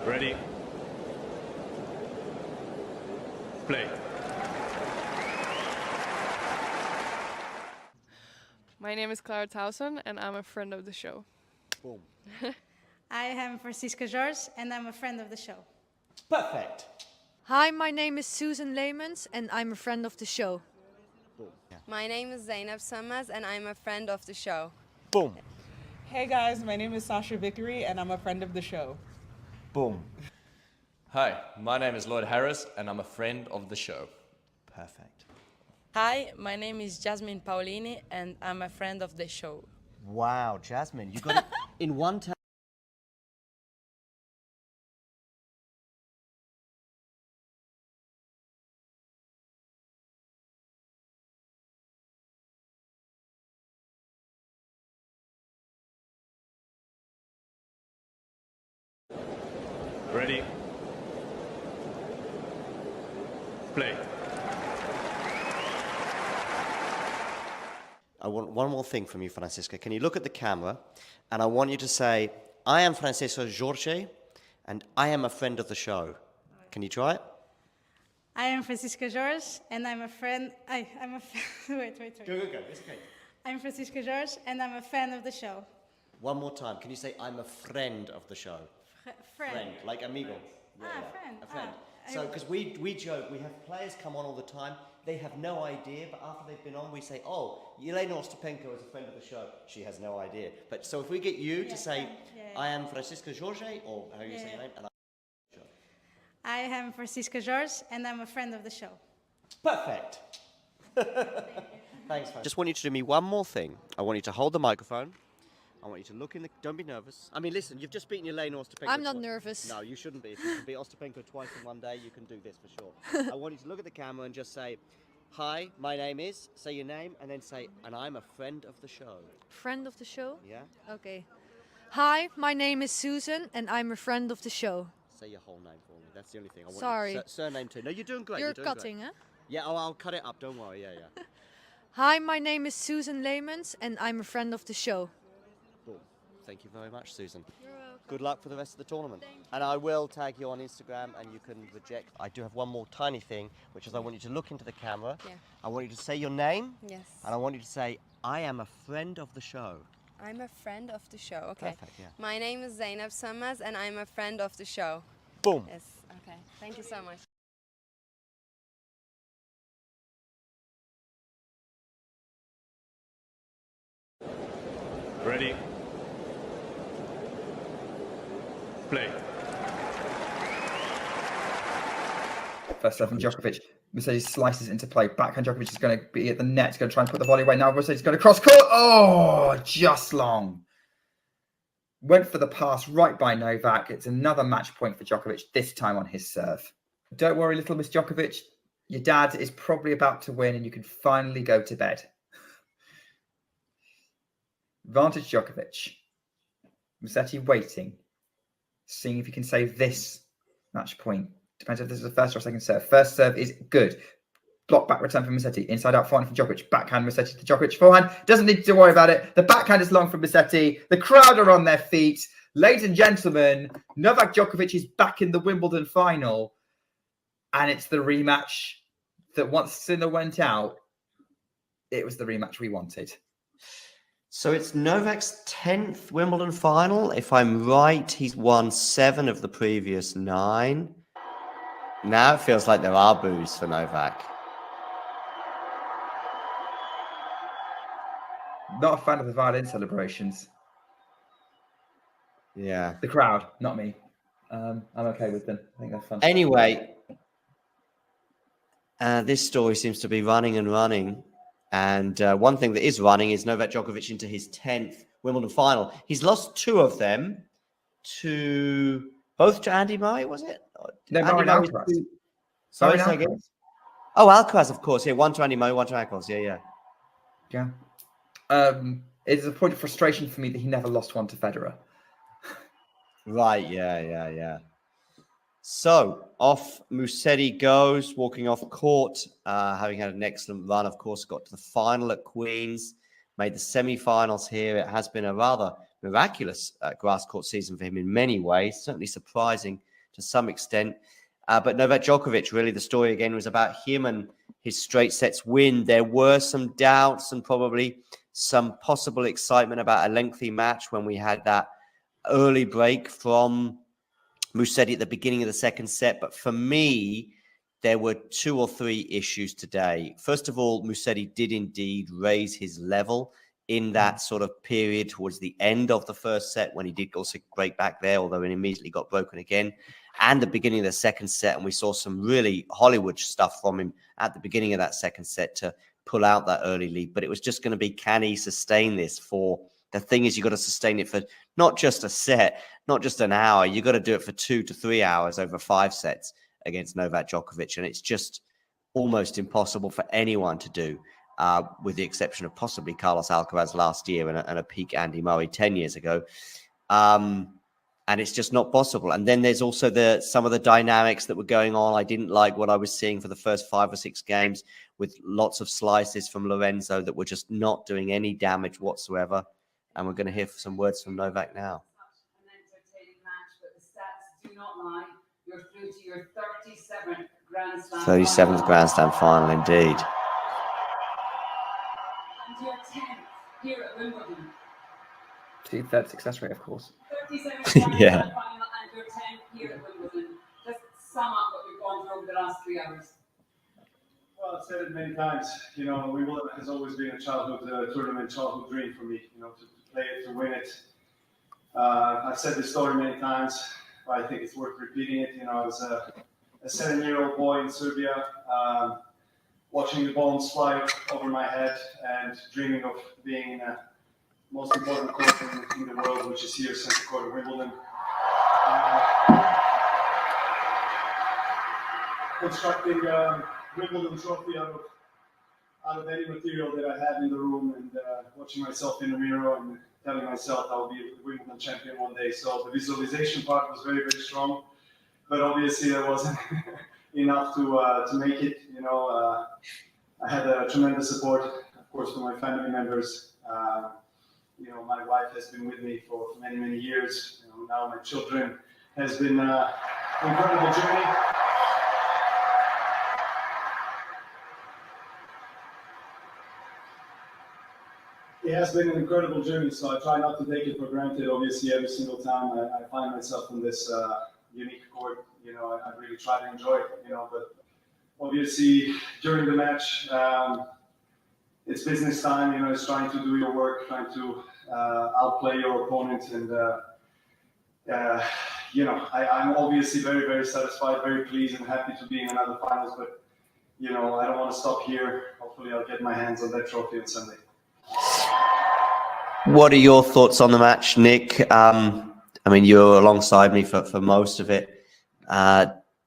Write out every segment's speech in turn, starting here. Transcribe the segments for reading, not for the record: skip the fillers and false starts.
Ready? Play. My name is Clara Towson, and I'm a friend of the show. Boom. I am Francisca George, and I'm a friend of the show. Perfect. Hi, my name is Susan Leemans, and I'm a friend of the show. Boom. Yeah. My name is Zainab Sammaz, and I'm a friend of the show. Boom. Hey guys, my name is Sasha Vickery, and I'm a friend of the show. Boom. Hi, my name is Lloyd Harris, and I'm a friend of the show. Perfect. Hi, my name is Jasmine Paolini, and I'm a friend of the show. Wow, Jasmine, you got it in one time. Ready? Play. I want one more thing from you, Francisca. Can you look at the camera? And I want you to say, I am Francisco Jorge, and I am a friend of the show. Can you try it? I am Francisca George, and I'm a friend. I'm a wait. Go. It's okay. I'm Francisca George, and I'm a fan of the show. One more time. Can you say, I'm a friend of the show? Friend. Like amigo. Friend. A friend. So, because we joke, we have players come on all the time. They have no idea, but after they've been on, we say, oh, Yelena Ostapenko is a friend of the show. She has no idea. But so if we get you to say, I am Francisca Jorge, or how you say your name, and I am Francisca George, and I'm a friend of the show. Perfect. Thanks, man. Just want you to do me one more thing. I want you to hold the microphone. I want you to look in the... Don't be nervous. I mean, listen, you've just beaten Yelena Ostapenko. I'm not nervous. No, you shouldn't be. If you can beat Ostapenko twice in one day, you can do this for sure. I want you to look at the camera and just say, hi, my name is, say your name, and then say, and I'm a friend of the show. Friend of the show? Yeah? Okay. Hi, my name is Susan, and I'm a friend of the show. Say your whole name for me. That's the only thing. I want Sorry. Surname too. No, you're doing great. You're doing cutting, great. huh? Yeah, I'll cut it up. Don't worry. Yeah. Hi, my name is Susan Leemans, and I'm a friend of the show. Boom. Thank you very much, Susan. You're welcome. Good luck for the rest of the tournament. And I will tag you on Instagram, and you can reject. I do have one more tiny thing, which is I want you to look into the camera. Yeah. I want you to say your name. Yes. And I want you to say, I am a friend of the show. I'm a friend of the show. Okay. Perfect, yeah. My name is Zainab Sammaz, and I'm a friend of the show. Boom. Yes. Okay. Thank you so much. Ready? Play. First serve from Djokovic. Mercedes slices into play. Backhand Djokovic is going to be at the net. Going to try and put the volley away. Now Mercedes is going to cross court. Oh, just long. Went for the pass right by Novak. It's another match point for Djokovic, this time on his serve. Don't worry, little Miss Djokovic. Your dad is probably about to win and you can finally go to bed. Advantage Djokovic. Musetti waiting. Seeing if he can save this match point. Depends if this is a first or second serve. First serve is good. Block back return from Musetti. Inside out forehand from Djokovic. Backhand Musetti to Djokovic. Forehand. Doesn't need to worry about it. The backhand is long from Musetti. The crowd are on their feet. Ladies and gentlemen, Novak Djokovic is back in the Wimbledon final. And it's the rematch that once Sinner went out, it was the rematch we wanted. So it's Novak's 10th Wimbledon final. If I'm right, he's won 7 of the previous 9. Now it feels like there are boos for Novak. Not a fan of the violin celebrations. Yeah. The crowd, not me. I'm okay with them. I think they're fun. Anyway, this story seems to be running and running. And one thing that is running is Novak Djokovic into his 10th Wimbledon final. He's lost 2 of them both to Andy Murray, was it? No, Andy Murray Murray Alcaraz. Sorry, Murray say again? Alcaraz. Oh, Alcaraz, of course. Yeah, 1 to Andy Murray, 1 to Alcaraz. Yeah. It's a point of frustration for me that he never lost one to Federer. Right, yeah. So, off Musetti goes, walking off court, having had an excellent run, of course, got to the final at Queen's, made the semi-finals here. It has been a rather miraculous grass court season for him in many ways, certainly surprising to some extent. But Novak Djokovic, really, the story again was about him and his straight sets win. There were some doubts and probably some possible excitement about a lengthy match when we had that early break from Musetti at the beginning of the second set. But for me, there were 2 or 3 issues today. First of all, Musetti did indeed raise his level in that sort of period towards the end of the first set when he did also break back there, although it immediately got broken again, and the beginning of the second set. And we saw some really Hollywood stuff from him at the beginning of that second set to pull out that early lead. But it was just going to be, can he sustain this for, the thing is, you've got to sustain it for not just a set, not just an hour. You've got to do it for 2 to 3 hours over 5 sets against Novak Djokovic. And it's just almost impossible for anyone to do, with the exception of possibly Carlos Alcaraz last year and a peak Andy Murray 10 years ago. And it's just not possible. And then there's also some of the dynamics that were going on. I didn't like what I was seeing for the first 5 or 6 games with lots of slices from Lorenzo that were just not doing any damage whatsoever. And we're going to hear some words from Novak now. An entertaining match, but the stats do not lie. You're through to your 37th Grand Slam 37th Grand Slam final, indeed. And your 10th here at Wimbledon. 2/3 success rate, of course. 37th Grand Yeah. Slam final and your 10th here at Wimbledon. Just sum up what we've gone through over the last 3 hours. Well, I've said it many times. You know, Wimbledon has always been a childhood tournament, childhood dream for me. You know, to play it, to win it. I've said this story many times, but I think it's worth repeating it. You know, I was a 7-year-old boy in Serbia, watching the bombs fly over my head and dreaming of being in the most important court in the world, which is here, Central Court of Wimbledon. Constructing Wimbledon trophy out of any material that I had in the room, and watching myself in the mirror and telling myself I'll be a Wimbledon champion one day. So the visualization part was very, very strong, but obviously that wasn't enough to make it. You know, I had a tremendous support, of course, from my family members. You know, my wife has been with me for many, many years. You know, now my children has been an incredible journey. It has been an incredible journey, so I try not to take it for granted. Obviously, every single time I find myself on this unique court, you know, I really try to enjoy it, you know, but obviously during the match, it's business time, you know, it's trying to do your work, trying to outplay your opponent, and you know, I'm obviously very, very satisfied, very pleased and happy to be in another finals, but you know, I don't want to stop here. Hopefully I'll get my hands on that trophy on Sunday. What are your thoughts on the match, Nick? I mean, you're alongside me for most of it.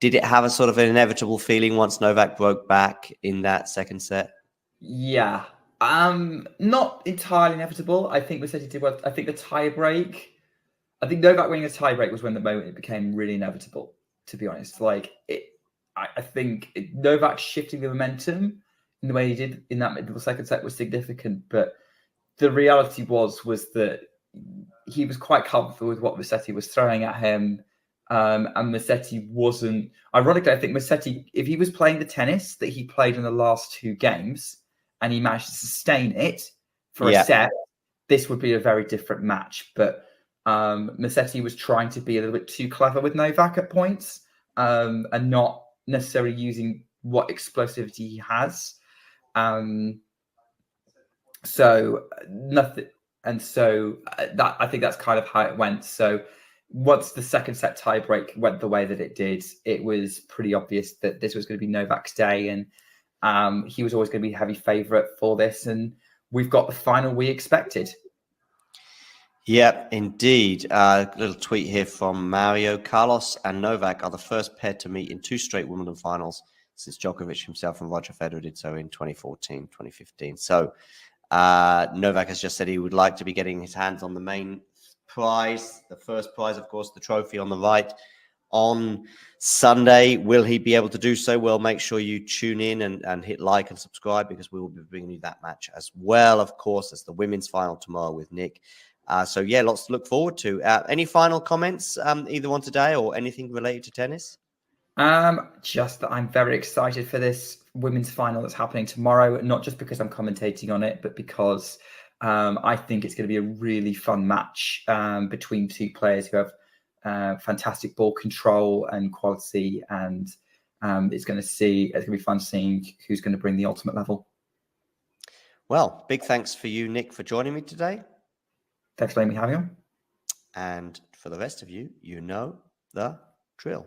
Did it have a sort of an inevitable feeling once Novak broke back in that second set? Yeah. Not entirely inevitable. I think Musetti did well. I think the tie-break, I think Novak winning a tie-break was when the moment it became really inevitable, to be honest. Like, I think Novak shifting the momentum in the way he did in that middle second set was significant, but the reality was that he was quite comfortable with what Musetti was throwing at him, and Musetti wasn't. Ironically, I think Musetti, if he was playing the tennis that he played in the last 2 games and he managed to sustain it for a set, this would be a very different match. But Musetti was trying to be a little bit too clever with Novak at points, and not necessarily using what explosivity he has. So nothing, and so that I think that's kind of how it went. So once the second set tiebreak went the way that it did, it was pretty obvious that this was going to be Novak's day, and he was always going to be a heavy favourite for this. And we've got the final we expected. Yep, indeed. A little tweet here from Mario. Carlos and Novak are the first pair to meet in 2 straight Wimbledon finals since Djokovic himself and Roger Federer did so in 2014, 2015. So Novak has just said he would like to be getting his hands on the main prize, the first prize, of course, the trophy on the right on Sunday. Will he be able to do so? Well, make sure you tune in and hit like and subscribe, because we will be bringing you that match as well, of course, as the women's final tomorrow with Nick. So yeah, lots to look forward to. Any final comments, either one today or anything related to tennis? Just that I'm very excited for this women's final that's happening tomorrow, not just because I'm commentating on it, but because I think it's going to be a really fun match between two players who have fantastic ball control and quality, and it's going to be fun seeing who's going to bring the ultimate level. Well, big thanks for you, Nick, for joining me today. Thanks for letting me have you. And for the rest of you, you know the drill.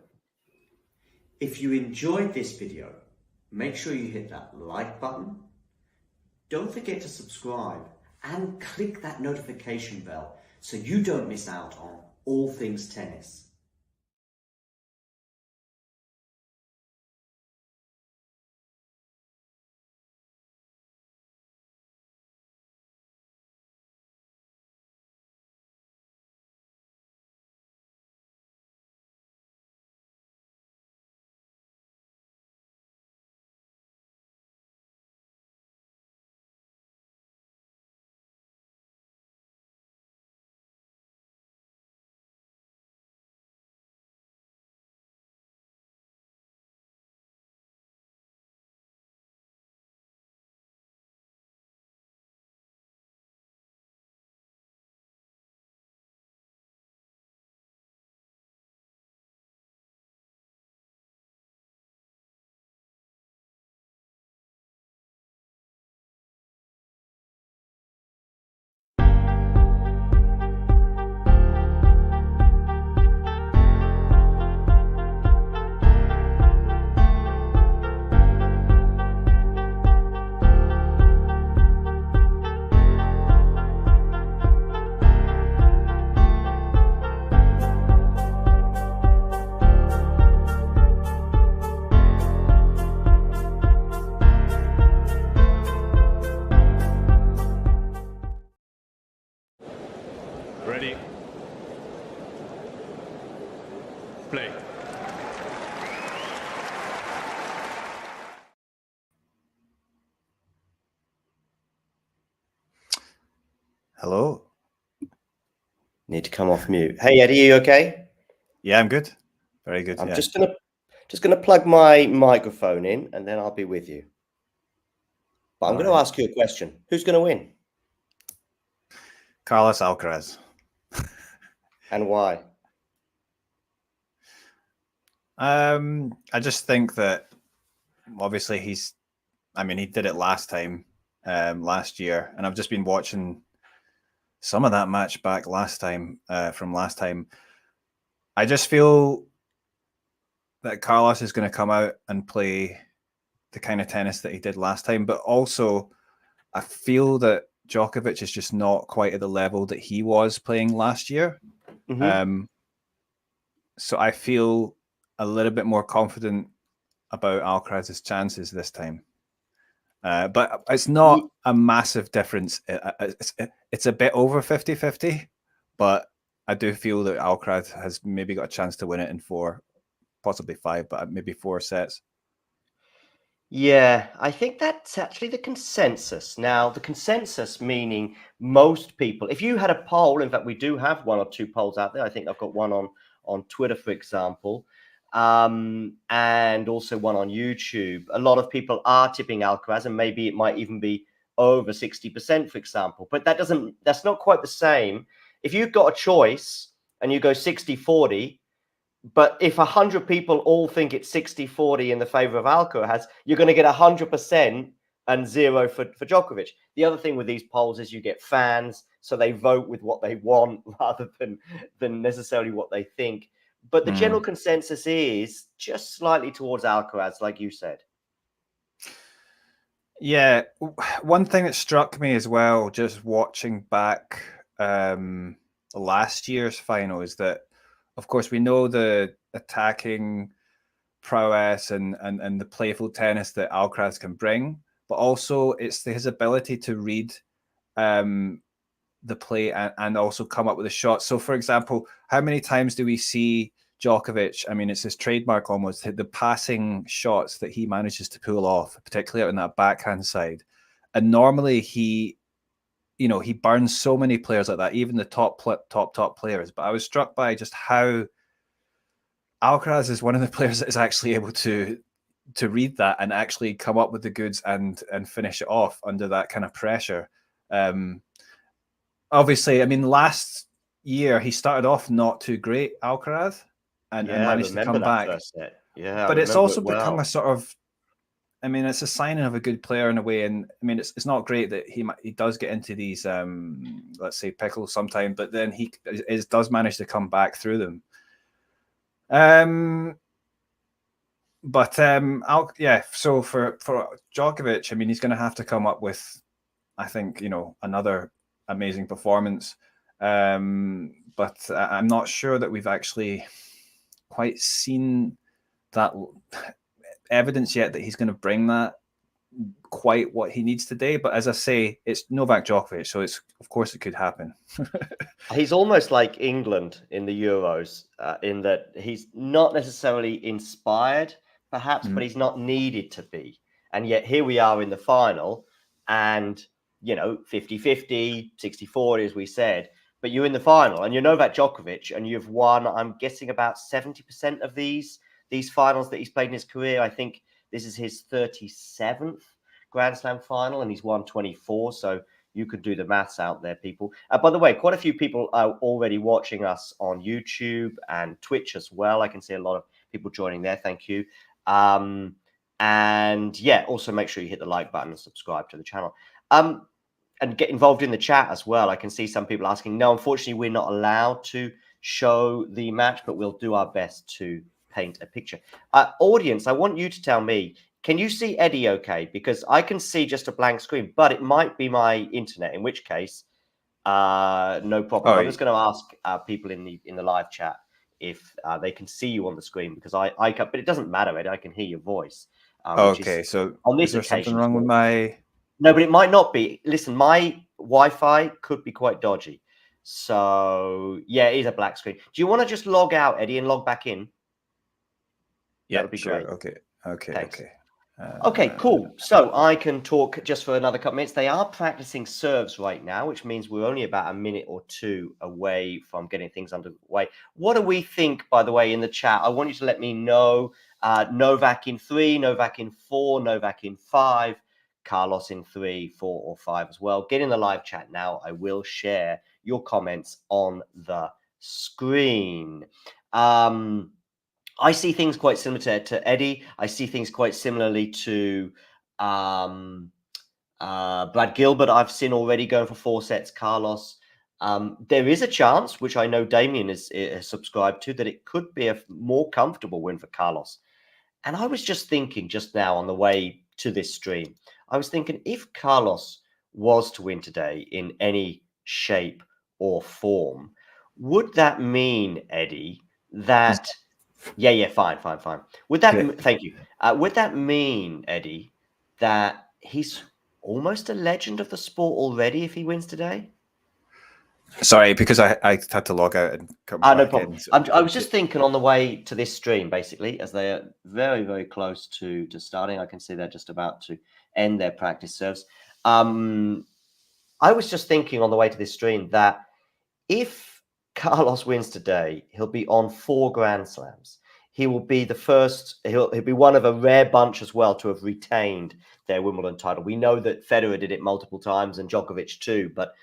If you enjoyed this video, make sure you hit that like button. Don't forget to subscribe and click that notification bell so you don't miss out on all things tennis. Ready? Play. Hello. Need to come off mute. Hey Eddie, are you okay? Yeah, I'm good. Very good. I'm yeah. just gonna plug my microphone in and then I'll be with you. But I'm going to ask you a question. Who's going to win? Carlos Alcaraz. And why? I just think that obviously he did it last time, last year, and I've just been watching some of that match back from last time. I just feel that Carlos is going to come out and play the kind of tennis that he did last time, but also I feel that Djokovic is just not quite at the level that he was playing last year. Mm-hmm. So I feel a little bit more confident about Alcaraz's chances this time. But it's not a massive difference. It's a bit over 50-50, but I do feel that Alcaraz has maybe got a chance to win it in 4, possibly 5, but maybe 4 sets. Yeah, I think that's actually the consensus. Now, the consensus meaning most people, if you had a poll, in fact, we do have 1 or 2 polls out there. I think I've got one on Twitter, for example, and also one on YouTube. A lot of people are tipping Alcaraz, and maybe it might even be over 60%, for example. But that's not quite the same. If you've got a choice and you go 60-40, but if 100 people all think it's 60-40 in the favor of Alcaraz, you're going to get 100% and 0 for Djokovic. The other thing with these polls is you get fans, so they vote with what they want rather than necessarily what they think. But the general consensus is just slightly towards Alcaraz, like you said. Yeah, one thing that struck me as well, just watching back last year's final, is that, of course, we know the attacking prowess and the playful tennis that Alcaraz can bring, but also it's his ability to read the play and also come up with a shot. So, for example, how many times do we see Djokovic? I mean, it's his trademark almost, the passing shots that he manages to pull off, particularly out on that backhand side. And normally he you know, he burns so many players like that, even the top players. But I was struck by just how Alcaraz is one of the players that is actually able to read that and actually come up with the goods and finish it off under that kind of pressure. Obviously, I mean, last year he started off not too great, Alcaraz, and managed to come back. First set. Yeah, but it's also become a sort of, I mean, it's a signing of a good player in a way, and I mean, it's not great that he does get into these let's say pickles sometimes, but then he does manage to come back through them. Yeah. So for Djokovic, I mean, he's going to have to come up with, I think, you know, another amazing performance. But I'm not sure that we've actually quite seen that evidence yet that he's going to bring that quite what he needs today. But as I say, it's Novak Djokovic, so it's, of course, it could happen. He's almost like England in the Euros, in that he's not necessarily inspired, perhaps, but he's not needed to be. And yet here we are in the final, and, you know, 50-50, 60-40, as we said, but you're in the final and you're Novak Djokovic and you've won, I'm guessing, about 70% of these finals that he's played in his career. I think this is his 37th Grand Slam final and he's won 24. So you could do the maths out there, people. By the way, quite a few people are already watching us on YouTube and Twitch as well. I can see a lot of people joining there. Thank you. And yeah, also make sure you hit the like button and subscribe to the channel. And get involved in the chat as well. I can see some people asking. No, unfortunately, we're not allowed to show the match, but we'll do our best to paint a picture. Audience, I want you to tell me, can you see Eddie okay? Because I can see just a blank screen, but it might be my internet, in which case, no problem. I'm just going to ask people in the live chat if they can see you on the screen, because I can, but it doesn't matter, Eddie. I can hear your voice. Okay, so on this is there occasion, something wrong with my... No, but it might not be. Listen, my Wi-Fi could be quite dodgy. So, yeah, it is a black screen. Do you want to just log out, Eddie, and log back in? Yeah, that would be sure. great. Okay. Thanks. Okay. Okay, cool. So I can talk just for another couple minutes. They are practicing serves right now, which means we're only about a minute or two away from getting things underway. What do we think, by the way, in the chat? I want you to let me know. Novak in 3, Novak in 4, Novak in 5. Carlos in 3, 4, or 5 as well. Get in the live chat now. I will share your comments on the screen. I see things quite similar to Eddie. I see things quite similarly to Brad Gilbert. I've seen already going for 4 sets. Carlos. There is a chance, which I know Damien is subscribed to, that it could be a more comfortable win for Carlos. And I was just thinking just now on the way to this stream, I was thinking, if Carlos was to win today in any shape or form, would that mean, Eddie, that... Yeah, fine. Would that... Thank you. Would that mean, Eddie, that he's almost a legend of the sport already if he wins today? Sorry, because I had to log out and come back no problem. in. So, I was just thinking on the way to this stream, basically, as they are very, very close to starting. I can see they're just about to end their practice serves. I was just thinking on the way to this stream that if Carlos wins today, he'll be on 4 Grand Slams. He will be the first. He'll be one of a rare bunch as well to have retained their Wimbledon title. We know that Federer did it multiple times and Djokovic too, but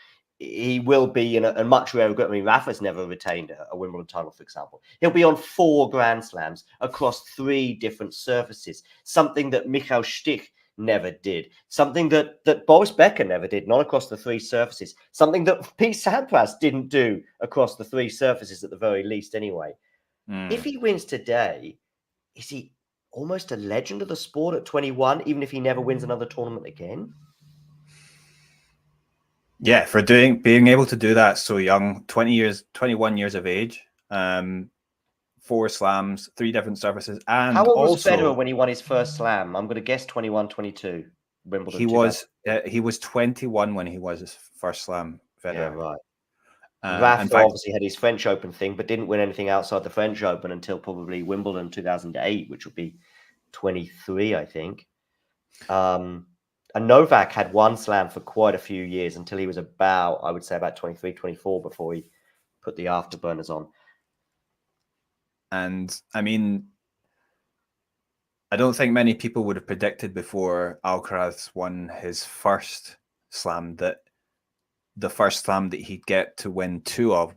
he will be in a much rarer group. I mean, Rafa's never retained a Wimbledon title, for example. He'll be on 4 Grand Slams across 3 different surfaces, something that Michael Stich never did, something that Boris Becker never did, not across the 3 surfaces, something that Pete Sampras didn't do across the 3 surfaces at the very least anyway. If he wins today, is he almost a legend of the sport at 21, even if he never wins another tournament again? Yeah, for being able to do that so young, 21 years of age, 4 slams, 3 different surfaces, and how old was also Federer when he won his first slam? I'm going to guess 21, 22. Wimbledon. He was 21 when he was his first slam. Federer. Yeah, right. Rafa obviously had his French Open thing, but didn't win anything outside the French Open until probably Wimbledon 2008, which would be 23, I think. And Novak had one slam for quite a few years until he was about, I would say, about 23, 24 before he put the afterburners on. And I mean, I don't think many people would have predicted before Alcaraz won his first slam that the first slam that he'd get to win 2 of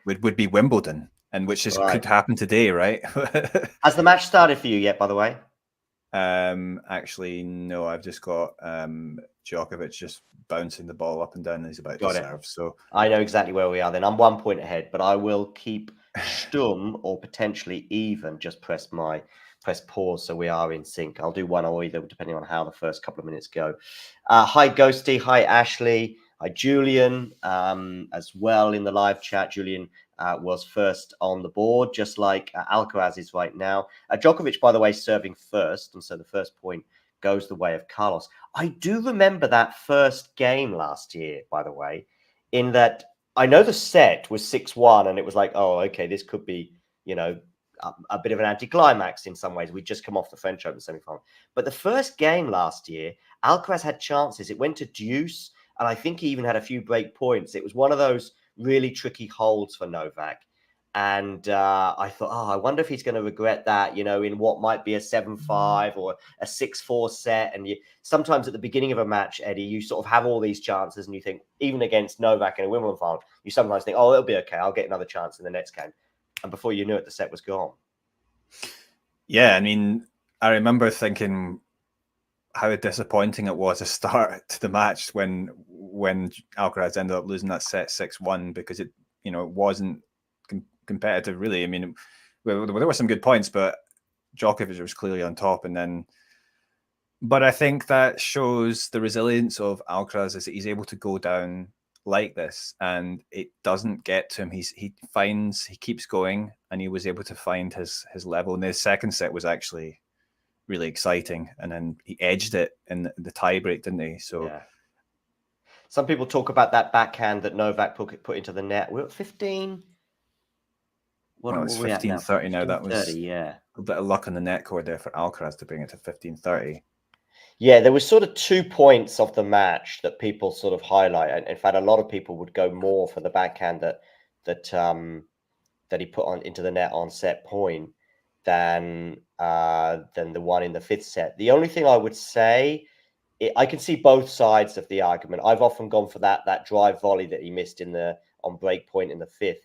would be Wimbledon, and which is could happen today, right? Has the match started for you yet, by the way? Actually, no. I've just got Djokovic just bouncing the ball up and down, and he's about to serve. So I know exactly where we are. Then I'm 1 point ahead, but I will keep Sturm or potentially even just press pause so we are in sync. I'll do one or either depending on how the first couple of minutes go. Hi Ghosty, hi Ashley, hi Julian as well in the live chat. Julian was first on the board, just like Alcaraz is right now. Djokovic, by the way, serving first, and so the first point goes the way of Carlos. I do remember that first game last year, by the way, in that I know the set was 6-1, and it was like, oh, okay, this could be, you know, a bit of an anticlimax in some ways. We'd just come off the French Open semi-final. But the first game last year, Alcaraz had chances. It went to deuce, and I think he even had a few break points. It was one of those really tricky holds for Novak. And I thought, oh, I wonder if he's going to regret that, you know, in what might be a 7-5 or a 6-4 set. And sometimes at the beginning of a match, Eddie, you sort of have all these chances and you think, even against Novak in a Wimbledon final, you sometimes think, oh, it'll be okay. I'll get another chance in the next game. And before you knew it, the set was gone. Yeah, I mean, I remember thinking how disappointing it was to start to the match when Alcaraz ended up losing that set 6-1 because it, you know, it wasn't competitive really. I mean, there were some good points, but Djokovic was clearly on top. And then, but I think that shows the resilience of Alcaraz is that he's able to go down like this and it doesn't get to him. He keeps going, and he was able to find his level. And the second set was actually really exciting, and then he edged it in the tie break, didn't he? So yeah. Some people talk about that backhand that Novak put into the net. We're at 15. Well, it's 15-30 now. That was yeah, a bit of luck on the net cord there for Alcaraz to bring it to 15-30. Yeah, there was sort of 2 points of the match that people sort of highlight. And in fact, a lot of people would go more for the backhand that he put on into the net on set point than the one in the 5th set. The only thing I would say, I can see both sides of the argument. I've often gone for that drive volley that he missed on break point in the 5th.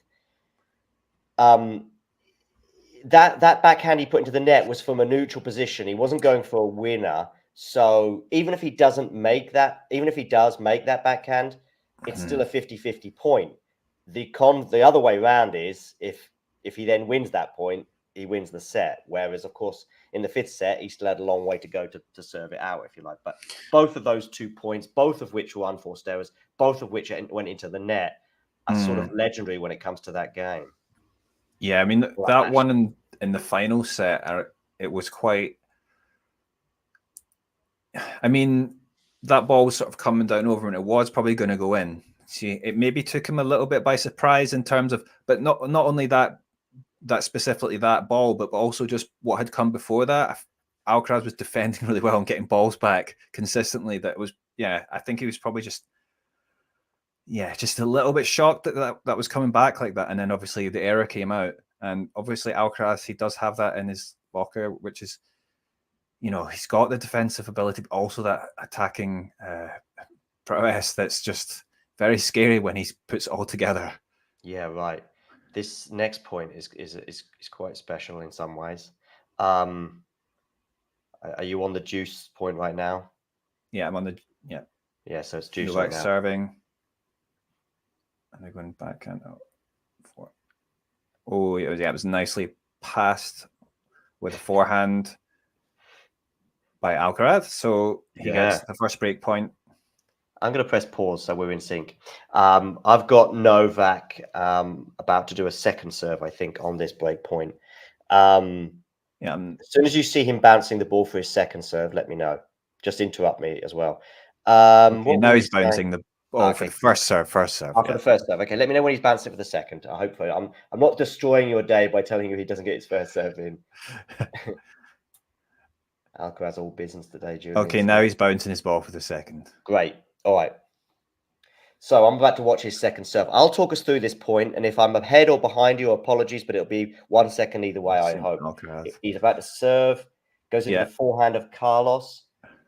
That backhand he put into the net was from a neutral position. He wasn't going for a winner. So even if he doesn't make that, even if he does make that backhand, it's still a 50-50 point. The other way around is if he then wins that point, he wins the set. Whereas, of course, in the 5th set, he still had a long way to go to serve it out, if you like. But both of those 2 points, both of which were unforced errors, both of which went into the net, are sort of legendary when it comes to that game. Yeah, I mean, that one in the final set, it was quite... I mean, that ball was sort of coming down over him, and it was probably going to go in. See, it maybe took him a little bit by surprise in terms of, but not only that specifically that ball, but also just what had come before that. Alcaraz was defending really well and getting balls back consistently. That was, yeah, I think he was probably just a little bit shocked that was coming back like that. And then obviously the error came out, and obviously Alcaraz, he does have that in his locker, which is, you know, he's got the defensive ability, but also that attacking prowess that's just very scary when he puts it all together. Yeah, right. This next point is quite special in some ways. Are you on the deuce point right now? Yeah, I'm on the Yeah, so it's deuce Novak right now. serving, and they're going backhand out. Oh, it was nicely passed with a forehand by Alcaraz. So he gets the first break point. I'm going to press pause so we're in sync. I've got Novak about to do a second serve, I think, on this break point. As soon as you see him bouncing the ball for his second serve, let me know. Just interrupt me as well. Okay, now he's bouncing the ball for the first serve. For the first serve. Okay, let me know when he's bouncing for the second. Hopefully, I'm not destroying your day by telling you he doesn't get his first serve in. Alcaraz all business today. Okay, now he's bouncing his ball for the second. Great. All right. So I'm about to watch his second serve. I'll talk us through this point, and if I'm ahead or behind you, apologies, but it'll be 1 second either way, I hope. Alcaraz. He's about to serve. Goes into Yeah. the forehand of Carlos.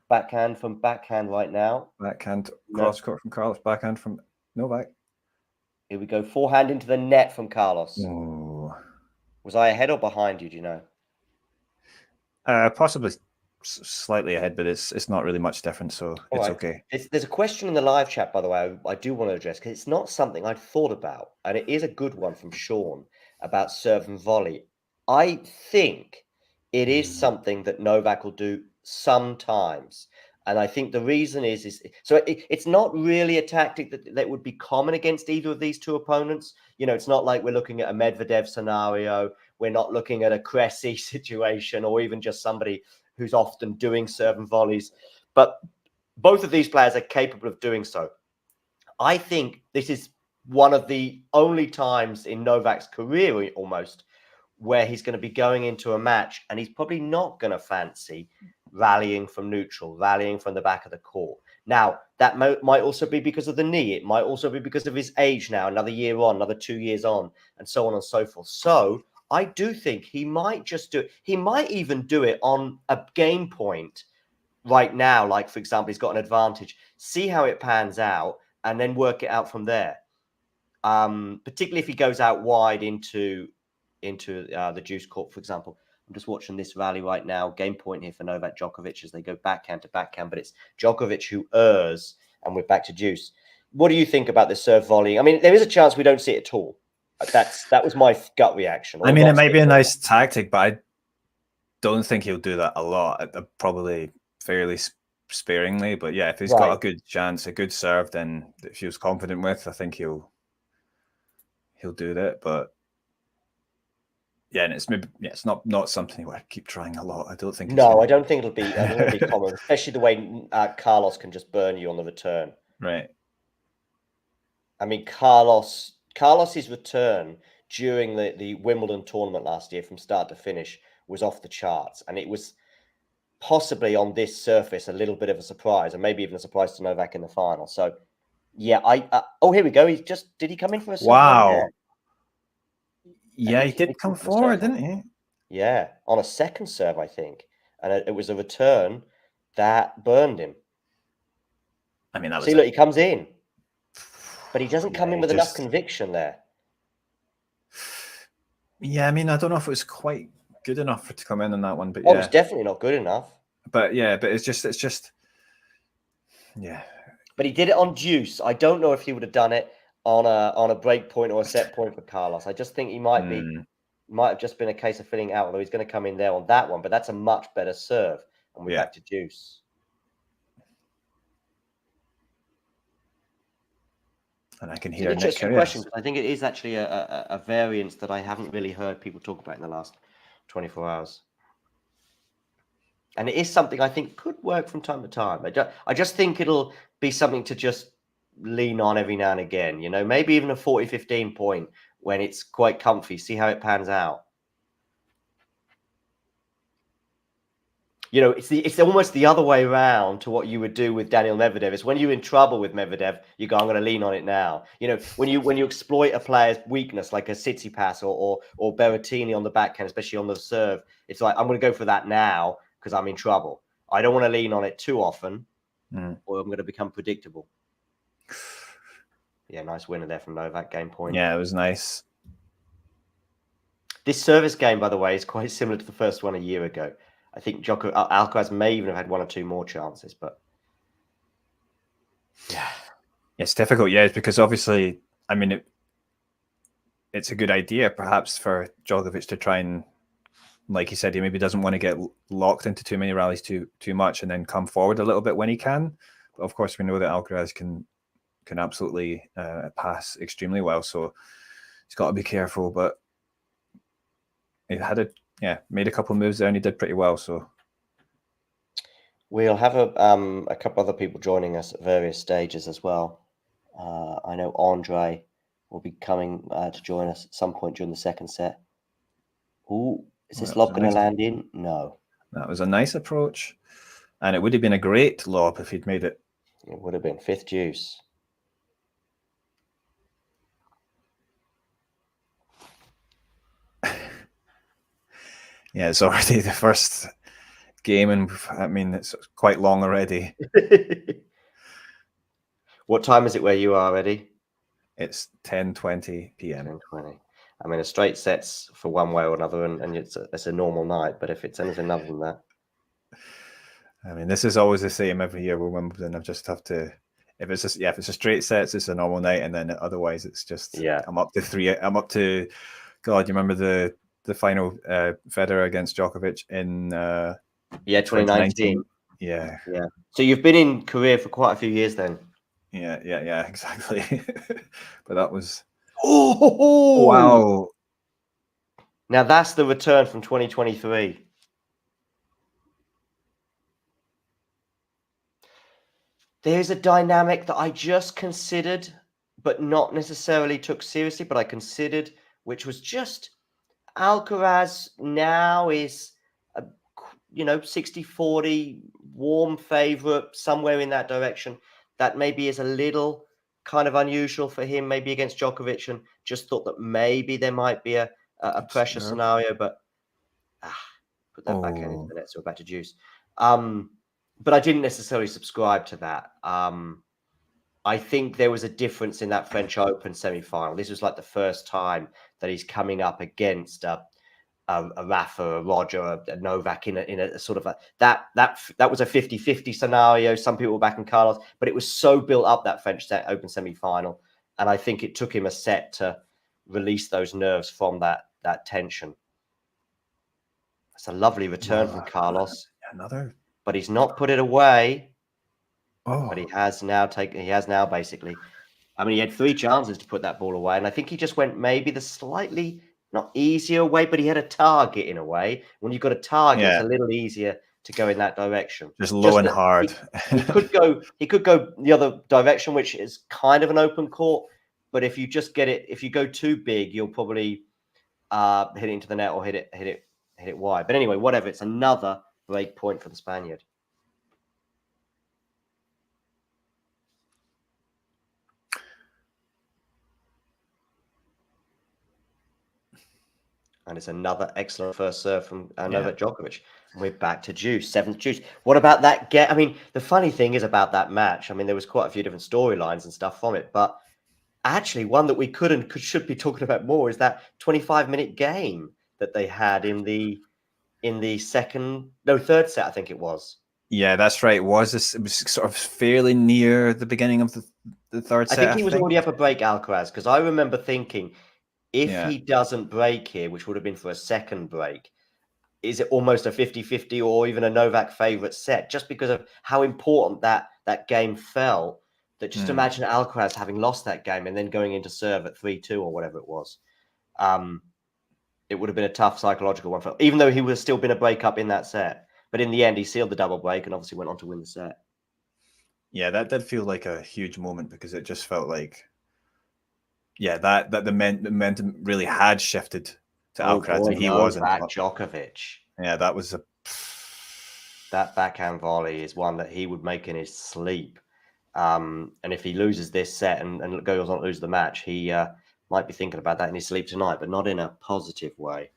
Backhand from backhand right now. Backhand cross court from Carlos. Backhand from Novak. Here we go. Forehand into the net from Carlos. Ooh. Was I ahead or behind you? Do you know? Possibly slightly ahead, but it's not really much different, so it's okay. There's a question in the live chat, by the way, I do want to address because it's not something I'd thought about, and it is a good one from Sean about serve and volley. I think it is something that Novak will do sometimes. And I think the reason is so it's not really a tactic that would be common against either of these two opponents. You know, it's not like we're looking at a Medvedev scenario. We're not looking at a Cressy situation or even just somebody who's often doing serve and volleys. But both of these players are capable of doing so. I think this is one of the only times in Novak's career almost where he's going to be going into a match and he's probably not going to fancy rallying from neutral, rallying from the back of the court. Now, that might also be because of the knee. It might also be because of his age now, another year on, another 2 years on, and so on and so forth. So I do think he might just do it. He might even do it on a game point right now. Like, for example, he's got an advantage. See how it pans out and then work it out from there. Particularly if he goes out wide into the juice court, for example. I'm just watching this rally right now. Game point here for Novak Djokovic as they go backhand to backhand, but it's Djokovic who errs, and we're back to juice. What do you think about this serve volley? I mean, there is a chance we don't see it at all. That was my gut reaction. I mean, it might be a nice tactic, but I don't think he'll do that a lot. Probably fairly sparingly, but yeah, if he's got a good chance, a good serve, then if he was confident with, I think he'll do that. But yeah, and it's maybe it's not something where I keep trying a lot. I don't think. No, I don't think it'll be common, especially the way Carlos can just burn you on the return. Right. I mean, Carlos's return during the Wimbledon tournament last year from start to finish was off the charts, and it was possibly on this surface a little bit of a surprise, and maybe even a surprise to Novak in the final. So, yeah, oh, here we go. Did he come in for a serve? Wow. Yeah, he did come forward, didn't he? Yeah, on a second serve, I think. And it was a return that burned him. I mean, that was... See, look, he comes in. But he doesn't come in with enough conviction there. Yeah, I mean, I don't know if it was quite good enough to come in on that one, but yeah. It was definitely not good enough. But yeah, but it's just... Yeah. But he did it on juice. I don't know if he would have done it on a break point or a set point for Carlos. I just think he might have just been a case of filling out, although he's going to come in there on that one. But that's a much better serve, and we're back to juice. And I can hear an interesting question. I think it is actually a variance that I haven't really heard people talk about in the last 24 hours. And it is something I think could work from time to time. I just think it'll be something to just lean on every now and again, you know, maybe even a 40-15 point when it's quite comfy. See how it pans out. You know, it's almost the other way around to what you would do with Daniil Medvedev. It's when you're in trouble with Medvedev, you go, I'm going to lean on it now. You know, when you exploit a player's weakness, like a Tsitsipas or Berrettini on the backhand, especially on the serve, it's like, I'm going to go for that now because I'm in trouble. I don't want to lean on it too often or I'm going to become predictable. Yeah, nice winner there from Novak, game point. Yeah, it was nice. This service game, by the way, is quite similar to the first one a year ago. I think Alcaraz may even have had one or two more chances, but yeah. It's difficult, yeah, because obviously, I mean, it's a good idea perhaps for Djokovic to try and, like he said, he maybe doesn't want to get locked into too many rallies too much and then come forward a little bit when he can. But of course, we know that Alcaraz can absolutely pass extremely well, so he's got to be careful. But he had made a couple of moves there and he did pretty well. So we'll have a couple other people joining us at various stages as well. I know Andre will be coming to join us at some point during the second set. Ooh, is this lob going to land in? No. That was a nice approach. And it would have been a great lob if he'd made it. It would have been 5th deuce. Yeah, it's already the first game, and I mean, it's quite long already. What time is it where you are, Eddie? It's 10:20 p.m. 10:20. I mean, a straight set's for one way or another, and it's a normal night. But if it's anything other than that, I mean, this is always the same every year with Wimbledon. I just have to, if it's a straight sets, it's a normal night, and then otherwise it's just I'm up to 3. I'm up to, God, you remember the final Federer against Djokovic in 2019. Yeah. So you've been in Korea for quite a few years then. Yeah, exactly. But that was oh wow. Now that's the return from 2023. There's a dynamic that I just considered, but not necessarily took seriously, but I considered, which was just Alcaraz now is a 60-40 warm favorite, somewhere in that direction. That maybe is a little kind of unusual for him, maybe against Djokovic, and just thought that maybe there might be a pressure scenario, but put that back into the net, so we're back to deuce. But I didn't necessarily subscribe to that. I think there was a difference in that French Open semi-final. This was like the first time that he's coming up against a Rafa, a Roger, a Novak in a sort of that was a 50-50 scenario. Some people were backing Carlos, but it was so built up, that French Open semi-final, and I think it took him a set to release those nerves from that tension. It's a lovely return from Carlos. Another, but he's not put it away. But he has now basically. I mean, he had 3 chances to put that ball away, and I think he just went maybe the slightly not easier way, but he had a target in a way. When you've got a target, it's a little easier to go in that direction. Just low and hard. He could go the other direction, which is kind of an open court. But if you just get it, if you go too big, you'll probably hit it into the net or hit it wide. But anyway, whatever. It's another break point for the Spaniard. And it's another excellent first serve from Novak Djokovic. And we're back to deuce, 7th deuce. What about that game? I mean, the funny thing is about that match, I mean, there was quite a few different storylines and stuff from it, but actually one that we should be talking about more is that 25-minute game that they had in the third set, I think it was. Yeah, that's right. It was sort of fairly near the beginning of the third set. I think he was already up a break, Alcaraz, because I remember thinking, if he doesn't break here, which would have been for a second break, is it almost a 50-50 or even a Novak favourite set? Just because of how important that game felt, that just imagine Alcaraz having lost that game and then going into serve at 3-2 or whatever it was. It would have been a tough psychological one for, even though he would have still been a break up in that set. But in the end, he sealed the double break and obviously went on to win the set. Yeah, that did feel like a huge moment because it just felt like, that the momentum really had shifted to Alcaraz, and he wasn't. Djokovic. Yeah, that was that backhand volley is one that he would make in his sleep. And if he loses this set and goes on to lose the match, he might be thinking about that in his sleep tonight, but not in a positive way.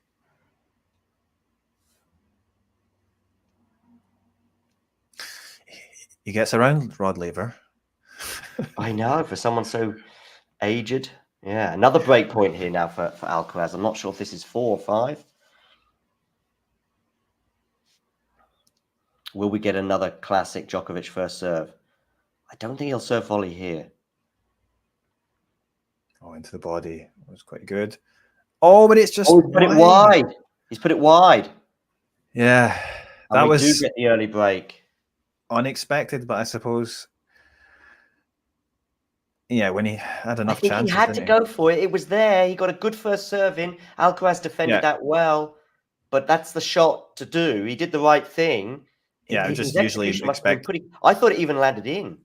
He gets around Rod Laver. I know, for someone so aged. Yeah, another break point here now for Alcaraz. I'm not sure if this is 4 or 5. Will we get another classic Djokovic first serve? I don't think he'll serve volley here. Oh, into the body. It was quite good. Oh, but it's just he's put it wide. He's put it wide. Yeah. That was do get the early break. Unexpected, but I suppose when he had enough chances. He had to go for it. It was there. He got a good first serve in. Alcaraz defended that well, but that's the shot to do. He did the right thing. Yeah, I just usually expect. I thought it even landed in.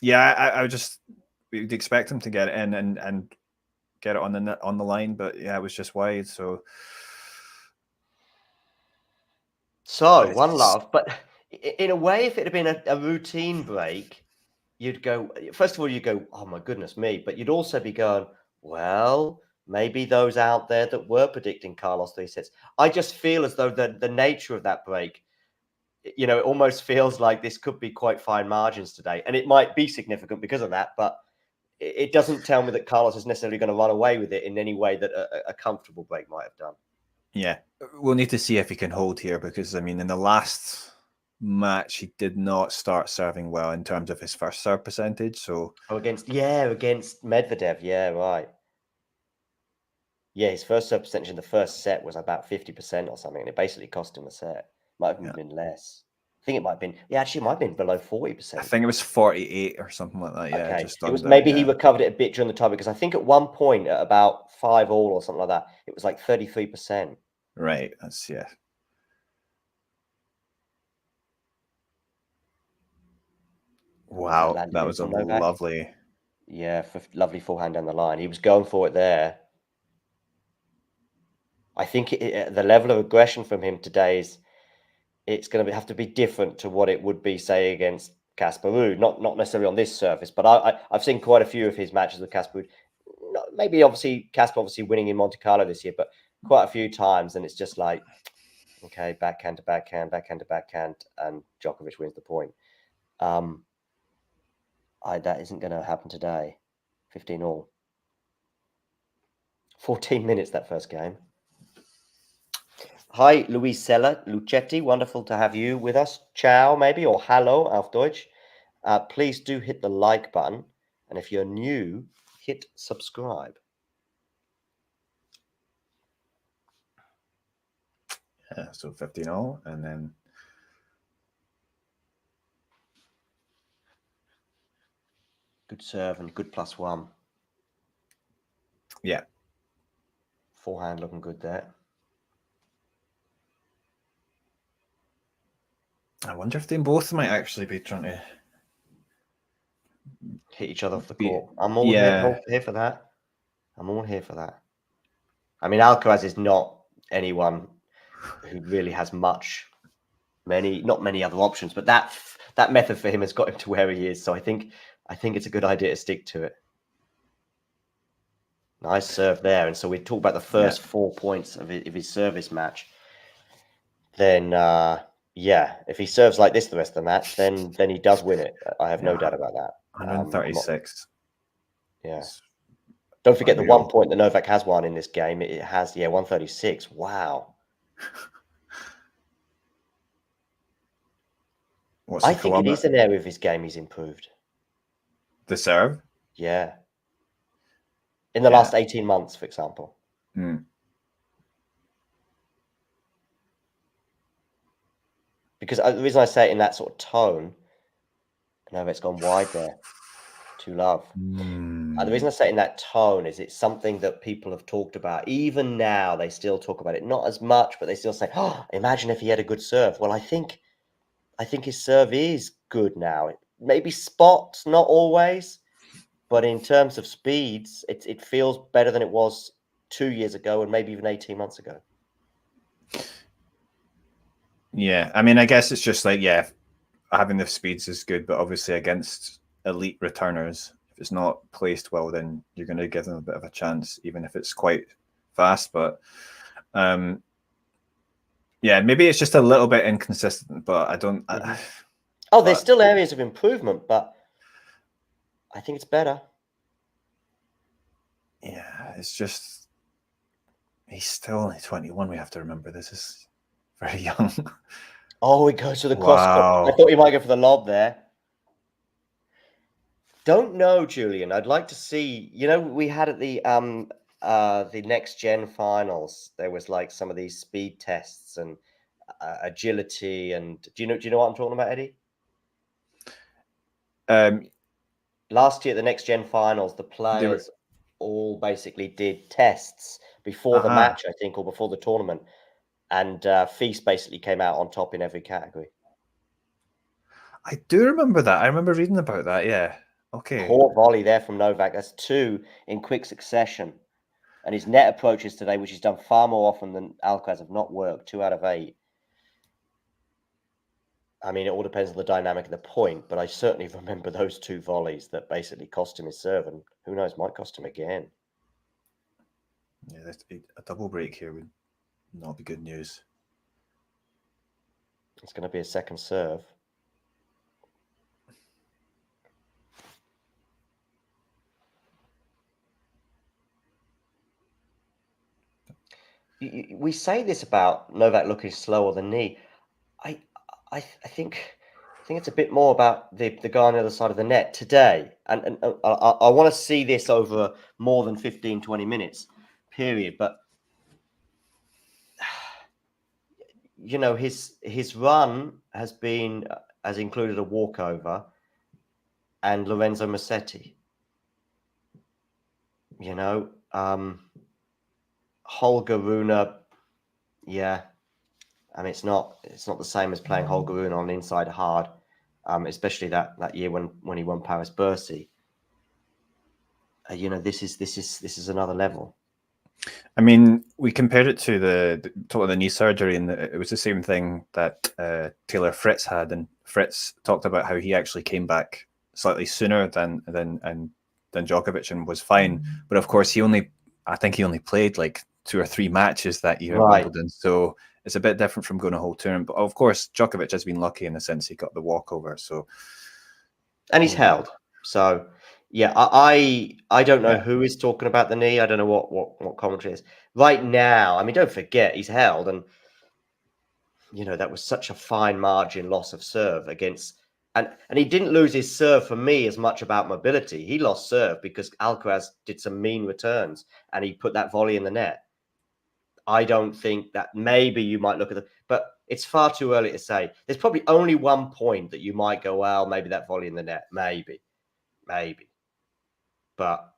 Yeah, I just we'd expect him to get it in and get it on the line, but it was just wide. So So, one love, but in a way, if it had been a routine break, you'd go, first of all, you go, oh my goodness me, but you'd also be going, well, maybe those out there that were predicting Carlos 3 sets. I just feel as though the nature of that break, it almost feels like this could be quite fine margins today. And it might be significant because of that, but it doesn't tell me that Carlos is necessarily going to run away with it in any way that a comfortable break might have done. Yeah, we'll need to see if he can hold here because, I mean, in the last match, he did not start serving well in terms of his first serve percentage. So against Medvedev. Yeah, right. Yeah, his first serve percentage in the first set was about 50% or something, and it basically cost him a set. Might have been less. I think it might have been. Yeah, actually, it might have been below 40%. I think it was 48 or something like that. Yeah, okay. just It was under, maybe he recovered it a bit during the tie because I think at one point at about 5-all or something like that, it was like 33%. Right. That's Wow, that was a lovely. Yeah, lovely forehand down the line. He was going for it there. I think the level of aggression from him today it's going to have to be different to what it would be, say, against Casper Ruud. Not necessarily on this surface, but I've seen quite a few of his matches with Casper Ruud. Maybe Casper winning in Monte Carlo this year, but quite a few times, and it's just like, okay, backhand to backhand, backhand to backhand, and Djokovic wins the point. That isn't going to happen today. 15-all. 14 minutes that first game. Hi, Luisella Lucetti. Wonderful to have you with us. Ciao, maybe, or hallo auf Deutsch. Please do hit the like button. And if you're new, hit subscribe. Yeah, so 15-all, and then good serve and good +1. Yeah. Forehand looking good there. I wonder if they both might actually be trying to hit each other off the court. I'm all here for that. I'm all here for that. I mean, Alcaraz is not anyone who really has not many other options, but that method for him has got him to where he is. So I think it's a good idea to stick to it. Nice serve there. And so we talk about the first 4 points of his service match. Then, if he serves like this the rest of the match, then he does win it. I have no doubt about that. 136. Yeah. Don't forget the 1 point that Novak has won in this game. It has, 136. Wow. I think it is an area of his game he's improved. The serve? Yeah. In the last 18 months, for example. Because the reason I say it in that sort of tone, Novak's gone wide there. To love. The reason I say it in that tone is it's something that people have talked about. Even now, they still talk about it. Not as much, but they still say, oh, imagine if he had a good serve. Well, I think his serve is good now. Maybe spots, not always. But in terms of speeds, it feels better than it was 2 years ago and maybe even 18 months ago. Yeah, I mean, I guess it's just like, having the speeds is good, but obviously against elite returners, if it's not placed well, then you're going to give them a bit of a chance, even if it's quite fast. But maybe it's just a little bit inconsistent, but I don't. There's still areas of improvement, but I think it's better. Yeah, it's just he's still only 21. We have to remember this is very young. Oh, he goes to the cross. I thought he might go for the lob there. Don't know, Julian. I'd like to see. We had at the next gen finals, there was like some of these speed tests and agility. And do you know what I'm talking about, Eddie? Last year at the next gen finals, the players all basically did tests before the match, I think, or before the tournament. And Feast basically came out on top in every category. I do remember that. I remember reading about that. Yeah. Okay. Poor volley there from Novak. That's 2 in quick succession. And his net approaches today, which he's done far more often than Alcaraz, have not worked. 2 out of 8. I mean, it all depends on the dynamic of the point, but I certainly remember those 2 volleys that basically cost him his serve, and who knows, might cost him again. Yeah, a double break here would not be good news. It's going to be a second serve. We say this about Novak looking slow on the knee. I think it's a bit more about the guy on the other side of the net today. And I want to see this over more than 15, 20 minutes, period. But, you know, his run has included a walkover and Lorenzo Musetti. You know, Holger Rune, yeah. I mean, it's not the same as playing Holger Rune on inside hard, especially that year when he won Paris Bercy. You know, this is another level. I mean, we compared it to the talk of the knee surgery, and it was the same thing that Taylor Fritz had, and Fritz talked about how he actually came back slightly sooner than Djokovic and was fine. But of course, I think he only played like 2 or 3 matches that year at Wimbledon, so it's a bit different from going a whole tournament. But of course, Djokovic has been lucky in the sense he got the walkover. So, and he's held. So, yeah, I don't know who is talking about the knee. I don't know what commentary is right now. I mean, don't forget he's held, and you know that was such a fine margin loss of serve against. And he didn't lose his serve for me as much about mobility. He lost serve because Alcaraz did some mean returns and he put that volley in the net. I don't think that maybe you might look at but it's far too early to say. There's probably only one point that you might go, well, maybe that volley in the net, maybe. But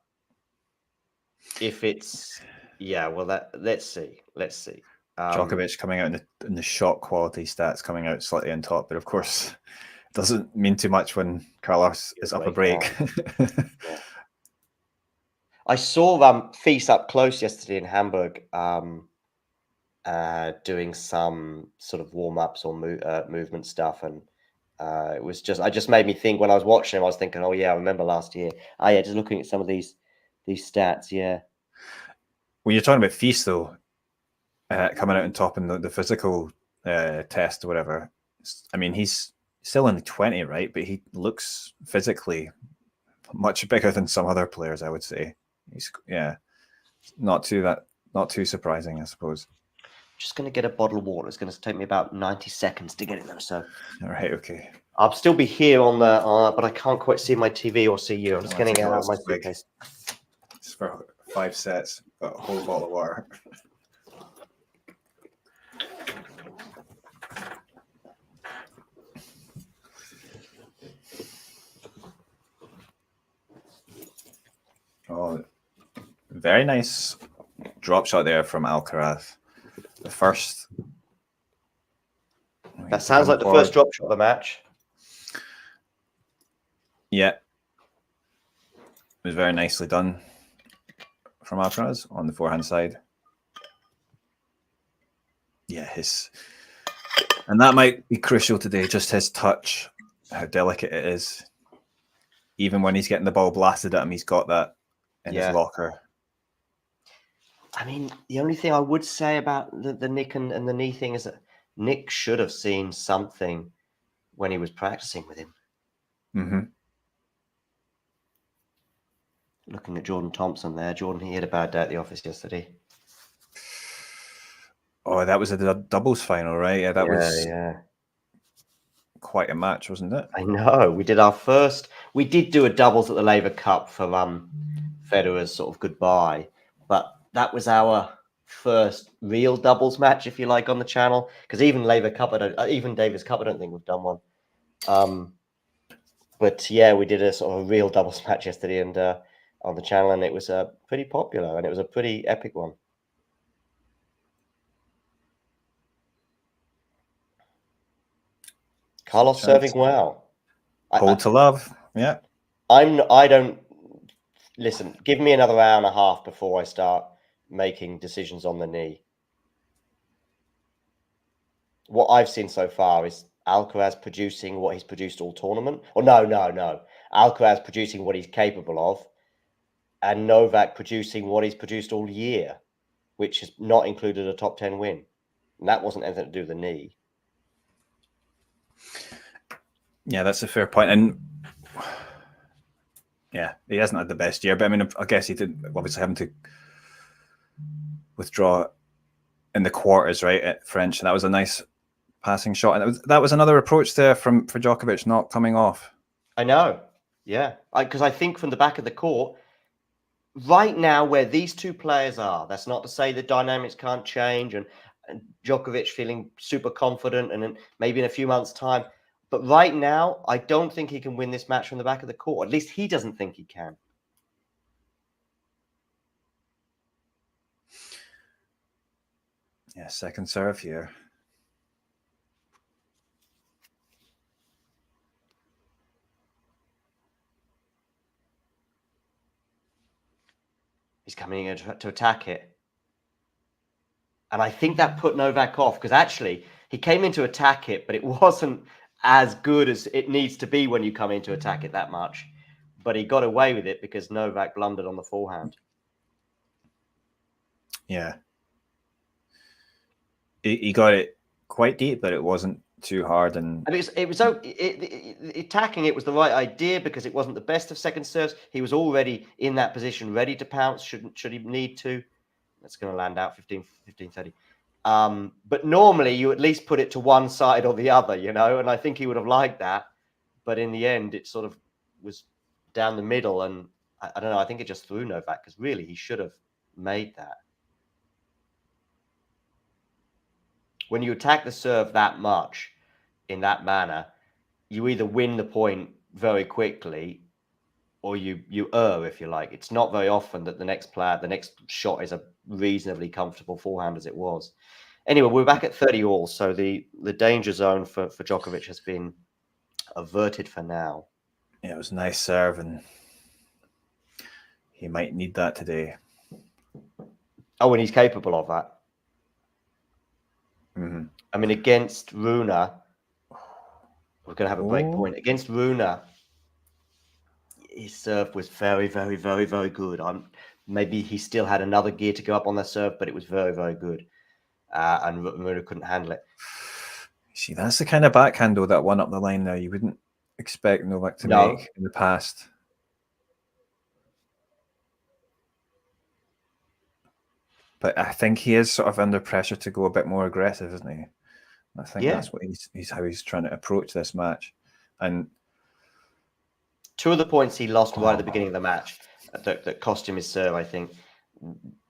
if it's, let's see. Djokovic coming out in the shot quality stats coming out slightly on top, but of course, doesn't mean too much when Carlos is up a break. Yeah. I saw Feast up close yesterday in Hamburg, doing some sort of warm-ups or movement stuff, and it just made me think when I was watching him. I was thinking, oh yeah, I remember last year. Just looking at some of these stats. Yeah. When you're talking about Feast though, coming out on top in the physical test or whatever, I mean he's still only 20, right? But he looks physically much bigger than some other players, I would say. He's not too surprising, I suppose. Just going to get a bottle of water. It's going to take me about 90 seconds to get it there. So, all right, okay. I'll still be here on the, but I can't quite see my TV or see you. I'm just getting it out of my suitcase. It's for 5 sets, a whole bottle of water. Oh, very nice drop shot there from Alcaraz. The first. That sounds like the first drop shot of the match. Yeah. It was very nicely done from Alcaraz on the forehand side. Yeah, and that might be crucial today, just his touch, how delicate it is. Even when he's getting the ball blasted at him, he's got that in his locker. I mean, the only thing I would say about the Nick and the knee thing is that Nick should have seen something when he was practicing with him. Mm-hmm. Looking at Jordan Thompson there. Jordan, he had a bad day at the office yesterday. Oh, that was a doubles final, right? Yeah, that was quite a match, wasn't it? I know. We did do a doubles at the Laver Cup for Federer's sort of goodbye, but that was our first real doubles match, if you like, on the channel. Because even Laver Cup, even Davis Cup, I don't think we've done one. But yeah, we did a sort of real doubles match yesterday, and on the channel, and it was pretty popular, and it was a pretty epic one. Carlos serving well. Hold to love. Yeah. I don't listen. Give me another hour and a half before I start making decisions on the knee. What I've seen so far is Alcaraz producing what he's produced all tournament. Or no. Alcaraz producing what he's capable of, and Novak producing what he's produced all year, which has not included a top 10 win. And that wasn't anything to do with the knee. Yeah, that's a fair point. And yeah, he hasn't had the best year, but I mean, I guess he did obviously having to withdraw in the quarters, right, at French. That was a nice passing shot. And that was another approach there for Djokovic not coming off. I know. Yeah. Because I think from the back of the court, right now where these two players are, that's not to say the dynamics can't change and Djokovic feeling super confident and then maybe in a few months' time. But right now, I don't think he can win this match from the back of the court. At least he doesn't think he can. Yeah, second serve here. He's coming in to attack it. And I think that put Novak off because actually he came in to attack it, but it wasn't as good as it needs to be when you come in to attack it that much. But he got away with it because Novak blundered on the forehand. Yeah. He got it quite deep, but it wasn't too hard. And attacking it was the right idea because it wasn't the best of second serves. He was already in that position, ready to pounce. Should he need to? That's going to land out 15-30. But normally you at least put it to one side or the other, you know. And I think he would have liked that, but in the end, it sort of was down the middle. And I don't know. I think it just threw Novak because really he should have made that. When you attack the serve that much in that manner, you either win the point very quickly or you err, if you like. It's not very often that the next shot is a reasonably comfortable forehand as it was. Anyway, we're back at 30 all, so the danger zone for Djokovic has been averted for now. Yeah, it was a nice serve, and he might need that today. Oh, and he's capable of that. Mm-hmm. I mean, against Rune, we're going to have a break point. Against Rune, his serve was very, very, very, very good. Maybe he still had another gear to go up on the serve, but it was very, very good. And Rune couldn't handle it. See, that's the kind of backhand, though, that one up the line there you wouldn't expect Novak to make in the past. But I think he is sort of under pressure to go a bit more aggressive, isn't he? I think that's what he's how he's trying to approach this match. And two of the points he lost right at the beginning of the match that cost him his serve, I think,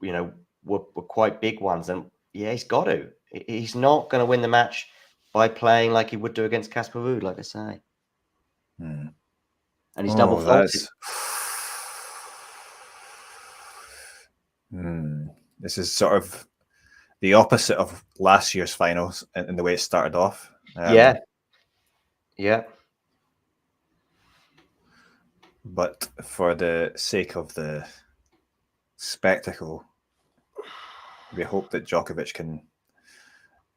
you know, were quite big ones. And yeah, he's got to. He's not going to win the match by playing like he would do against Casper Ruud, like I say. And he's double faulted. This is sort of the opposite of last year's finals in the way it started off. Yeah. But for the sake of the spectacle, we hope that Djokovic can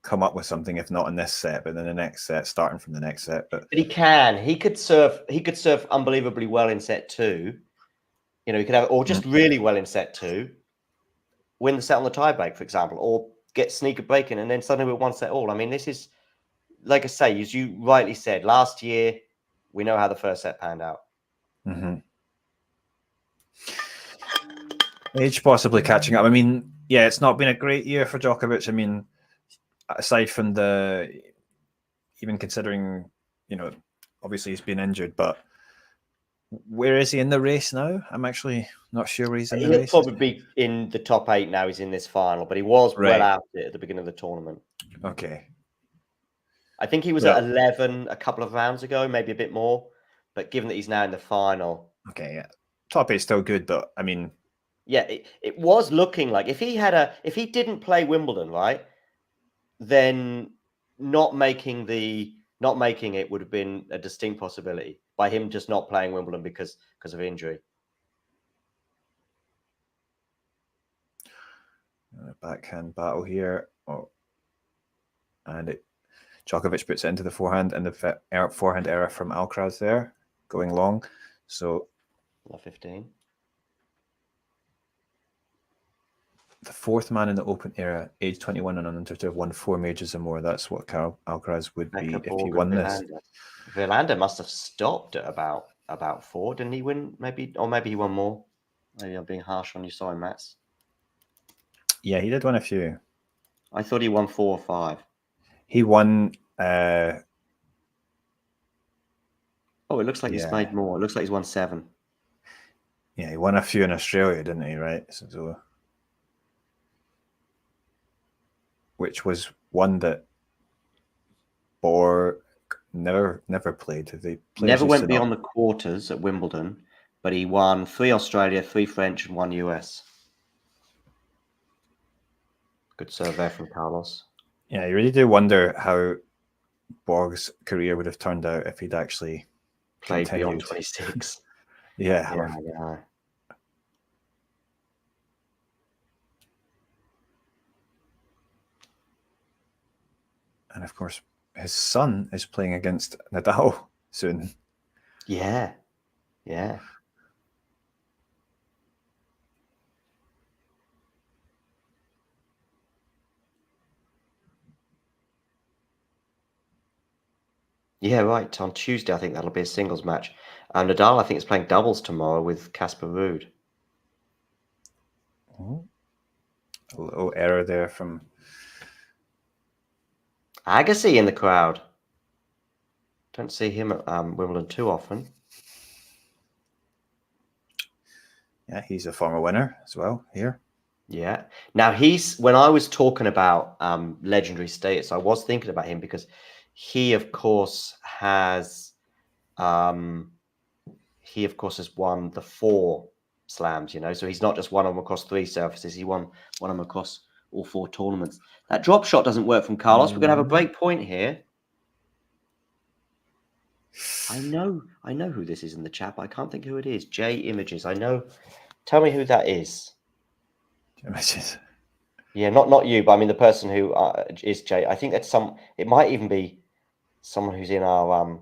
come up with something, if not in this set, but in the next set, starting from the next set. But he can. He could serve unbelievably well in set two. You know, he could have, or just really well in set two, win the set on the tiebreak, for example, or get sneaker breaking, and then suddenly we're one set all. I mean, this is, like I say, as you rightly said, last year, we know how the first set panned out. Age possibly catching up. I mean, yeah, it's not been a great year for Djokovic. I mean, aside from even considering, you know, obviously he's been injured, but where is he in the race now? I'm actually not sure where he's in the race. He'll probably be in the top 8 now. He's in this final, but he was well out it at the beginning of the tournament. Okay. I think he was at 11 a couple of rounds ago, maybe a bit more. But given that he's now in the final. Okay, yeah. Top 8 still good, but I mean. Yeah, it was looking like if he didn't play Wimbledon, right, then not making it would have been a distinct possibility by him just not playing Wimbledon because of injury. Backhand battle here. And Djokovic puts it into the forehand, and the forehand error from Alcaraz there, going long. So 15. The fourth man in the Open era, age 21 and under, to have won 4 majors or more. That's what Alcaraz would be if he won this. Wilander must have stopped at about 4, didn't he win? Maybe he won more. Maybe I'm being harsh on you. Sorry, Mats. Yeah, he did win a few. I thought he won 4 or 5. He won. It looks like he's made more. It looks like he's won 7. Yeah, he won a few in Australia, didn't he? Right. So which was one that Borg never played. They never went beyond the quarters at Wimbledon, but he won 3 Australia, 3 French, and 1 US. Good serve there from Carlos. Yeah, you really do wonder how Borg's career would have turned out if he'd actually played beyond 26. Yeah. And of course, his son is playing against Nadal soon. Yeah. Yeah, right. On Tuesday, I think that'll be a singles match. Nadal, I think, is playing doubles tomorrow with Casper Ruud. A little error there from Agassi in the crowd. Don't see him at Wimbledon too often. Yeah, he's a former winner as well here. Yeah. Now when I was talking about legendary status, I was thinking about him because he, of course, has won the 4 slams, so he's not just won them across 3 surfaces. He won them across all 4 tournaments. That drop shot doesn't work from Carlos. We're going to have a break point here. I know who this is in the chat, but I can't think who it is. J Images. I know. Tell me who that is. Images. Yeah, not you, but I mean the person who is Jay. I think that's it might even be someone who's in our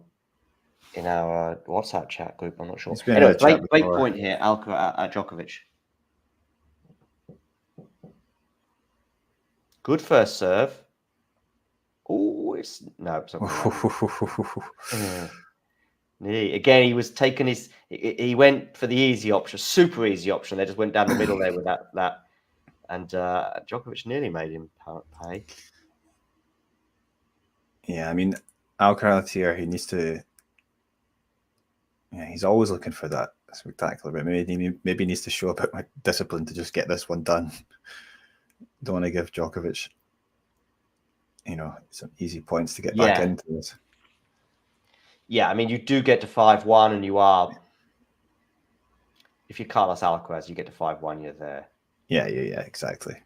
WhatsApp chat group. I'm not sure. Anyway, break point here. Alcaraz Djokovic. Good first serve. Oh, it's again, he was taking he went for the easy option, super easy option. They just went down the middle there with that. And Djokovic nearly made him pay. Yeah, I mean, Alcaraz here, he needs to. Yeah, he's always looking for that spectacular, but maybe he needs to show a bit more discipline to just get this one done. Don't want to give Djokovic, some easy points to get back into this. Yeah, I mean, you do get to 5-1, and you are. If you're Carlos Alcaraz, you get to 5-1, you're there. Yeah, exactly.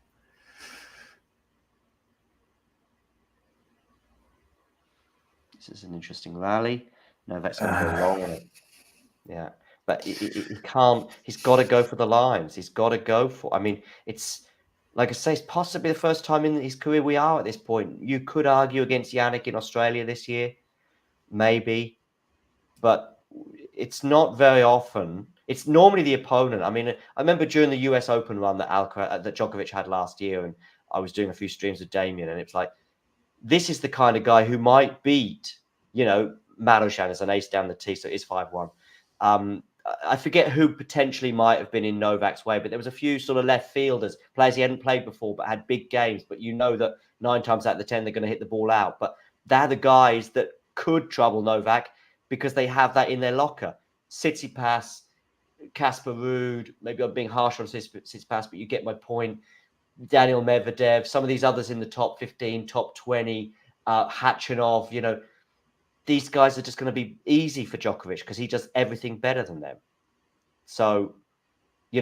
This is an interesting rally. Novak's going to go long on it. Yeah, but he can't. He's got to go for the lines. He's got to go for. I mean, it's like I say, it's possibly the first time in his career we are at this point. You could argue against Yannick in Australia this year, maybe, but it's not very often. It's normally the opponent. I mean, I remember during the US Open run that Djokovic had last year, and I was doing a few streams with Damien, and it's like, this is the kind of guy who might beat, Marozsan as an ace down the tee, so it is 5-1. I forget who potentially might have been in Novak's way, but there was a few sort of left fielders, players he hadn't played before, but had big games. But that 9 times out of the 10, they're going to hit the ball out. But they're the guys that could trouble Novak because they have that in their locker. Tsitsipas, Casper Ruud, maybe I'm being harsh on Tsitsipas, but you get my point. Daniel Medvedev, some of these others in the top 15, top 20, Khachanov, these guys are just going to be easy for Djokovic because he does everything better than them. So, you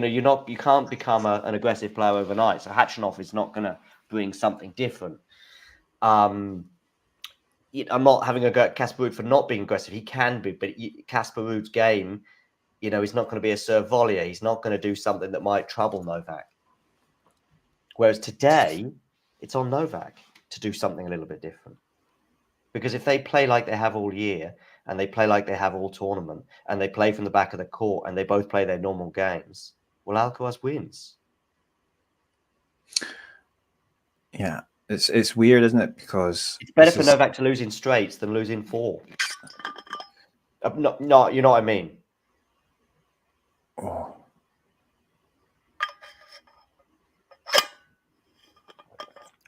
can't become an aggressive player overnight. So Khachanov is not going to bring something different. I'm not having a go at Casper Ruud for not being aggressive. He can be, but Casper Ruud's game, he's not going to be a serve volleyer. He's not going to do something that might trouble Novak. Whereas today, it's on Novak to do something a little bit different. Because if they play like they have all year, and they play like they have all tournament, and they play from the back of the court, and they both play their normal games, well, Alcaraz wins. Yeah, it's weird, isn't it? Because it's better for Novak to lose in straights than lose in 4. No, you know what I mean. Oh.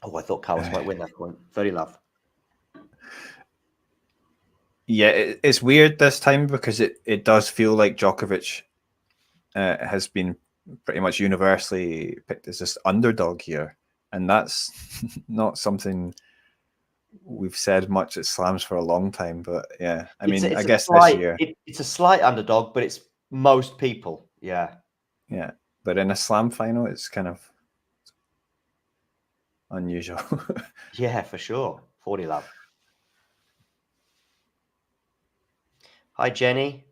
Oh, I thought Carlos might win that point. 30 love. Yeah, it's weird this time because it does feel like Djokovic has been pretty much universally picked as this underdog here, and that's not something we've said much at slams for a long time. But yeah, I mean, I guess this year it's a slight underdog, but it's most people. Yeah, but in a slam final, it's kind of unusual. Yeah, for sure. 40 love. Hi, Jenny.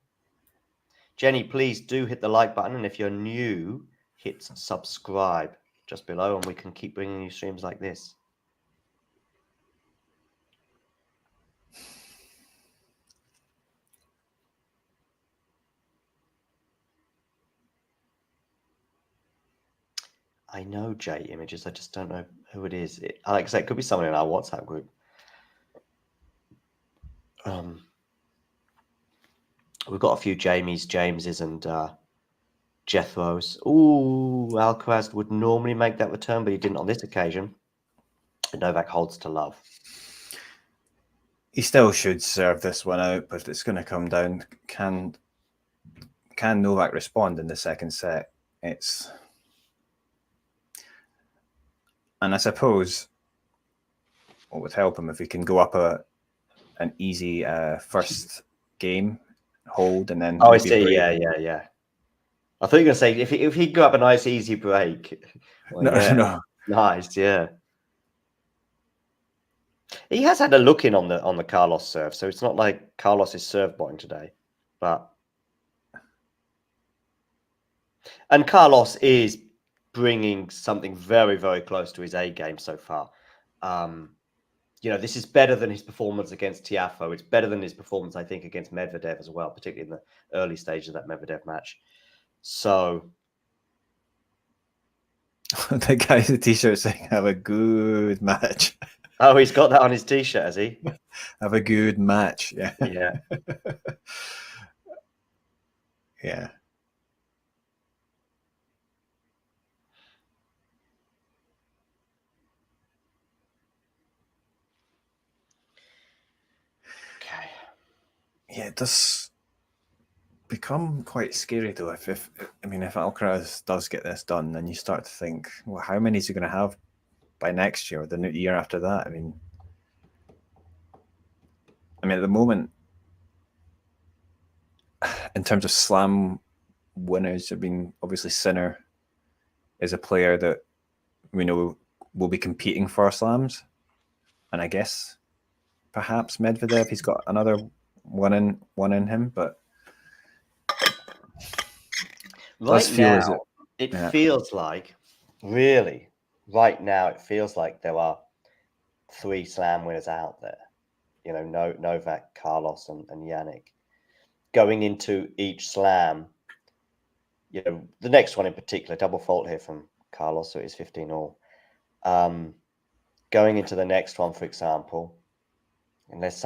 Jenny, please do hit the like button, and if you're new, hit subscribe just below, and we can keep bringing you streams like this. I know J Images, I just don't know who it is. Like I said, it could be someone in our WhatsApp group. We've got a few Jameses, and Jethros. Ooh, Alcaraz would normally make that return, but he didn't on this occasion. And Novak holds to love. He still should serve this one out, but it's going to come down. Can Novak respond in the second set? And I suppose what would help him if he can go up an easy first game, hold, and then. Oh, I see. Yeah. I thought you were going to say if he go up a nice easy break. Well, no. Nice, yeah. He has had a look in on the Carlos serve, so it's not like Carlos is serve botting today, and Carlos is bringing something very, very close to his A game so far. This is better than his performance against Tiafoe. It's better than his performance, I think, against Medvedev as well, particularly in the early stage of that Medvedev match. So the guy's a t-shirt saying "Have a good match." Oh, he's got that on his t-shirt, has he? Have a good match. Yeah. Yeah. Yeah. Okay. Yeah, it does become quite scary though. If Alcaraz does get this done, then you start to think, well, how many is he going to have by next year or the new year after that? I mean, at the moment, in terms of slam winners, obviously Sinner is a player that we know will be competing for slams, and I guess perhaps Medvedev, he's got another one in him, but right now it feels like really right now it feels like there are 3 slam winners out there. Novak, Carlos, and Yannick going into each slam. The next one in particular, double fault here from Carlos, so it's 15 all. Going into the next one, for example, unless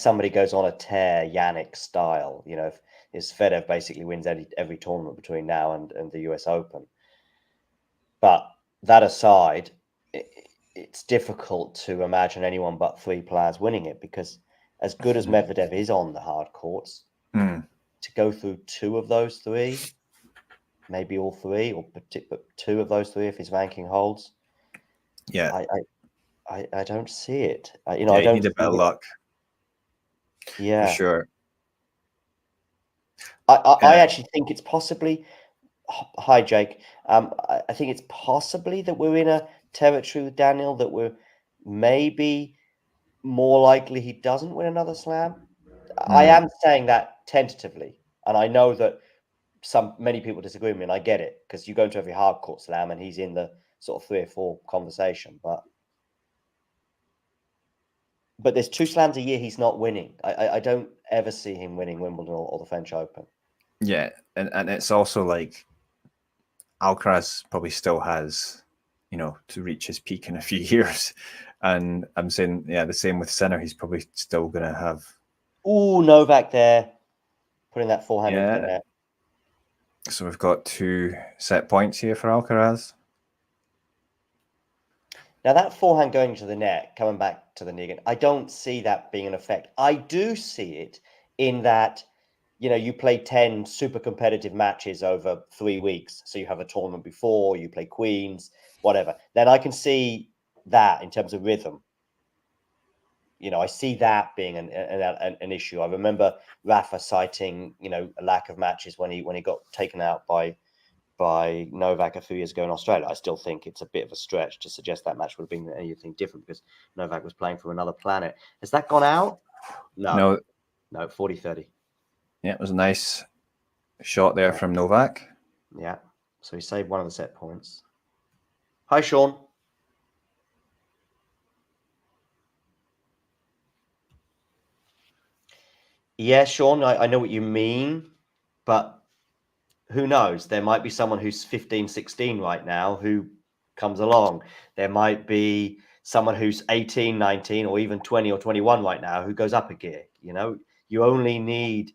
somebody goes on a tear, Yannick style, if Zverev basically wins every tournament between now and the US Open. But that aside, it's difficult to imagine anyone but 3 players winning it, because as good as Medvedev is on the hard courts, to go through 2 of those 3, maybe all 3, or but 2 of those 3 if his ranking holds. Yeah, I don't see it. I you don't need a bit of luck. Yeah, for sure. I actually think it's possibly. Hi, Jake. I think it's possibly that we're in a territory with Daniel that we're maybe more likely he doesn't win another slam. I am saying that tentatively, and I know that many people disagree with me, and I get it, because you go into every hard court slam and he's in the sort of 3 or 4 conversation. But But there's 2 slams a year he's not winning. I don't ever see him winning Wimbledon or the French Open. Yeah, and it's also like Alcaraz probably still has, to reach his peak in a few years. And I'm saying, the same with Sinner. He's probably still going to have. Ooh, Novak there, putting that forehand into the net. So we've got 2 set points here for Alcaraz. Now that forehand going to the net, coming back to the knee again, I don't see that being an effect. I do see it in that, you play 10 super competitive matches over 3 weeks. So you have a tournament before, you play Queens, whatever. Then I can see that in terms of rhythm. I see that being an issue. I remember Rafa citing, a lack of matches when he got taken out by Novak a few years ago in Australia. I still think it's a bit of a stretch to suggest that match would have been anything different because Novak was playing from another planet. Has that gone out? No, 40-30. Yeah, it was a nice shot there from Novak. Yeah, so he saved one of the set points. Hi, Sean. Yeah, Sean, I know what you mean, but who knows? There might be someone who's 15, 16 right now who comes along. There might be someone who's 18, 19, or even 20 or 21 right now who goes up a gear. You only need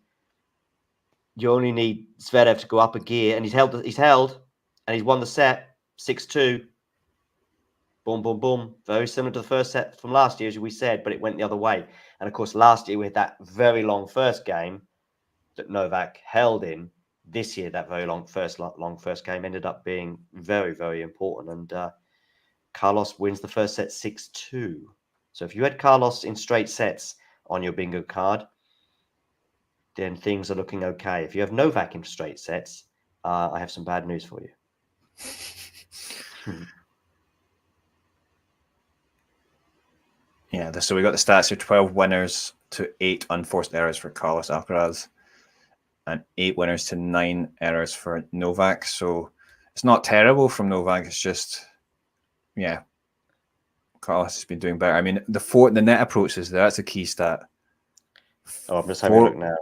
Zverev to go up a gear, and he's held, and he's won the set 6-2. Boom, boom, boom. Very similar to the first set from last year, as we said, but it went the other way. And of course, last year we had that very long first game that Novak held in. This year, that very long first game ended up being very, very important. And Carlos wins the first set 6-2. So if you had Carlos in straight sets on your bingo card, then things are looking okay. If you have Novak in straight sets, I have some bad news for you. Yeah, so we got the stats here: 12 winners to 8 unforced errors for Carlos Alcaraz, and 8 winners to 9 errors for Novak. So it's not terrible from Novak. It's just, Carlos has been doing better. I mean, the net approaches there, that's a key stat. Oh, I'm just having a look now.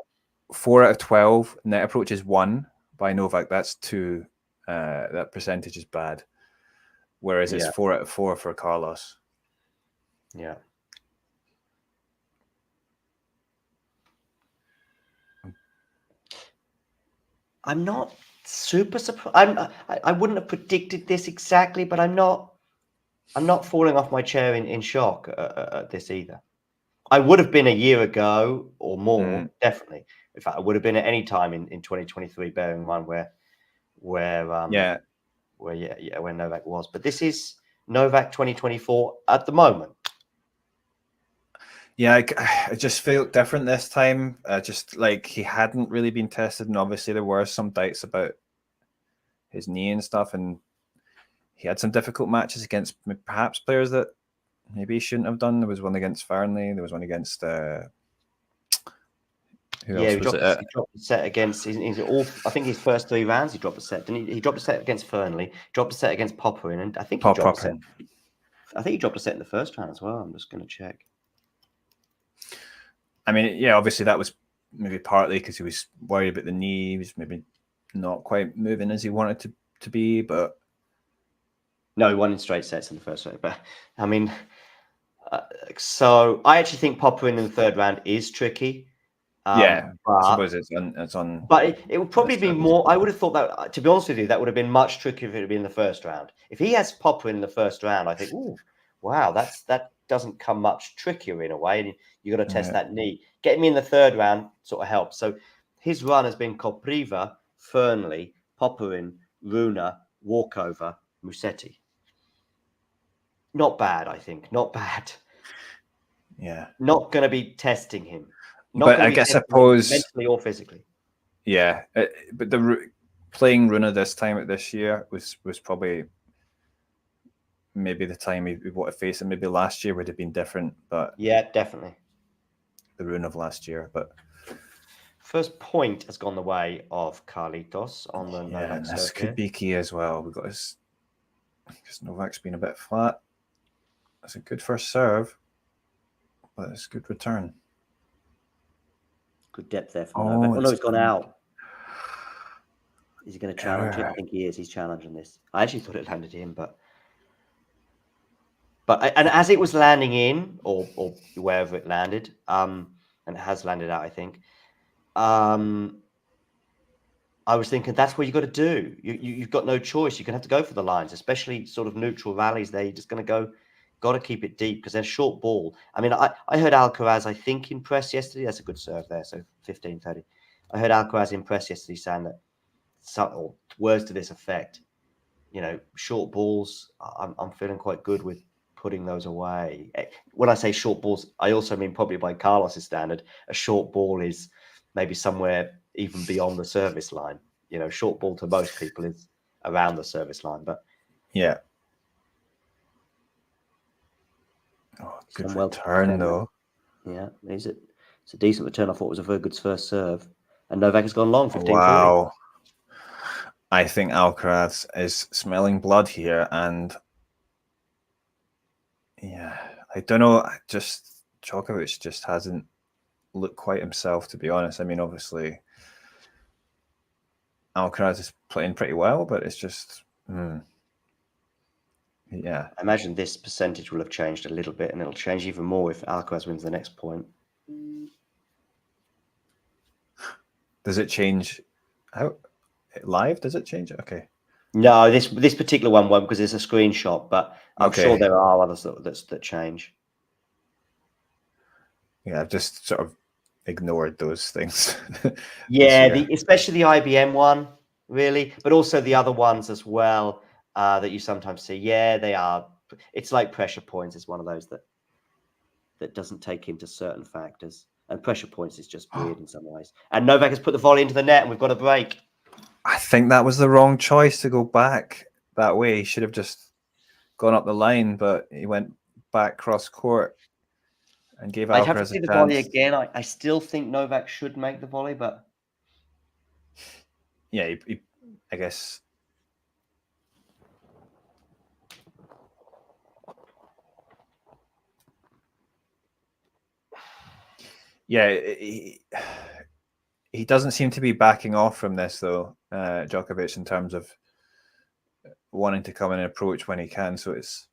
4 out of 12 net approaches won by Novak. That's 2. That percentage is bad. Whereas it's 4 out of 4 for Carlos. Yeah. I'm not super surprised. I wouldn't have predicted this exactly, but I'm not falling off my chair in shock at this either. I would have been a year ago or more, definitely. In fact, I would have been at any time in 2023, bearing in mind where Novak was. But this is Novak 2024 at the moment. Yeah, I just felt different this time. Just like he hadn't really been tested, and obviously there were some doubts about his knee and stuff, and he had some difficult matches against perhaps players that maybe he shouldn't have done. There was one against Fernley. There was one against who else was it? He dropped the set against. I think his first 3 rounds he dropped a set. Didn't he? He dropped a set against Fernley. Dropped a set against Popperin, and I think he dropped a set. I think he dropped a set in the first round as well. I'm just going to check. I mean, obviously that was maybe partly because he was worried about the knee. He was maybe not quite moving as he wanted to be, but no, he won in straight sets in the first round. But I mean, so I actually think Popperin in the 3rd round is tricky. I suppose it's on. But it would probably be more. I would have thought that, to be honest with you, that would have been much trickier if it had been in the first round. If he has Popperin in the first round, I think, ooh, wow, that doesn't come much trickier in a way. And you got to test that knee. Getting me in the 3rd round sort of helps. So his run has been Kopriva, Fernley, Popperin, Rune, Walkover, Musetti. Not bad, I think. Not bad. Yeah. Not going to be testing him. But I guess, suppose, mentally or physically. Yeah, but playing Rune this time at this year was probably maybe the time we would have faced him. Maybe last year would have been different, but yeah, definitely the Rune of last year. But first point has gone the way of Carlitos on the Novak and this serve could be key as well. We've got because Novak's been a bit flat. That's a good first serve. but it's a good return. Good depth there from Novak. Oh no, it's gone out. Is he going to challenge it? I think he is. He's challenging this. I actually thought it landed him, but and as it was landing in or wherever it landed, and it has landed out, I think. I was thinking that's what you got to do. You've got no choice. You're going to have to go for the lines, especially sort of neutral rallies there. You're just going to go, got to keep it deep because they're short ball. I mean, I heard Alcaraz, I think, in press yesterday. That's a good serve there. So 15-30. I heard Alcaraz in press yesterday saying that or words to this effect, you know, short balls, I'm feeling quite good with putting those away. When I say short balls, I also mean probably by Carlos's standard, a short ball is maybe somewhere even beyond the service line. You know, short ball to most people is around the service line, but yeah. Oh, good return though. Yeah, it's a decent return. I thought it was a very good first serve, and Novak has gone long 15-40. Wow. I think Alcaraz is smelling blood here, and yeah, I don't know. Djokovic just hasn't looked quite himself, to be honest. I mean, obviously, Alcaraz is playing pretty well, but it's just, yeah. I imagine this percentage will have changed a little bit, and it'll change even more if Alcaraz wins the next point. Does it change? How live? Does it change? Okay. No, this particular one won't because it's a screenshot, but I'm sure there are others that change. Yeah, I've just sort of ignored those things. Yeah, especially the IBM one, really, but also the other ones as well that you sometimes see. Yeah, they are. It's like pressure points is one of those that doesn't take into certain factors, and pressure points is just weird in some ways. And Novak has put the volley into the net, and we've got a break. I think that was the wrong choice to go back that way. He should have just gone up the line, but he went back cross court and gave Alcaraz I'd have to see the volley again. I still think Novak should make the volley, but yeah, I guess. Yeah, he doesn't seem to be backing off from this, though, Djokovic, in terms of wanting to come in and approach when he can. So it's,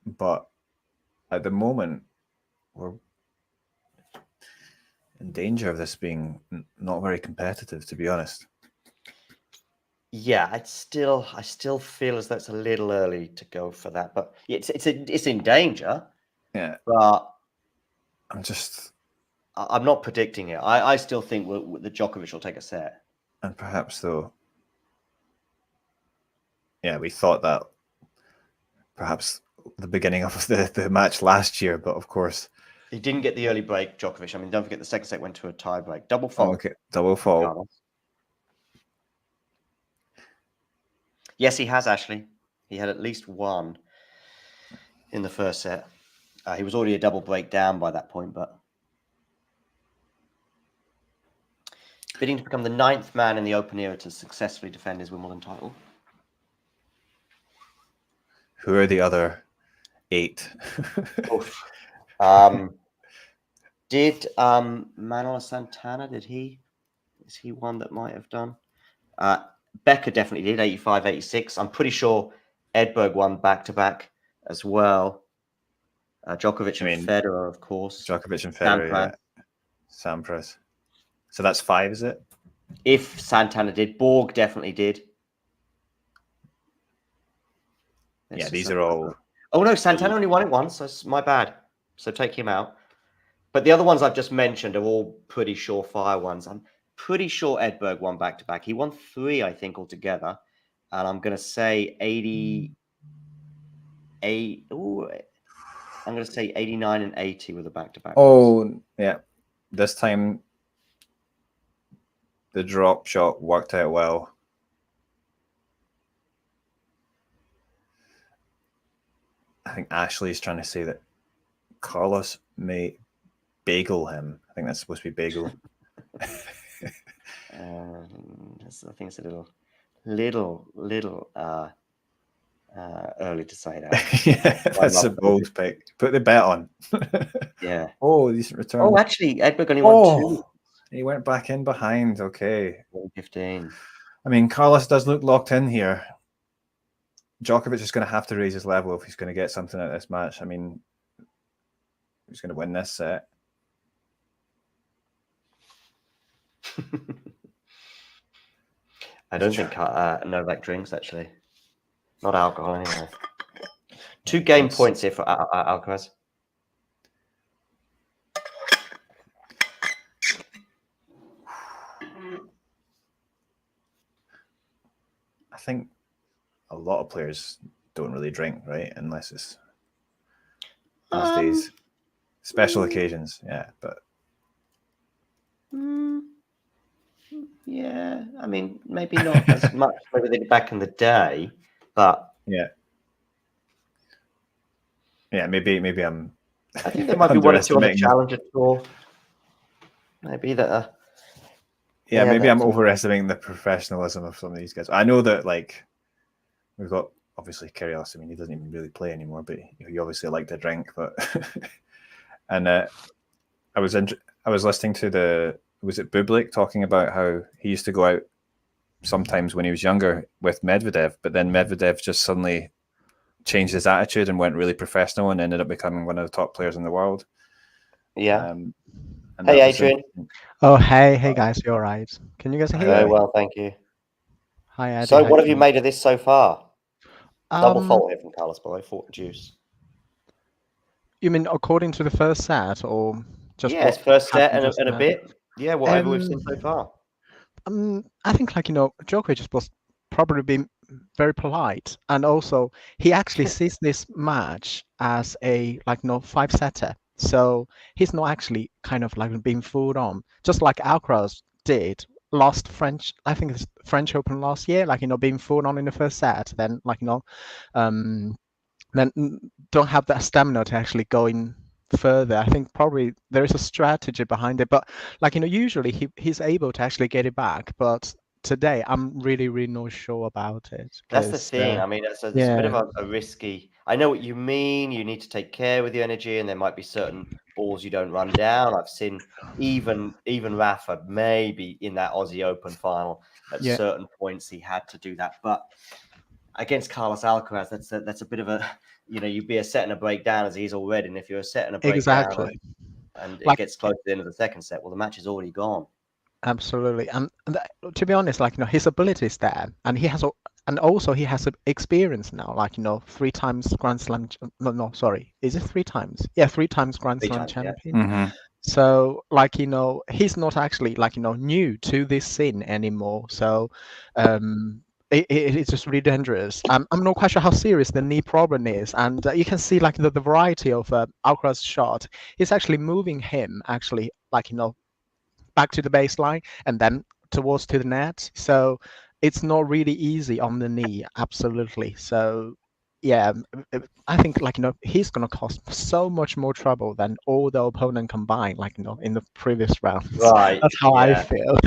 but at the moment, we're in danger of this being not very competitive, to be honest. Yeah, I still feel as though it's a little early to go for that, but it's in danger. Yeah, but I'm not predicting it. I still think the Djokovic will take a set, and perhaps though. Yeah, we thought that perhaps the beginning of the match last year, but of course he didn't get the early break. Djokovic. I mean, don't forget the second set went to a tie break, double fault. Oh, okay, double fault. Yes, he has actually. He had at least one in the first set. He was already a double break down by that point, but bidding to become the 9th man in the Open era to successfully defend his Wimbledon title. Who are the other 8? Did Manuel Santana, is he one that might have done? Becker definitely did, 85, 86. I'm pretty sure Edberg won back-to-back as well. Djokovic and Federer, of course. Djokovic and Federer, yeah. Sampras. So that's 5, is it? If Santana did. Borg definitely did. Yeah, these are all... Oh, no, Santana only won it once. That's my bad. So take him out. But the other ones I've just mentioned are all pretty surefire ones. I'm pretty sure Edberg won back-to-back. He won 3, I think, altogether. And I'm going to say 88... Ooh, I'm going to say 89 and 80 with a back-to-back. Oh, yeah. This time, the drop shot worked out well. I think Ashley's trying to say that Carlos may bagel him. I think that's supposed to be bagel. I think it's a little Early to say that. Yeah, that's a bold pick. Put the bet on. Yeah. Oh, decent return. Oh, actually, Edberg only won 2. He went back in behind. Okay. 15. I mean, Carlos does look locked in here. Djokovic is going to have to raise his level if he's going to get something out of this match. I mean, he's going to win this set. I don't think Novak drinks, actually. Not alcohol, anyway. 2 game points here for Alcaraz. I think a lot of players don't really drink, right? Unless it's these days. Special occasions, yeah. But yeah, I mean, maybe not as much maybe they did back in the day, but yeah. Yeah, maybe I'm I think there might be 1 or 2 on the Challenger Tour. Maybe that yeah, maybe I'm overestimating the professionalism of some of these guys. I know that, like, we've got obviously Kyrgios. I mean, he doesn't even really play anymore, but he obviously liked to drink. But and I was listening to was it Bublik talking about how he used to go out sometimes when he was younger with Medvedev, but then Medvedev just suddenly changed his attitude and went really professional and ended up becoming one of the top players in the world. Yeah. Hey, Adrian. Oh, hey guys, you all right? Can you guys hear me? Very well, thank you. Hi, Eddie. So, what have you made of this so far? Double fault here from Carlos, by the way, fought juice. You mean according to the first set, or just? Yes, first set and a bit. Yeah, whatever we've seen so far. I think, like, Djokovic was probably being very polite, and also he actually sees this match as a 5-setter. So he's not actually kind of like being fooled on, just like Alcaraz did. Lost I think it's French Open last year, being fooled on in the first set, then then don't have that stamina to actually go in further. I think probably there is a strategy behind it, but usually he's able to actually get it back, but today I'm really not sure about it. That's the thing. I mean, it's a bit of a risky. I know what you mean. You need to take care with your energy, and there might be certain balls you don't run down. I've seen even Rafa maybe in that Aussie Open final at certain points he had to do that. But against Carlos Alcaraz, that's a bit of a you'd be a set and a breakdown as he's already, and if you're a set and a breakdown and it gets close to the end of the second set, well, the match is already gone. Absolutely, and to be honest, his ability is there, and he has experience now. 3 times Grand Slam. No, sorry, is it 3 times? Yeah, 3 times Grand Slam champion. Yeah. Mm-hmm. So, he's not actually new to this scene anymore. So, it's just really dangerous. I'm not quite sure how serious the knee problem is, and you can see the variety of Alcaraz's shot. It's actually moving him back to the baseline and then towards to the net. So it's not really easy on the knee. Absolutely. So yeah, I think he's gonna cause so much more trouble than all the opponent combined, in the previous rounds. Right. That's how I feel.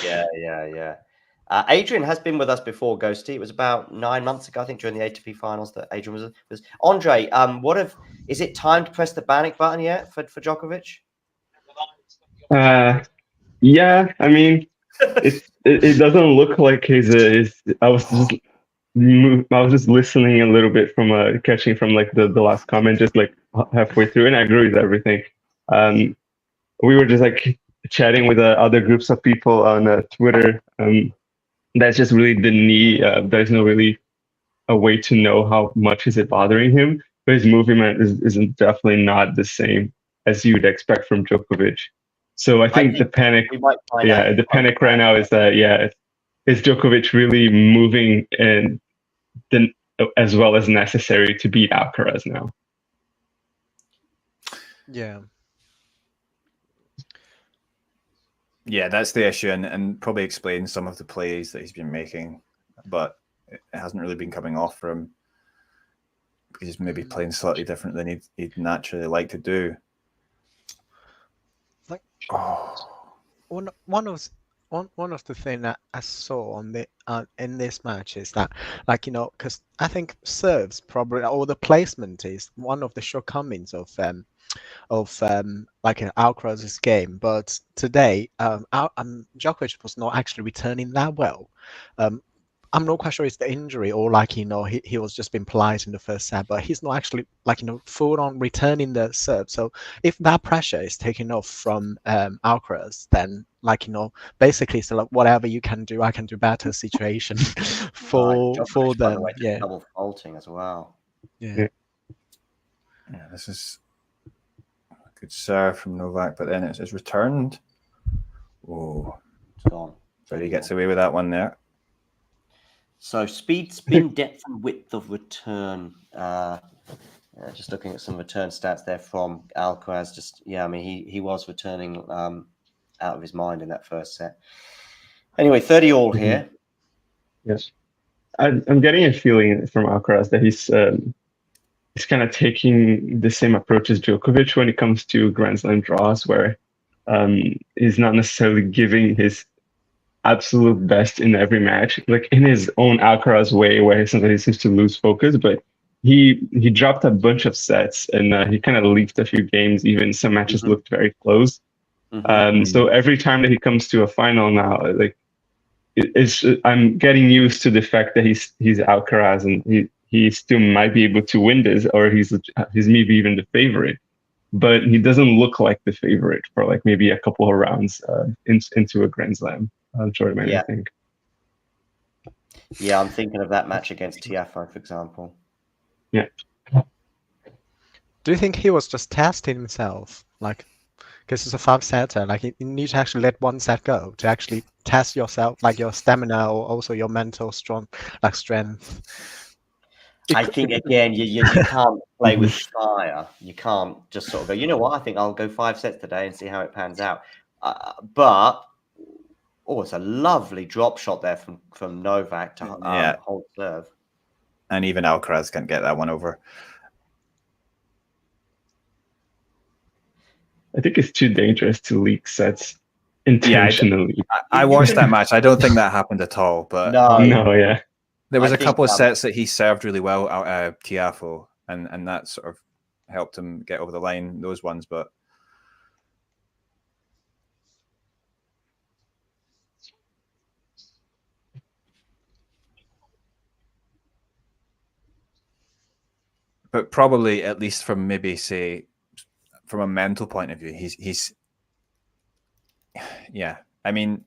Yeah. Adrian has been with us before, Ghosty. It was about 9 months ago, I think, during the ATP finals that Adrian was. Andre, is it time to press the panic button yet for Djokovic? Yeah, I mean, it doesn't look like I was just listening a little bit from catching from the last comment, just halfway through, and I agree with everything. We were just chatting with other groups of people on Twitter. That's just really the knee. There's no really a way to know how much is it bothering him, but his movement is definitely not the same as you'd expect from Djokovic. So I think the panic, the panic right now is that, is Djokovic really moving as well as necessary to beat Alcaraz now? Yeah, that's the issue, and probably explains some of the plays that he's been making, but it hasn't really been coming off for him because he's maybe playing slightly different than he'd naturally like to do. One of one of the things that I saw on the in this match is that, like, because I think serves probably, or the placement is one of the shortcomings of like Alcaraz's game. But today, Djokovic was not actually returning that well. I'm not quite sure it's the injury or like he was just being polite in the first set, but he's not actually like full on returning the serve. So if that pressure is taken off from Alcaraz, then like basically it's like whatever you can do, I can do better situation for Djokovic, by the them. way, just Yeah. double faulting as well. Yeah. Yeah, this is a good serve from Novak, but then it's returned. Oh, it's gone. So he gets away with that one there. So speed, spin, depth, and width of return. Just looking at some return stats there from Alcaraz. Just I mean he was returning out of his mind in that first set. Anyway, 30 all here. Yes, I'm getting a feeling from Alcaraz that he's kind of taking the same approach as Djokovic when it comes to Grand Slam draws, where he's not necessarily giving his absolute best in every match, like in his own Alcaraz way, where sometimes he seems to lose focus. But he dropped a bunch of sets, and he kind of leaked a few games. Even some matches looked very close. So every time that he comes to a final now, like I'm getting used to the fact that he's Alcaraz, and he still might be able to win this, or he's maybe even the favorite. But he doesn't look like the favorite for like maybe a couple of rounds into a Grand Slam tournament, I think. Yeah, I'm thinking of that match against Tiafoe, for example. Yeah. Do you think he was just testing himself, like, because it's a 5-setter, like you need to actually let one set go to actually test yourself, like your stamina or also your mental strength. I think again, you can't play with fire. You can't just sort of go, you know what? I think I'll go 5 sets today and see how it pans out. But it's a lovely drop shot there from Novak to hold serve. And even Alcaraz can't get that one over. I think it's too dangerous to leak sets intentionally. Yeah, I watched that match. I don't think that happened at all. But no, yeah. There was a couple of sets that he served really well, Tiafoe, and that sort of helped him get over the line, those ones. But probably, at least from maybe, say, from a mental point of view, he's I mean,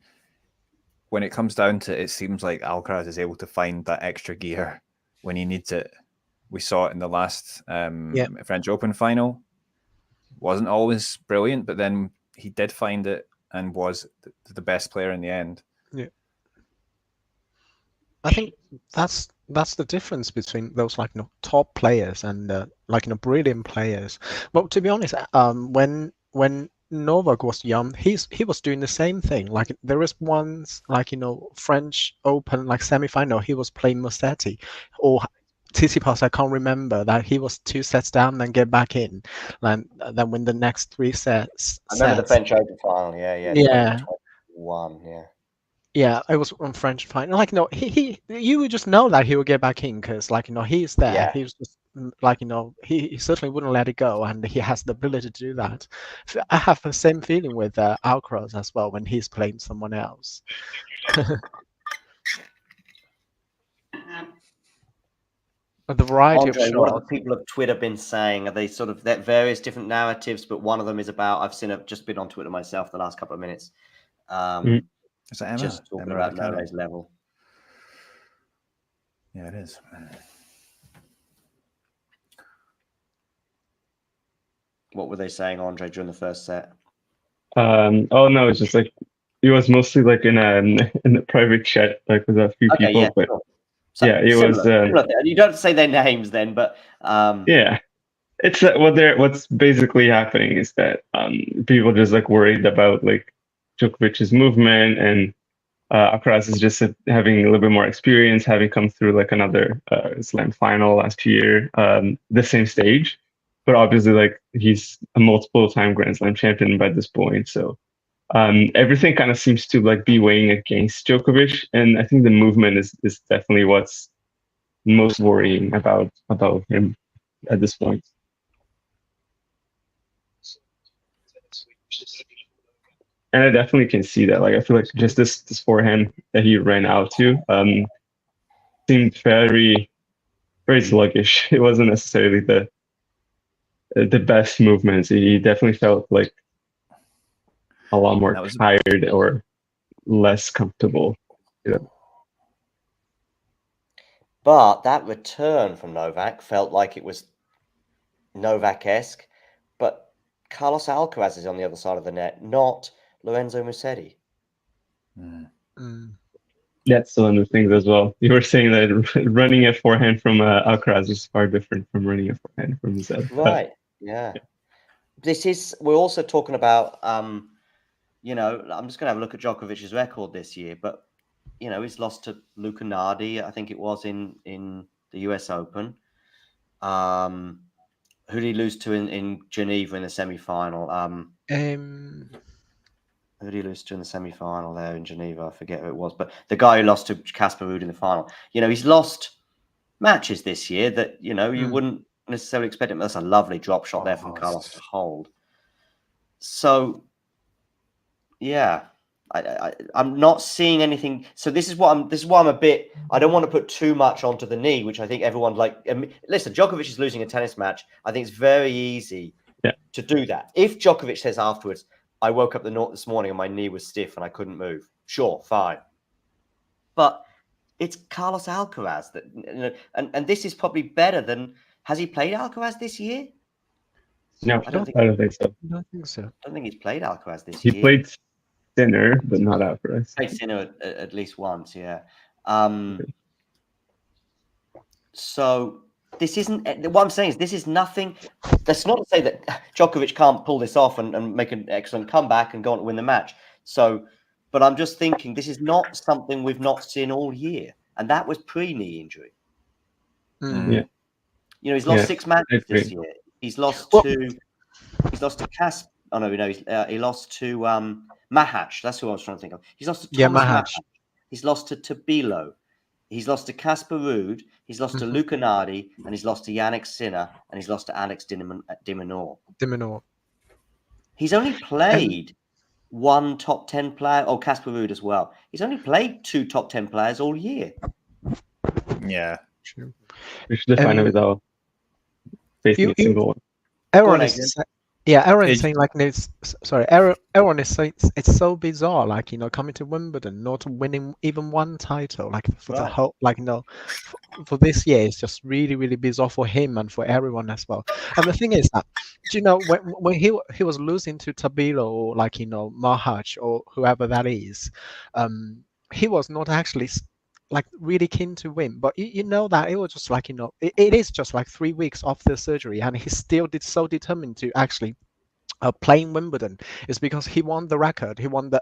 when it comes down to it, seems like Alcaraz is able to find that extra gear when he needs it. We saw it in the last French Open final. Wasn't always brilliant, but then he did find it and was the best player in the end. Yeah, I think that's the difference between those top players and brilliant players. But to be honest, when Novak was young, he was doing the same thing. Like there was once French Open semi-final, he was playing Musetti or Tsitsipas, I can't remember, that he was 2 sets down and get back in, and then win the next 3 sets. I remember the French Open final, yeah. 2021, Yeah, it was on French final. You would just know that he would get back in because, he's there. Yeah. He was just he certainly wouldn't let it go, and he has the ability to do that. I have the same feeling with Alcaraz as well when he's playing someone else. The variety Andre, of shots. what have the people of Twitter been saying? Are they sort of that various different narratives? But one of them is about, I've just been on Twitter myself the last couple of minutes. Is that Emma? Just talking Emma about Raducanu? Nole's level. Yeah, it is. What were they saying, Andre, during the first set? Oh no, it's just like it was mostly like in a private chat, like with a few people. Yeah, but sure. it was. Similar thing. You don't have to say their names then, but yeah, it's what's basically happening is that people just worried about Djokovic's movement, and Alcaraz is just having a little bit more experience, having come through another Slam final last year, the same stage. But obviously, he's a multiple-time Grand Slam champion by this point, so everything kind of seems to like be weighing against Djokovic, and I think the movement is definitely what's most worrying about him at this point. And I definitely can see that. Like I feel like just this forehand that he ran out to seemed very sluggish. It wasn't necessarily the best movements. He definitely felt like a lot more tired or less comfortable. Yeah. But that return from Novak felt like it was Novak-esque, but Carlos Alcaraz is on the other side of the net, not Lorenzo Musetti. That's one of the things as well. You were saying that running a forehand from Alcaraz is far different from running a forehand from Musetti. Right. Yeah. We're also talking about, you know, I'm just going to have a look at Djokovic's record this year, but, you know, he's lost to Luca Nardi, I think it was in the US Open. Who did he lose to in Geneva in the semi-final? Who did he lose to in the semi-final there in Geneva? I forget who it was, but the guy who lost to Casper Ruud in the final. You know, he's lost matches this year that, you know, you wouldn't necessarily expect him. That's a lovely drop shot there from Carlos to hold. So, yeah, I'm not seeing anything. So this is why I'm a bit. I don't want to put too much onto the knee, which I think everyone like. Listen, Djokovic is losing a tennis match. I think it's very easy to do that. If Djokovic says afterwards, "I woke up this morning and my knee was stiff and I couldn't move," sure, fine. But it's Carlos Alcaraz that, you know, and this is probably better than. Has he played Alcaraz this year? No, I don't think so. I don't think so. I don't think he's played Alcaraz this year. He played Sinner, but not Alcaraz. Played Sinner at least once, yeah. So this isn't. What I'm saying is this is nothing. That's not to say that Djokovic can't pull this off and make an excellent comeback and go on to win the match. So, but I'm just thinking this is not something we've not seen all year, and that was pre-knee injury. Yeah. You know, he's lost 6 matches this year. He's lost to Casper. Oh no, he lost to Mahach. That's who I was trying to think of. He's lost to Thomas Mahach. He's lost to Tabilo. He's lost to Casper Ruud. He's lost to Luca Nardi, and he's lost to Yannick Sinner, and he's lost to Alex de Minaur. He's only played one top 10 player. Oh, Casper Ruud as well. He's only played 2 top 10 players all year. Yeah, true. We should define it without facing a single one. Aaron is saying like this. Sorry, Aaron is saying it's so bizarre. Like, you know, coming to Wimbledon, not winning even one title. Like for the whole, like, you know, for this year, it's just really, really bizarre for him and for everyone as well. And the thing is that, you know, when he was losing to Tabilo or like, you know, Mahach or whoever that is, he was not actually like really keen to win, but you know that it was just like, you know, it is just like 3 weeks after surgery, and he still so determined to actually playing Wimbledon is because he won the record. He won the,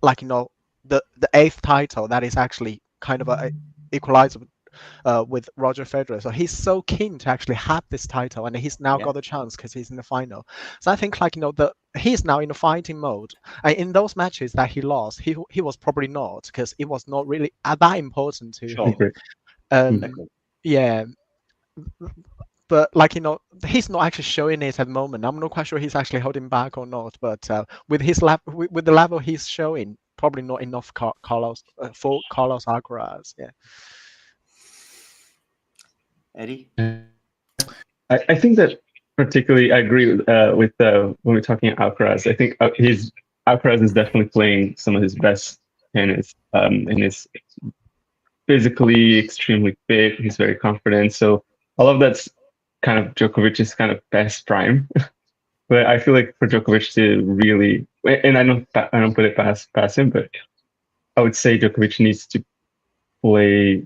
like, you know, the 8th title that is actually kind of a equalizer with Roger Federer. So he's so keen to actually have this title, and he's now got a chance because he's in the final. So I think, like, you know, he's now in a fighting mode. And in those matches that he lost, he was probably not, because it was not really that important to him. Yeah. But, like, you know, he's not actually showing it at the moment. I'm not quite sure he's actually holding back or not. But with the level he's showing, probably not enough for Carlos Alcaraz. Yeah. Eddie? I think that particularly I agree with when we're talking Alcaraz. I think Alcaraz is definitely playing some of his best tennis, and is physically extremely fit. He's very confident. So all of that's kind of Djokovic's kind of best prime. But I feel like for Djokovic to really, and I don't put it past him, but I would say Djokovic needs to play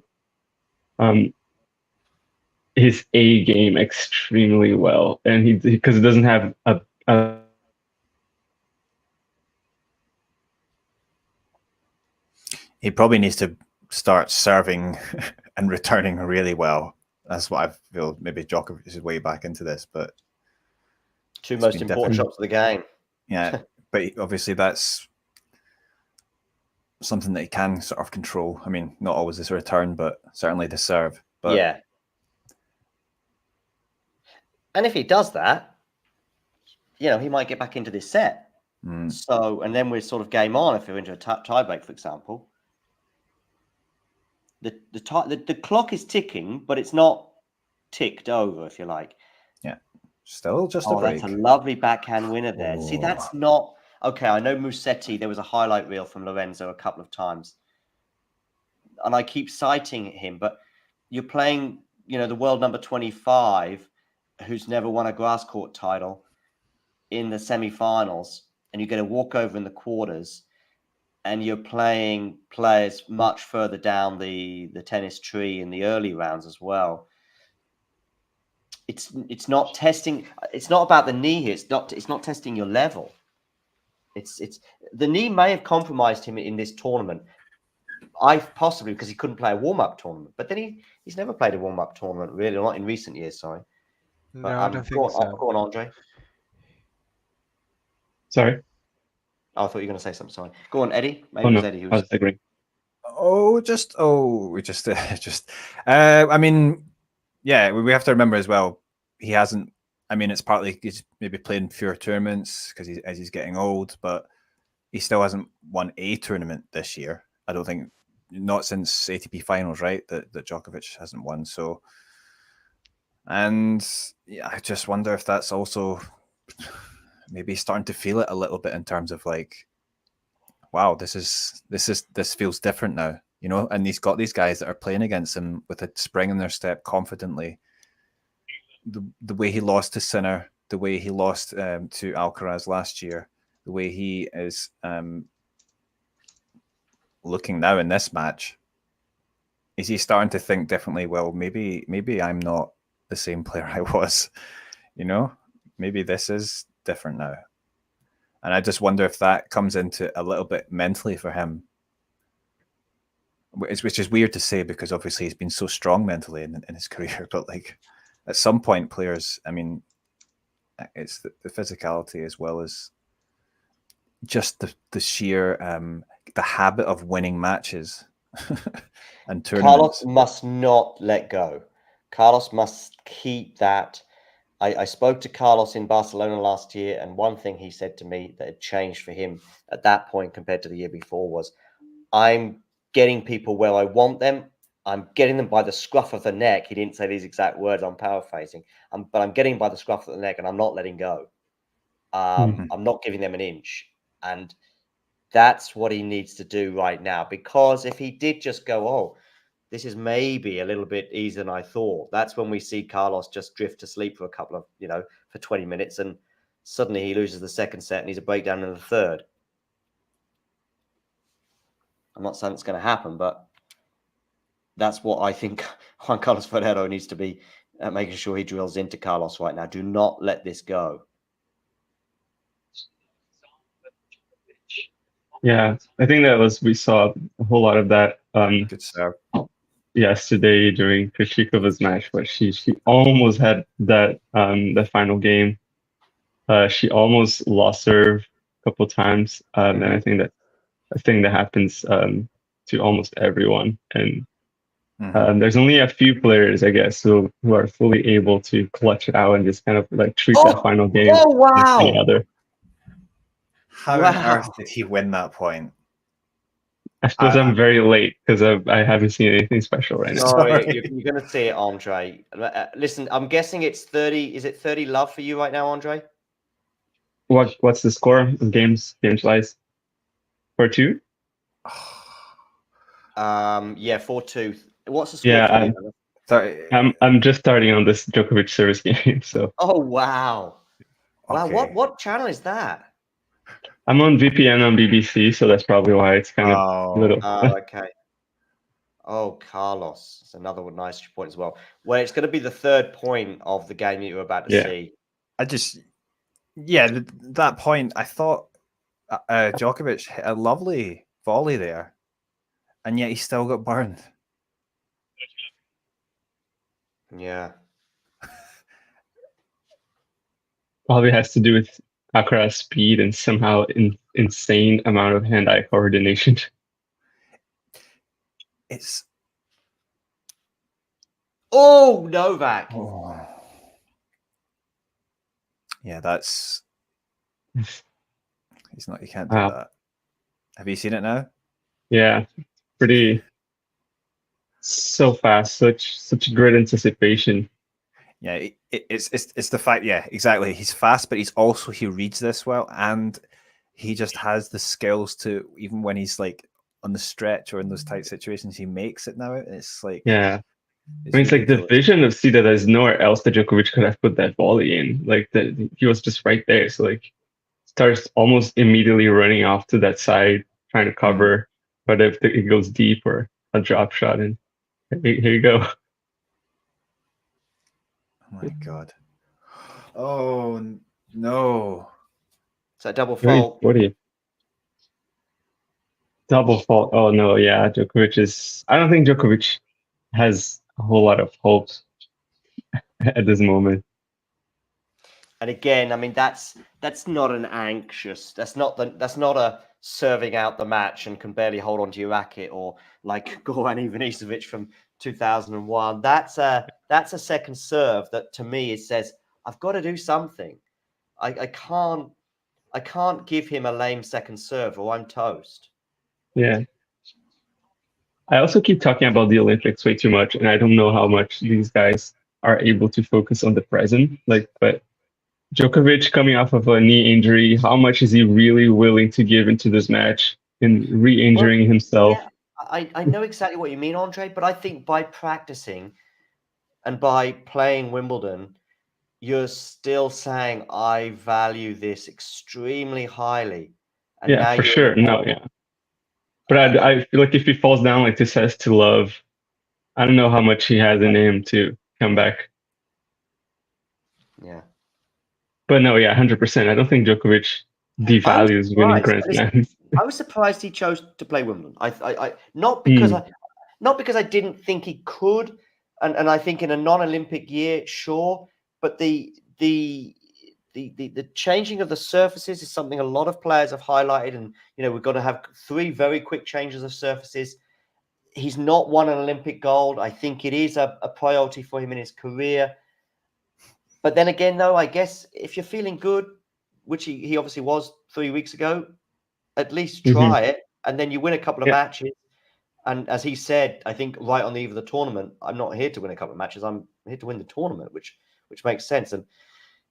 his A game extremely well, and because he doesn't have a he probably needs to start serving and returning really well. That's what I feel. Maybe Djokovic is way back into this, but 2 most important shots of the game. Yeah, but obviously that's something that he can sort of control. I mean, not always his return, but certainly the serve. But yeah. And if he does that, you know, he might get back into this set. So, and then we're sort of game on if we're into a tie break, for example. The clock is ticking, but it's not ticked over, if you like. Yeah, still just a break. That's a lovely backhand winner there. See, that's not okay. I know Musetti. There was a highlight reel from Lorenzo a couple of times, and I keep citing him. But you're playing, you know, the world number 25, who's never won a grass court title, in the semi-finals, and you get a walkover in the quarters, and you're playing players much further down the tennis tree in the early rounds as well. It's not testing. It's not about the knee here. It's not testing your level. It's the knee may have compromised him in this tournament. Possibly because he couldn't play a warm-up tournament, but then he's never played a warm-up tournament really, not in recent years. Sorry. No, I don't think so. Go on, Andre. Sorry. Oh, I thought you were going to say something. Sorry. Go on, Eddie. Maybe Oh, it no, was Eddie who I was agreeing. I mean, yeah, we have to remember as well, he hasn't, I mean, it's partly he's maybe playing fewer tournaments because as he's getting old, but he still hasn't won a tournament this year. I don't think, not since ATP finals, right, that Djokovic hasn't won. So, and yeah, I just wonder if that's also maybe starting to feel it a little bit in terms of like, wow, this feels different now, you know. And he's got these guys that are playing against him with a spring in their step confidently. The way he lost to Sinner, the way he lost to Alcaraz last year, the way he is looking now in this match, is he starting to think differently? Well, maybe I'm not the same player I was, you know. Maybe this is different now. And I just wonder if that comes into a little bit mentally for him, which is weird to say because obviously he's been so strong mentally in his career. But like at some point, players, I mean, it's the physicality as well as just the sheer the habit of winning matches and tournaments. Carlos must not let go. Carlos must keep that. I spoke to Carlos in Barcelona last year, and one thing he said to me that had changed for him at that point compared to the year before was, I'm getting people where I want them. I'm getting them by the scruff of the neck. He didn't say these exact words. I'm paraphrasing. But I'm getting by the scruff of the neck, and I'm not letting go. I'm not giving them an inch. And that's what he needs to do right now. Because if he did just go, oh, this is maybe a little bit easier than I thought, that's when we see Carlos just drift to sleep for a couple of, you know, for 20 minutes. And suddenly he loses the second set and he's a breakdown in the third. I'm not saying it's going to happen, but that's what I think Juan Carlos Ferrero needs to be making sure he drills into Carlos right now. Do not let this go. Yeah, I think we saw a whole lot of that good serve yesterday during Krishikova's match, where she almost had that the final game. She almost lost serve a couple times, and I think that happens to almost everyone. And there's only a few players, I guess, who are fully able to clutch it out and just kind of like treat that final game like any other. How on earth did he win that point? I suppose I'm very late because I haven't seen anything special right now. Sorry, you're going to see it, Andre. Listen, I'm guessing it's 30. Is it 30 love for you right now, Andre? What's the score of games wise? 4-2? Yeah, 4-2. What's the score? Yeah, for you? I'm just starting on this Djokovic service game. So. Oh wow! Wow, Okay. what channel is that? I'm on VPN on BBC, so that's probably why it's kind of little. Oh, okay. Oh, Carlos. That's another nice point as well. Well, it's going to be the third point of the game you were about to see. That point, I thought Djokovic hit a lovely volley there, and yet he still got burned. Yeah. Probably has to do with Alcaraz speed and somehow insane amount of hand-eye coordination. it's Novak. Yeah, that's he's not. You can't do Wow. that. Have you seen it now? Yeah, pretty so fast, such great anticipation. Yeah, it's the fact. Yeah, exactly. He's fast, but he reads this well, and he just has the skills to, even when he's like on the stretch or in those tight situations, he makes it now. It's like, Yeah. it's I mean, it's like the ridiculous. vision of Sita. There's nowhere else that Djokovic could have put that volley in. Like that, he was just right there. So like, starts almost immediately running off to that side, trying to cover. But if it goes deep or a drop shot, and here you go. Oh my god. Oh no. It's a double fault. 40. Double fault. Oh no, yeah, Djokovic is. I don't think Djokovic has a whole lot of hope at this moment. And again, I mean, that's not an anxious. That's not a serving out the match and can barely hold on to your racket, or like Goran Ivanisevic from 2001. That's a second serve that to me it says I've got to do something. I can't give him a lame second serve or I'm toast. Yeah. I also keep talking about the Olympics way too much, and I don't know how much these guys are able to focus on the present. Like, but Djokovic coming off of a knee injury, how much is he really willing to give into this match and re-injuring himself? Yeah, I know exactly what you mean, Andre, but I think by practicing and by playing Wimbledon, you're still saying I value this extremely highly. And Yeah, now for you're sure. No, yeah. But I feel like if he falls down like this has to love, I don't know how much he has in him to come back. Yeah. But no, yeah, 100%. I don't think Djokovic devalues winning Grand Slams. I was surprised he chose to play Wimbledon. I not because I didn't think he could, and I think in a non-Olympic year, sure, but the changing of the surfaces is something a lot of players have highlighted, and we've got to have 3 very quick changes of surfaces. He's not won an Olympic gold. I think it is a priority for him in his career. But then again, though, I guess if you're feeling good, which he obviously was 3 weeks ago, at least try it, and then you win a couple of matches. And as he said, I think right on the eve of the tournament, I'm not here to win a couple of matches. I'm here to win the tournament, which makes sense. And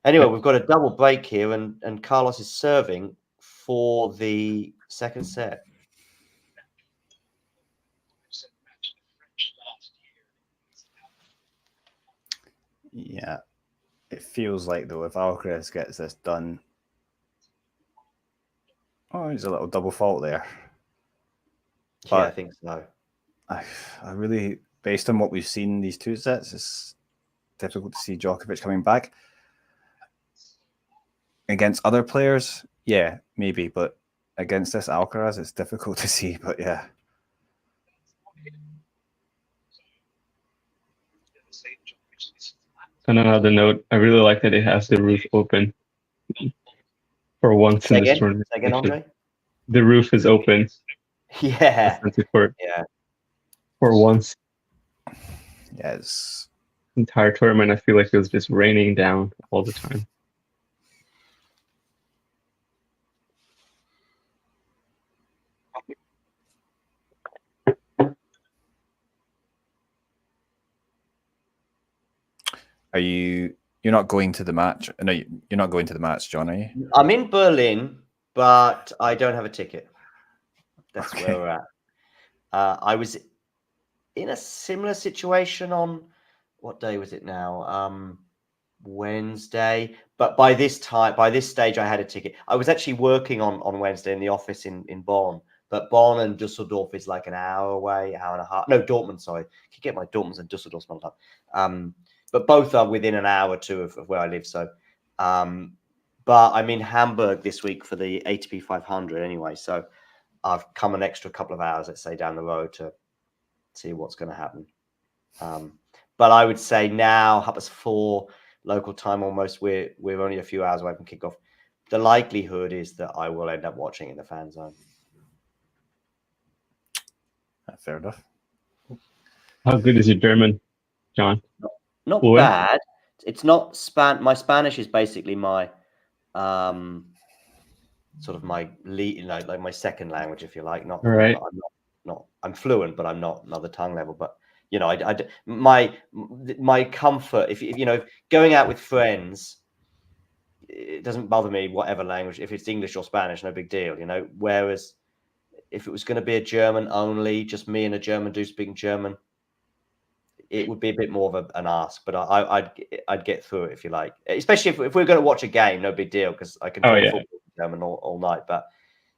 anyway, we've got a double break here, and Carlos is serving for the second set. Yeah. It feels like, though, if Alcaraz gets this done... Oh, there's a little double fault there. But yeah, I think so. I really, based on what we've seen in these 2 sets, it's difficult to see Djokovic coming back. Against other players, yeah, maybe, but against this Alcaraz, it's difficult to see, but yeah. On another note, I really like that it has the roof open for once in this tournament. Say again, Andre? The roof is open. Yeah. Yeah. For once. Yes. Entire tournament, I feel like it was just raining down all the time. You're not going to the match? No, you're not going to the match, John, are you? I'm in Berlin, but I don't have a ticket. That's where we're at. I was in a similar situation on, what day was it now? Wednesday. But by this stage, I had a ticket. I was actually working on Wednesday in the office in Bonn. But Bonn and Dusseldorf is like an hour away, hour and a half. No, Dortmund, sorry. I can get my Dortmunds and Dusseldorf smelled up. But both are within an hour or 2 of where I live. So, but I'm in Hamburg this week for the ATP 500 anyway. So I've come an extra couple of hours, let's say, down the road to see what's going to happen. But I would say now, 4:30 local time almost, we're only a few hours away from kickoff. The likelihood is that I will end up watching in the fan zone. Fair enough. How good is your German, John? Not Fluent? bad. It's not my Spanish is basically my sort of my like my second language, if you like. Not Right. I'm fluent, but I'm not mother tongue level. But you know, my comfort, if you know, going out with friends, it doesn't bother me whatever language. If it's English or Spanish, no big deal, you know. Whereas if it was going to be a German only, just me and a German dude speaking German, it would be a bit more of an ask. But I'd get through it, if you like. Especially if we're going to watch a game, no big deal, because I can talk football German all night. But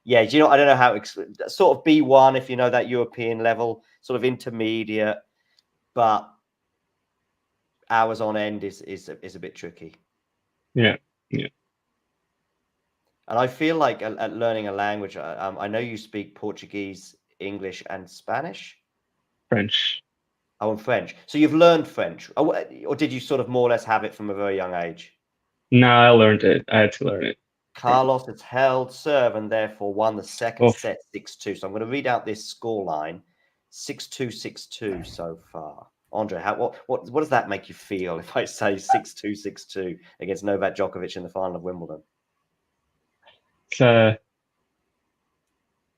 yeah, do you know? I don't know how sort of B1, if you know that European level, sort of intermediate, but hours on end is a bit tricky. Yeah. And I feel like at learning a language, I know you speak Portuguese, English, and Spanish. French. Oh, and French. So you've learned French, or did you sort of more or less have it from a very young age? No, I learned it. I had to learn it. Carlos has held serve and therefore won the second set 6-2. So I'm going to read out this score line: 6-2, 6-2 so far. Andre, what does that make you feel if I say 6-2, 6-2 against Novak Djokovic in the final of Wimbledon? I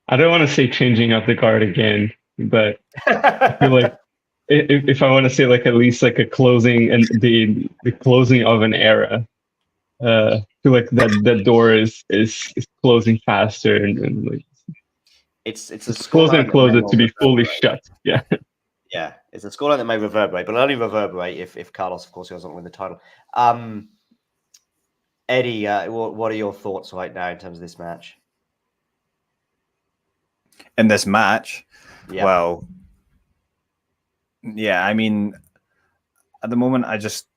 don't want to say changing up the guard again, but I feel like if I want to say like at least like a closing and the closing of an era, I feel like that door is closing faster and like it's closer and closer to be fully shut. Yeah. Yeah, it's a scoreline that may reverberate, but only reverberate if Carlos, of course, doesn't win the title. Eddie, what are your thoughts right now in terms of this match? In this match, yeah. Well, yeah, I mean, at the moment, I just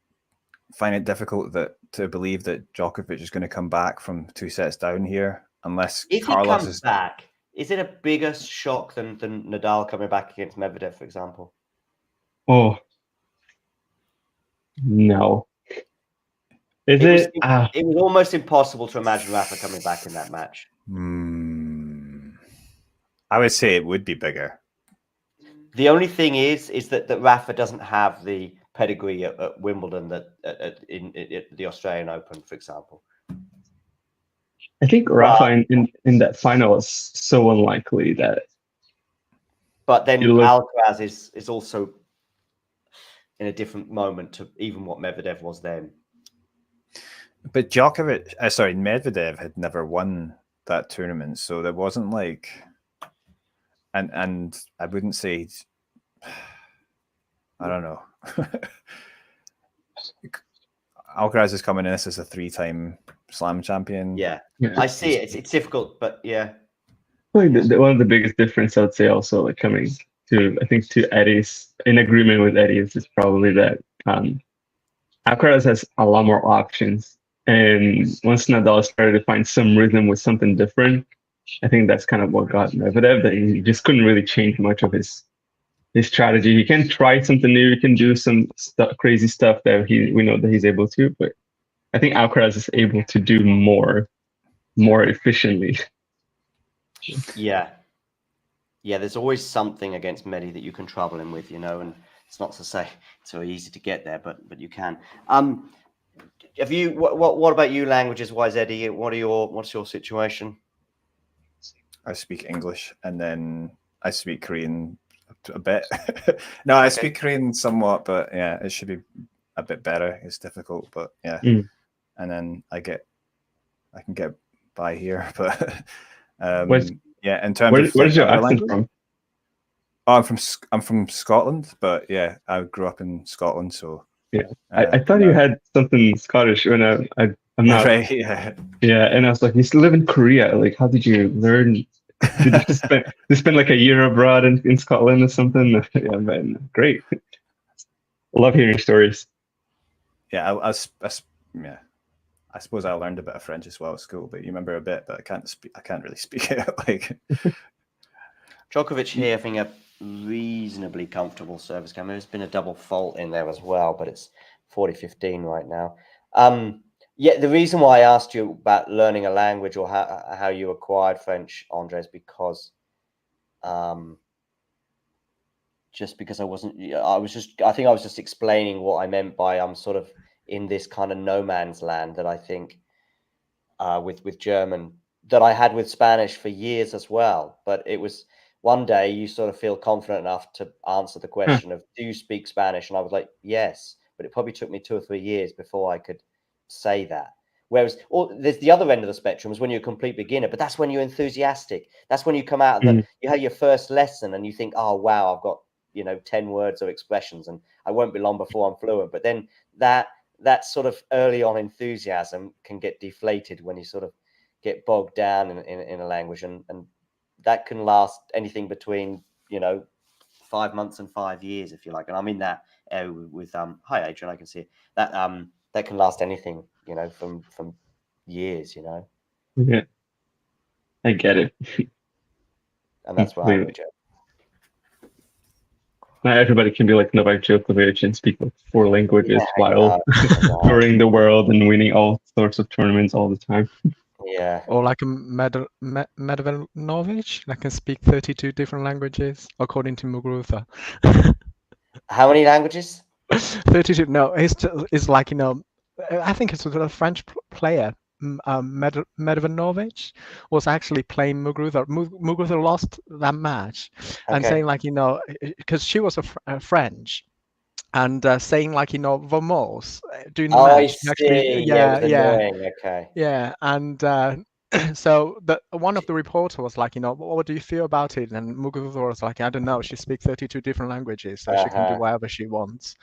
find it difficult to believe that Djokovic is going to come back from 2 sets down here, unless if Carlos he comes back. Is it a bigger shock than Nadal coming back against Medvedev, for example? Oh no. It was almost impossible to imagine Rafa coming back in that match. I would say it would be bigger. The only thing is that Rafa doesn't have the pedigree at Wimbledon that in the Australian Open, for example. I think Rafa in that final is so unlikely that. But then Alcaraz is also in a different moment to even what Medvedev was then. But Medvedev had never won that tournament, so there wasn't like, and I wouldn't say, I don't know. Alcaraz is coming in as a 3-time Slam champion. Yeah. I see it. It's difficult, but yeah. One of the biggest difference I'd say also like coming to Eddie's, in agreement with Eddie, is probably that Alcaraz has a lot more options, and once Nadal started to find some rhythm with something different, I think that's kind of what got Medvedev, that he just couldn't really change much of his strategy. He can try something new, he can do some crazy stuff that we know that he's able to, but I think Alcaraz is able to do more efficiently. Yeah, there's always something against Medi that you can trouble him with, you know, and it's not to say it's so easy to get there, but you can. Have you what about you, languages wise, Eddie? What's your situation? I speak English and then I speak Korean a bit. No, I speak Korean somewhat, but yeah, it should be a bit better. It's difficult, but yeah. And then I can get by here, but yeah. In terms of where's your accent from? Oh, I'm from Scotland, but yeah, I grew up in Scotland, so yeah. I thought you had something Scottish when I'm not. Right, yeah. Yeah, and I was like, you still live in Korea. Like, how did you learn? Did you spend like a year abroad in Scotland or something? Yeah, man, great. Love hearing stories. Yeah, I suppose I learned a bit of French as well at school, but you remember a bit, but I can't really speak it. Like Djokovic here having a reasonably comfortable service game. There's been a double fault in there as well, but it's 40-15 right now. Yeah, the reason why I asked you about learning a language or how you acquired French, Andre, is because just because I wasn't. I think I was just explaining what I meant by I'm sort of in this kind of no man's land that I think with German that I had with Spanish for years as well. But it was one day you sort of feel confident enough to answer the question of, do you speak Spanish? And I was like, yes. But it probably took me 2 or 3 years before I could say that. Whereas there's the other end of the spectrum is when you're a complete beginner, but that's when you're enthusiastic. That's when you come out of you have your first lesson and you think, oh, wow, I've got, 10 words or expressions and I won't be long before I'm fluent. But then that sort of early on enthusiasm can get deflated when you sort of get bogged down in a language. And that can last anything between, 5 months and 5 years, if you like. And I'm in that area with hi Adrian, I can see it. That can last anything, from years, Yeah, I get it. And that's why I'm a joke. Not everybody can be like Novak Djokovic and speak like 4 languages while touring the world and winning all sorts of tournaments all the time. Yeah. Or like a Medvedev, that can speak 32 different languages, according to Muguruza. How many languages? 32. No, it's like, I think it's a French player. Medvedev was actually playing Muguruza. Muguruza lost that match, and saying like, because she was a French, and saying like, vamos during the match. I see. Yeah, it was annoying. Okay. Yeah, and so one of the reporter was like, what do you feel about it? And Muguruza was like, I don't know. She speaks 32 different languages, so she can do whatever she wants.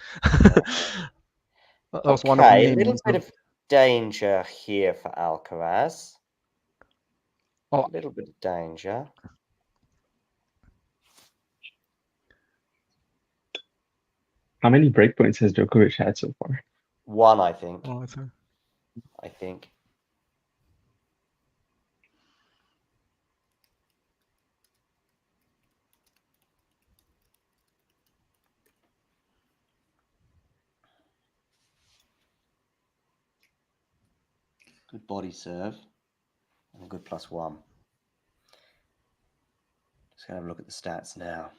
That was one of the a little bit of danger here for Alcaraz. A little bit of danger. How many breakpoints has Djokovic had so far? 1, I think. I think. Good body serve and a good +1. Just gonna have a look at the stats now.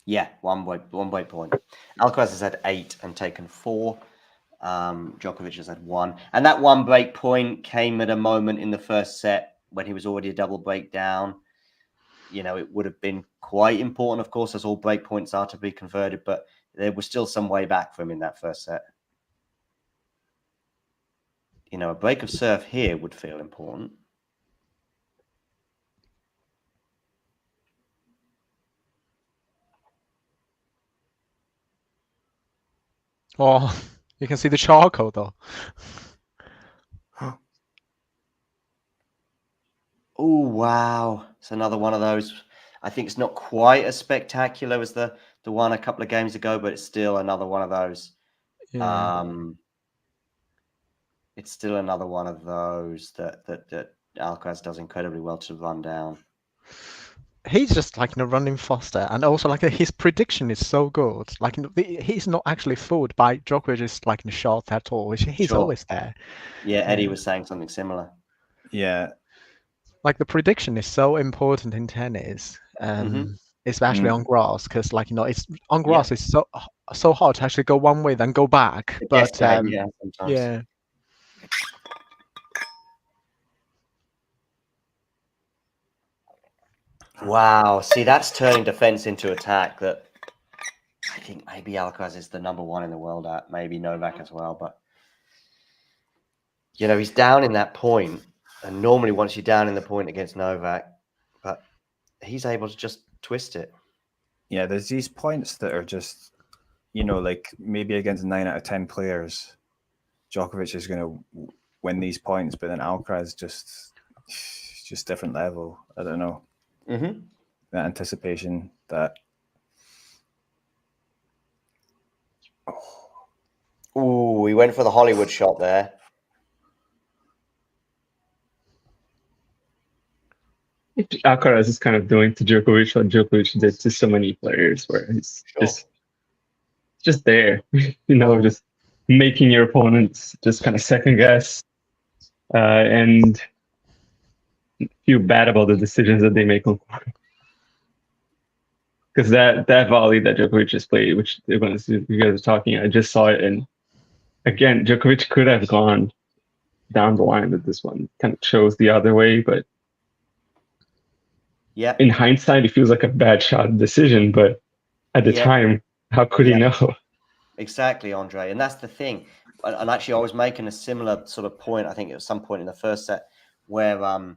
Yeah, one break point. Alcaraz has had 8 and taken 4. Djokovic has had 1, and that 1 break point came at a moment in the first set when he was already a double break down. It would have been quite important, of course, as all break points are to be converted, but there was still some way back for him in that first set. A break of serve here would feel important. Oh, you can see the charcoal though. Oh, wow. It's another one of those. I think it's not quite as spectacular as the one a couple of games ago, but it's still another one of those. Yeah. It's still another one of those that Alcaraz does incredibly well to run down. He's just like running faster, and also like his prediction is so good. Like he's not actually fooled by Djokovic's like shot at all. He's always there. Yeah, Eddie was saying something similar. Yeah, like the prediction is so important in tennis, especially on grass, because it's on grass. It's so hard to actually go one way then go back. But sometimes. Yeah. Wow, see, that's turning defense into attack that I think maybe Alcaraz is the #1 in the world at, maybe Novak as well, but he's down in that point, and normally once you're down in the point against Novak, but he's able to just twist it. Yeah, there's these points that are just, like maybe against 9 out of 10 players, Djokovic is going to win these points, but then Alcaraz just different level. I don't know. That anticipation, that. Oh, he went for the Hollywood shot there. Alcaraz is kind of doing to Djokovic what Djokovic did to so many players, where he's just there, just making your opponents just kind of second guess and feel bad about the decisions that they make on court. Because that volley that Djokovic just played, which you guys are talking, I just saw it, and again, Djokovic could have gone down the line with this one. Kind of chose the other way, but yeah, in hindsight, it feels like a bad shot decision. But at the time, how could he know? Exactly, Andre, and that's the thing. And actually, I was making a similar sort of point. I think at some point in the first set, where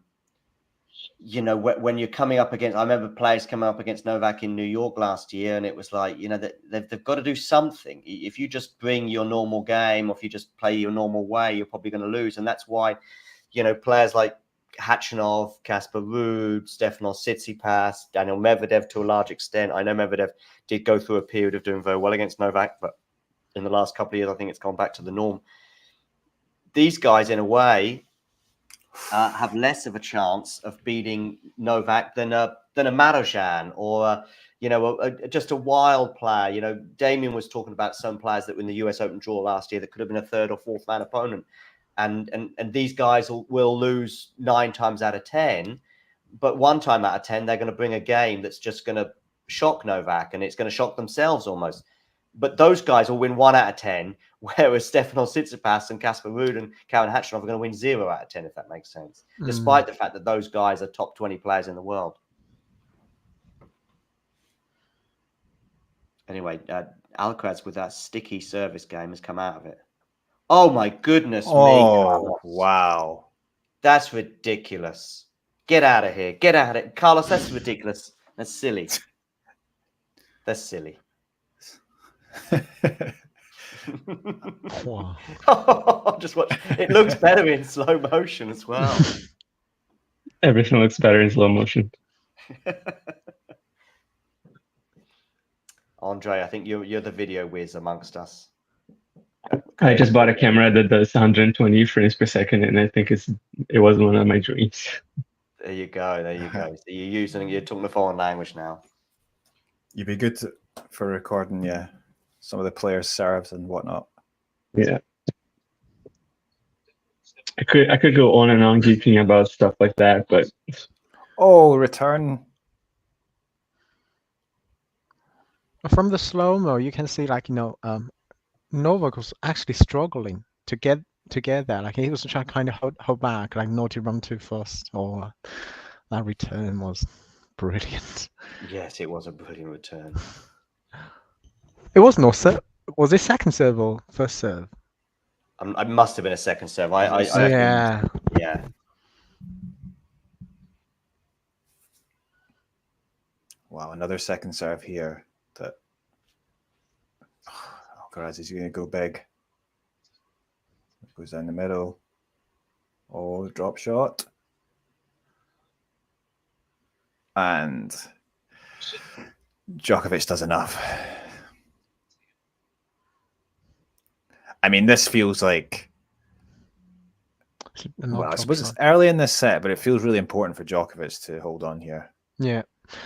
you know, when you're coming up against, I remember players coming up against Novak in New York last year, and it was like, you know, that they've got to do something. If you just bring your normal game, or if you just play your normal way, you're probably going to lose. And that's why, you know, players like Khachanov, Casper Ruud, Stefanos Tsitsipas, Daniel Medvedev to a large extent. I know Medvedev did go through a period of doing very well against Novak, but in the last couple of years, I think it's gone back to the norm. These guys, in a way, have less of a chance of beating Novak than a Marozsan or you know, just a wild player. You know, Damien was talking about some players that were in the US Open draw last year that could have been a third or fourth man opponent, and these guys will lose 9 times out of 10, but 1 time out of 10 they're going to bring a game that's just going to shock Novak, and it's going to shock themselves almost. But those guys will win 1 out of 10, whereas Stefanos Tsitsipas and Casper Ruud and Karen Khachanov are going to win 0 out of 10, if that makes sense, despite the fact that those guys are top 20 players in the world. Anyway, Alcaraz with that sticky service game has come out of it. Oh, my goodness me, Carlos. Wow. That's ridiculous. Get out of here. Get out of it. Carlos, that's ridiculous. That's silly. That's silly. Wow. Just watch. It looks better in slow motion as well. Everything looks better in slow motion. Andre, I think you're the video whiz amongst us. I just bought a camera that does 120 frames per second, and I think it was one of my dreams. There you go. There you go. So you're talking the foreign language now. You'd be good for recording, yeah, some of the players' serves and whatnot. Yeah. I could go on and on geeking about stuff like that, but return. From the slow-mo, you can see, like, you know, Novak was actually struggling to get there. Like, he was trying to kind of hold back, like not to run too fast. Or that return was brilliant. Yes, it was a brilliant return. It was no serve. Was it second serve or first serve? It must have been a second serve. Yeah. Yeah. Wow, another second serve here. That Alcaraz is going to go big. Goes down the middle. Oh, drop shot. And Djokovic does enough. I mean, this feels like, well, I suppose it's early in this set, but it feels really important for Djokovic to hold on here. Yeah.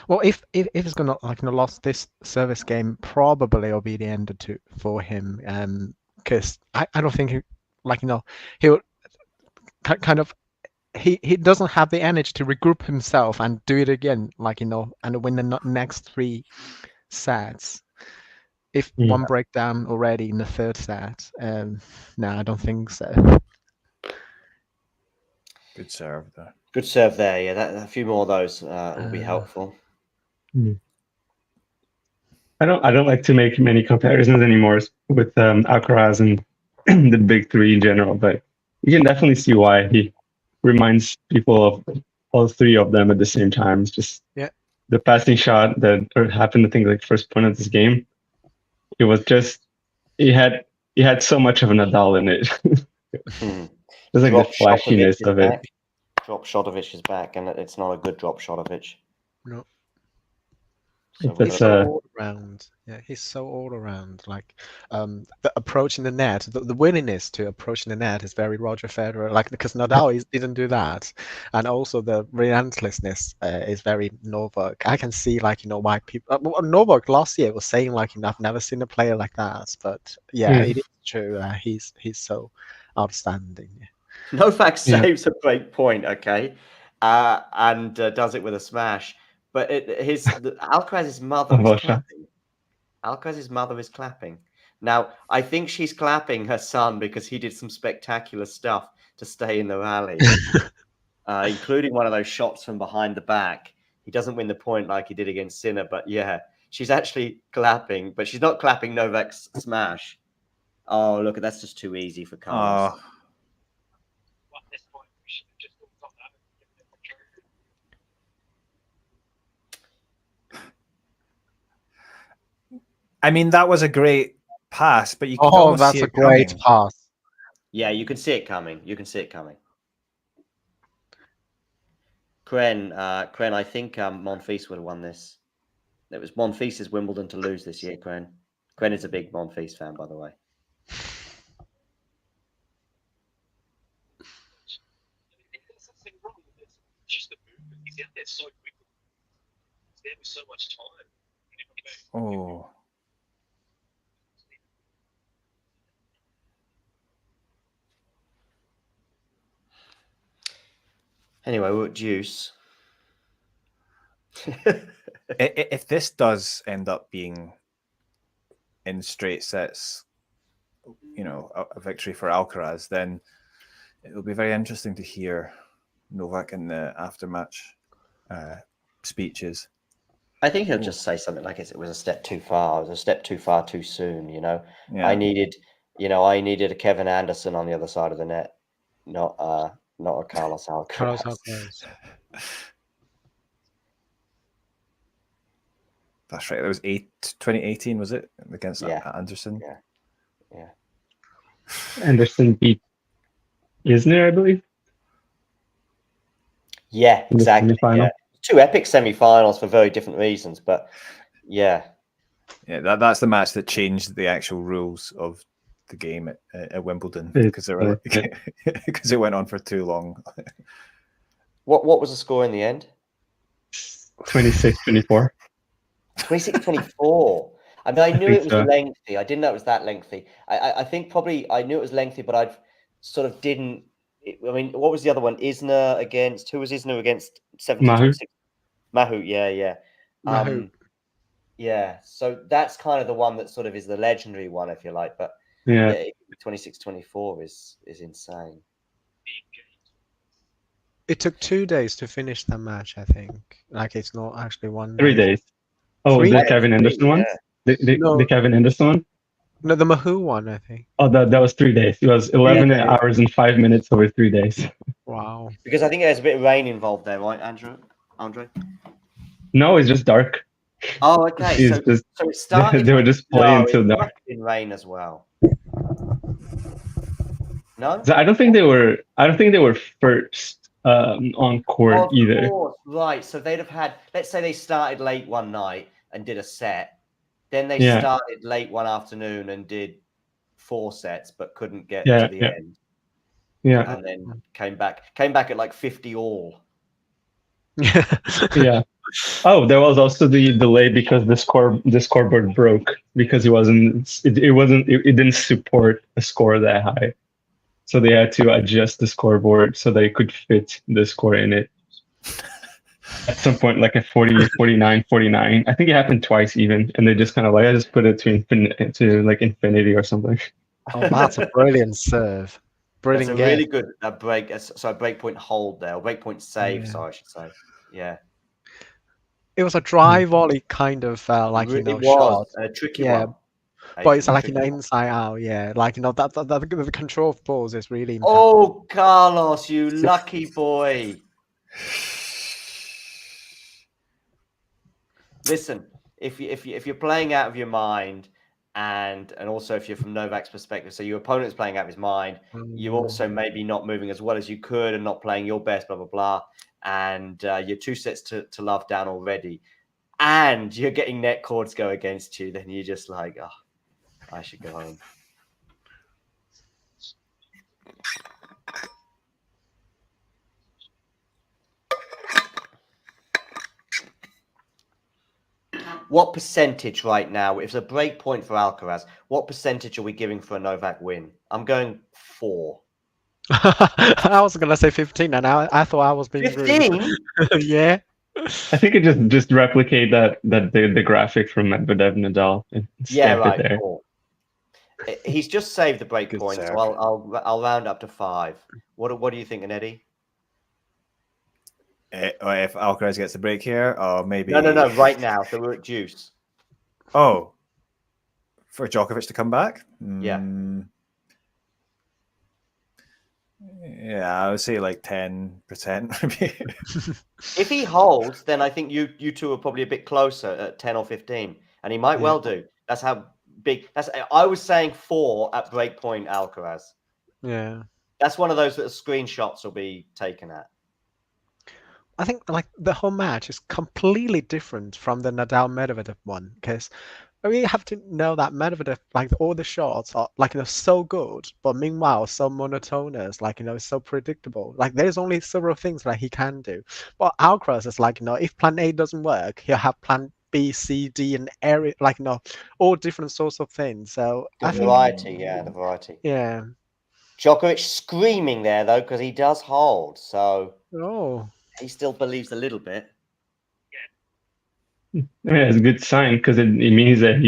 Well, if it's gonna, like, you know, lost this service game, probably it'll be the end for him. Because I don't think he'll kind of he doesn't have the energy to regroup himself and do it again, like, you know, and win the next 3 sets. If one breakdown already in the 3rd set, no, I don't think so. Good serve there. Good serve there. Yeah, a few more of those will be helpful. I don't like to make many comparisons anymore with Alcaraz and the big 3 in general, but you can definitely see why he reminds people of all 3 of them at the same time. It's just the passing shot that happened, I think, like first point of this game. It was just he had so much of a Nadal in it. It's like the flashiness of it. Drop Shotovic is back, and it's not a good drop Shotovic. No. So He's so all around. Yeah, he's so all around. Like, the approaching the net, the willingness to approach the net is very Roger Federer. Like, because Nadal didn't do that, and also the relentlessness is very Novak. I can see, like, you know, why people. Novak last year was saying, like, you know, I've never seen a player like that. But yeah, it is true. He's so outstanding. Novak Yeah. saves a break point, okay, and does it with a smash. But Alcaraz's mother is Avosha. clapping. Alcaraz's mother is clapping. Now, I think she's clapping her son because he did some spectacular stuff to stay in the rally, including one of those shots from behind the back. He doesn't win the point like he did against Sinner, but yeah, she's actually clapping, but she's not clapping Novak's smash. Oh, look, that's just too easy for Carlos. Oh, I mean, that was a great pass, but you could Oh, almost that's see a it great coming. pass. Yeah, you can see it coming. You can see it coming. Kren, I think Monfils would have won this. It was Monfils' Wimbledon to lose this year, Kren. Kren is a big Monfils fan, by the way. Oh, Anyway, we're at deuce. if this does end up being in straight sets, you know, a victory for Alcaraz, then it'll be very interesting to hear Novak in the aftermatch speeches. I think he'll just say something like it was a step too far. It was a step too far too soon, you know. Yeah. I needed a Kevin Anderson on the other side of the net, not a Carlos Alcaraz. Carlos Alcaraz. That's right. That was 2018, was it? Against Anderson? Yeah. Anderson beat Isner, I believe. Yeah, In the exactly. semifinal. Yeah. Two epic semi-finals for very different reasons, but yeah. Yeah, that's the match that changed the actual rules of the game at Wimbledon because it went on for too long. What was the score in the end? 26-24. 26-24. I mean, I knew it was so. lengthy. I didn't know it was that lengthy. I think probably I knew it was lengthy, but I sort of didn't. I mean, what was the other one? Isner against who was Isner against? 17-26. Mahut. Yeah. Mahut. Yeah. So that's kind of the one that sort of is the legendary one, if you like. But yeah 26-24 is insane. It took 2 days to finish the match, I think. Like, it's not actually 1 day. 3 days. Oh, 3 the days? Kevin Anderson one? The Kevin Anderson one? No, the Mahou one, I think. Oh, that was 3 days. It was 11 hours and 5 minutes over 3 days. Wow. Because I think there's a bit of rain involved there, right, Andre? No, it's just dark. Oh, okay. So it started. They were just playing till it dark. must have been rain as well. No, So I don't think they were first on court either. Of course, right. So they'd have had. Let's say they started late one night and did a set. Then they started late one afternoon and did 4 sets, but couldn't get to the end. Yeah. And then came back at like 50 all. Yeah. Oh, there was also the delay because the scoreboard broke because it didn't support a score that high. So they had to adjust the scoreboard so they could fit the score in it. At some point, like at 40, 49, 49. I think it happened twice even, and they just kind of like, I just put it to like infinity or something. Oh, that's a brilliant serve. Brilliant That's a really good break. So a breakpoint hold there, or breakpoint save. Yeah. Sorry, I should say. Yeah. It was a dry volley kind of like It was shot. a tricky Yeah. one. But it's like inside out, yeah. Like that the control of balls is really important. Oh, Carlos, you lucky boy. Listen, if you're playing out of your mind, and also if you're from Novak's perspective, so your opponent's playing out of his mind, you also maybe not moving as well as you could and not playing your best, blah blah blah, and you're 2 sets to love down already, and you're getting net chords go against you, then you're just like, oh, I should go home. What percentage right now, if it's a break point for Alcaraz, what percentage are we giving for a Novak win? I'm going 4. I was gonna say 15, and I thought I was being 15? rude. Yeah. I think it just replicate the graphic from Medvedev Nadal and Yeah, stamp it right. there. Cool. He's just saved the break Good point, so serve. I'll round up to 5. What do you think, Eddie? Or if Alcaraz gets a break here, or maybe No, right now. So we're at deuce. Oh, for Djokovic to come back? Yeah. Yeah, I would say like 10% maybe. If he holds, then I think you two are probably a bit closer at 10 or 15, and he might well do. That's how big. I was saying 4 at breakpoint Alcaraz. Yeah. That's one of those that the screenshots will be taken at. I think like the whole match is completely different from the Nadal Medvedev one, because we have to know that Medvedev, like all the shots are like so good, but meanwhile so monotonous, like it's so predictable. Like there's only several things that he can do. But Alcaraz is like if plan A doesn't work, he'll have plan B, C, D, and area like all different sorts of things. So The variety. Yeah. Djokovic screaming there though because he does hold, so he still believes a little bit. Yeah, it's a good sign because it means that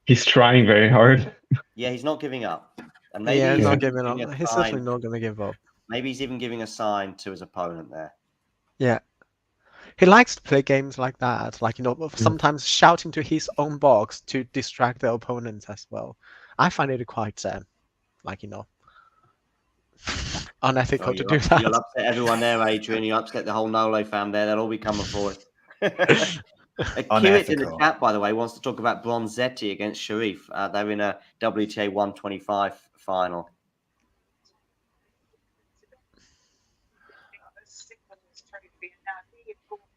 he's trying very hard. Yeah, he's not giving up, and maybe he's he's not even giving up. giving a He's sign. certainly not going to give up. Maybe he's even giving a sign to his opponent there. Yeah. He likes to play games like that, like sometimes shouting to his own box to distract the opponents as well. I find it quite unethical to do that. You'll upset everyone there, Adrian. You upset the whole Nolo fam there. They'll all be coming for us. Kirit in the chat, by the way, wants to talk about Bronzetti against Sharif. They're in a WTA 125 final.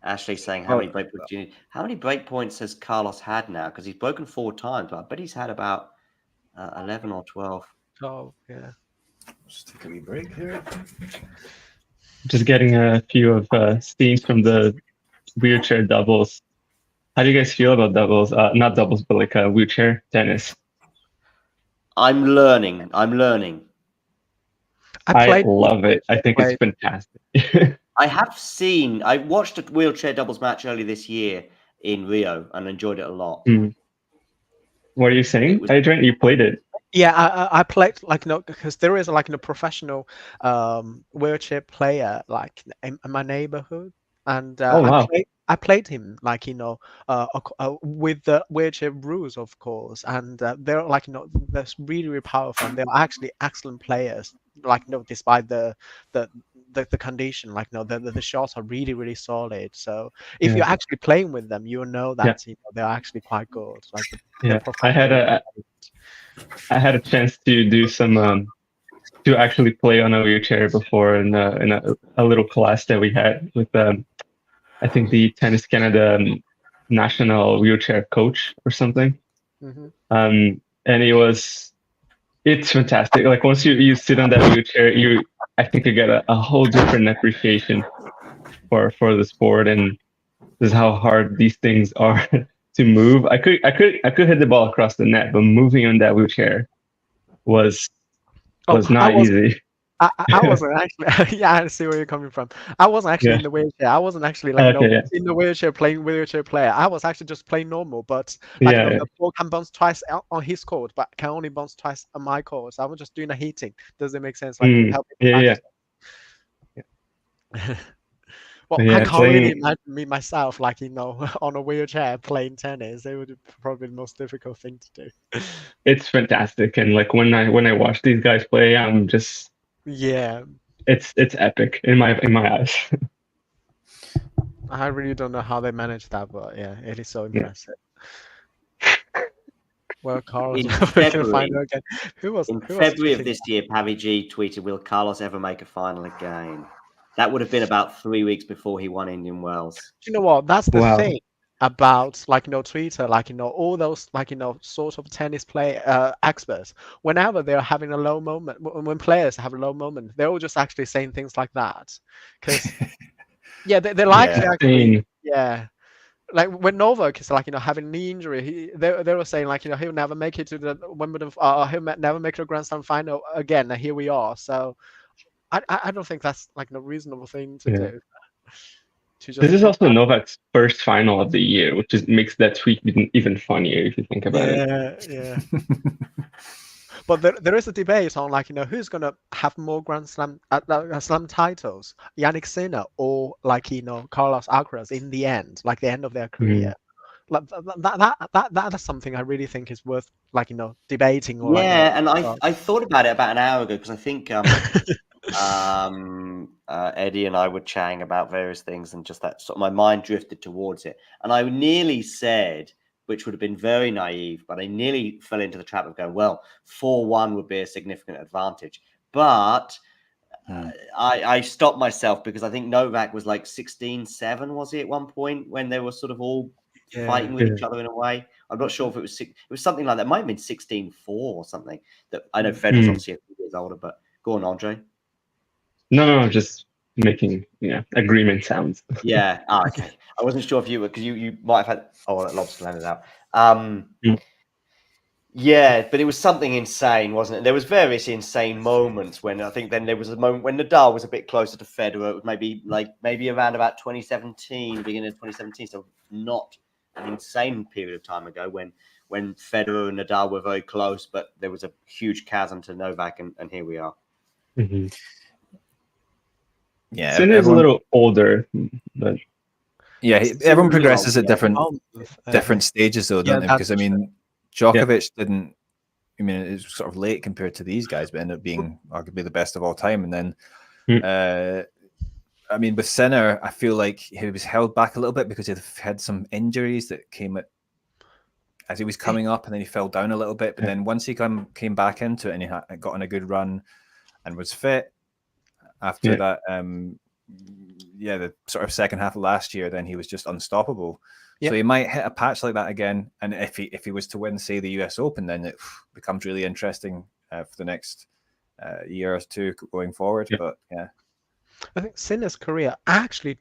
Ashley saying how many breakpoints do you need? How many breakpoints has Carlos had now? Because he's broken 4 times, but I bet he's had about 11 or 12. Oh, yeah. Just take a wee break here. Just getting a few of scenes from the wheelchair doubles. How do you guys feel about doubles? Not doubles, but like wheelchair tennis. I'm learning. I love it. I think it's fantastic. I watched a wheelchair doubles match earlier this year in Rio and enjoyed it a lot. What are you saying, Adrian? You played it? Yeah, I played because there is a professional wheelchair player like in my neighborhood, and I played him with the wheelchair rules, of course, and they're they're really, really powerful, and they're actually excellent players. Despite the condition, the shots are really, really solid. So if you're actually playing with them, you'll know that they're actually quite good. I had a chance to do some to actually play on a wheelchair before in a little class that we had with I think the Tennis Canada national wheelchair coach or something. And it's fantastic. Like once you sit on that wheelchair, I think you get a whole different appreciation for the sport and just how hard these things are to move. I could hit the ball across the net, but moving on that wheelchair was not easy. I wasn't actually. Yeah, I see where you're coming from. I wasn't actually in the wheelchair. I wasn't actually in the wheelchair playing wheelchair player. I was actually just playing normal, but the ball can bounce twice on his court, but can only bounce twice on my court. So I was just doing a heating. Does it make sense? Well, I can't really imagine me myself, on a wheelchair playing tennis. It would be probably the most difficult thing to do. It's fantastic, and when I watch these guys play, I'm just it's epic in my eyes. I really don't know how they manage that, but yeah, it is so impressive. Well, Carlos, we can find out again. In February of this year, Pavi G tweeted, "Will Carlos ever make a final again?" That would have been about 3 weeks before he won Indian Wells. You know what? That's the thing about Twitter, all those sort of tennis play experts. Whenever they're having a low moment, when players have a low moment, they're all just actually saying things like that. Because they like to actually like when Novak is like having knee injury, they were saying like he'll never make it to the Wimbledon, never make the Grand Slam final again. And here we are. So I don't think that's like a reasonable thing to do. This is also Novak's first final of the year, which makes that tweet even funnier if you think about it. Yeah. But there is a debate on like who's gonna have more Grand Slam Slam titles, Yannick Sinner or like Carlos Alcaraz in the end, like the end of their career. Like that's something I really think is worth like debating. Or and I thought about it about an hour ago because I think Eddie and I were chatting about various things, and just that sort of my mind drifted towards it, and I nearly said, which would have been very naive, but I nearly fell into the trap of going, well, 4-1 would be a significant advantage. But I stopped myself because I think Novak was like 16-7, was he, at one point when they were sort of all fighting with each other in a way? I'm not sure if it was something like that. It might have been 16-4 or something. That I know Federer's obviously a few years older, but go on, Andre. No, just making agreement sounds. Yeah. Okay. I wasn't sure if you were, because you might have had. Oh, that lobster landed out. Yeah, but it was something insane, wasn't it? There was various insane moments when I think then there was a moment when Nadal was a bit closer to Federer. It was maybe around about 2017, beginning of 2017. So not an insane period of time ago when Federer and Nadal were very close, but there was a huge chasm to Novak, and here we are. Yeah, Sinner's a little older, but everyone progresses at different stages, though, don't they? Because I mean, Djokovic didn't. I mean, it was sort of late compared to these guys, but ended up being arguably the best of all time. And then, I mean, with Sinner, I feel like he was held back a little bit because he had some injuries that came as he was coming up, and then he fell down a little bit. But then once he came back into it and he got on a good run and was fit. After that, the sort of second half of last year, then he was just unstoppable. So he might hit a patch like that again. And if he was to win, say, the US Open, then it becomes really interesting for the next year or two going forward. But I think Sinner's career actually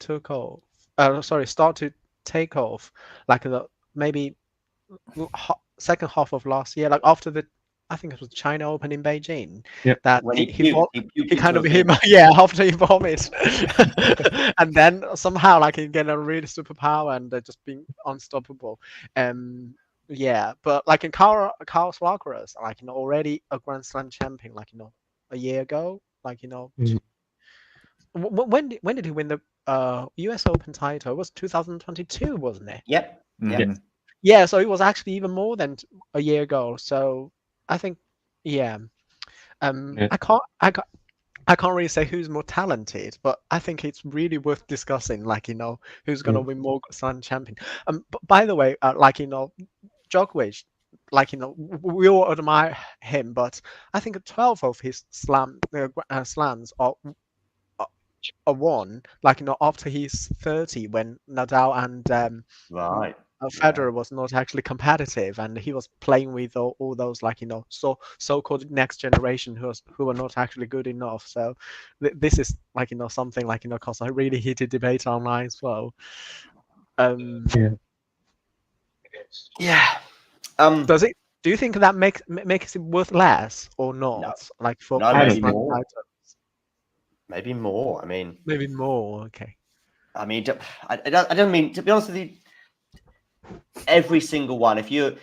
started to take off like maybe second half of last year, like after I think it was China Open in Beijing. That when he kind of after he vomits, and then somehow like he get a really superpower and they're just being unstoppable. But like in Carlos Alcaraz, like already a Grand Slam champion, like a year ago, like when did he win the US Open title? It was 2022, wasn't it? Yep. Yeah, so it was actually even more than a year ago. So I think, I can't really say who's more talented, but I think it's really worth discussing. Like who's gonna win more Slam champion. But by the way, Djokovic, like we all admire him, but I think 12 of his slams are won. Like after he's 30, when Nadal and Federer was not actually competitive, and he was playing with all those like so-called next generation who are not actually good enough. So this is like something like cause a really heated debate online as well. Does it? Do you think that makes it worth less or not? No. Like for maybe more. Maybe more. I mean, maybe more. Okay. I mean, I don't mean, to be honest with you. Every single one. If you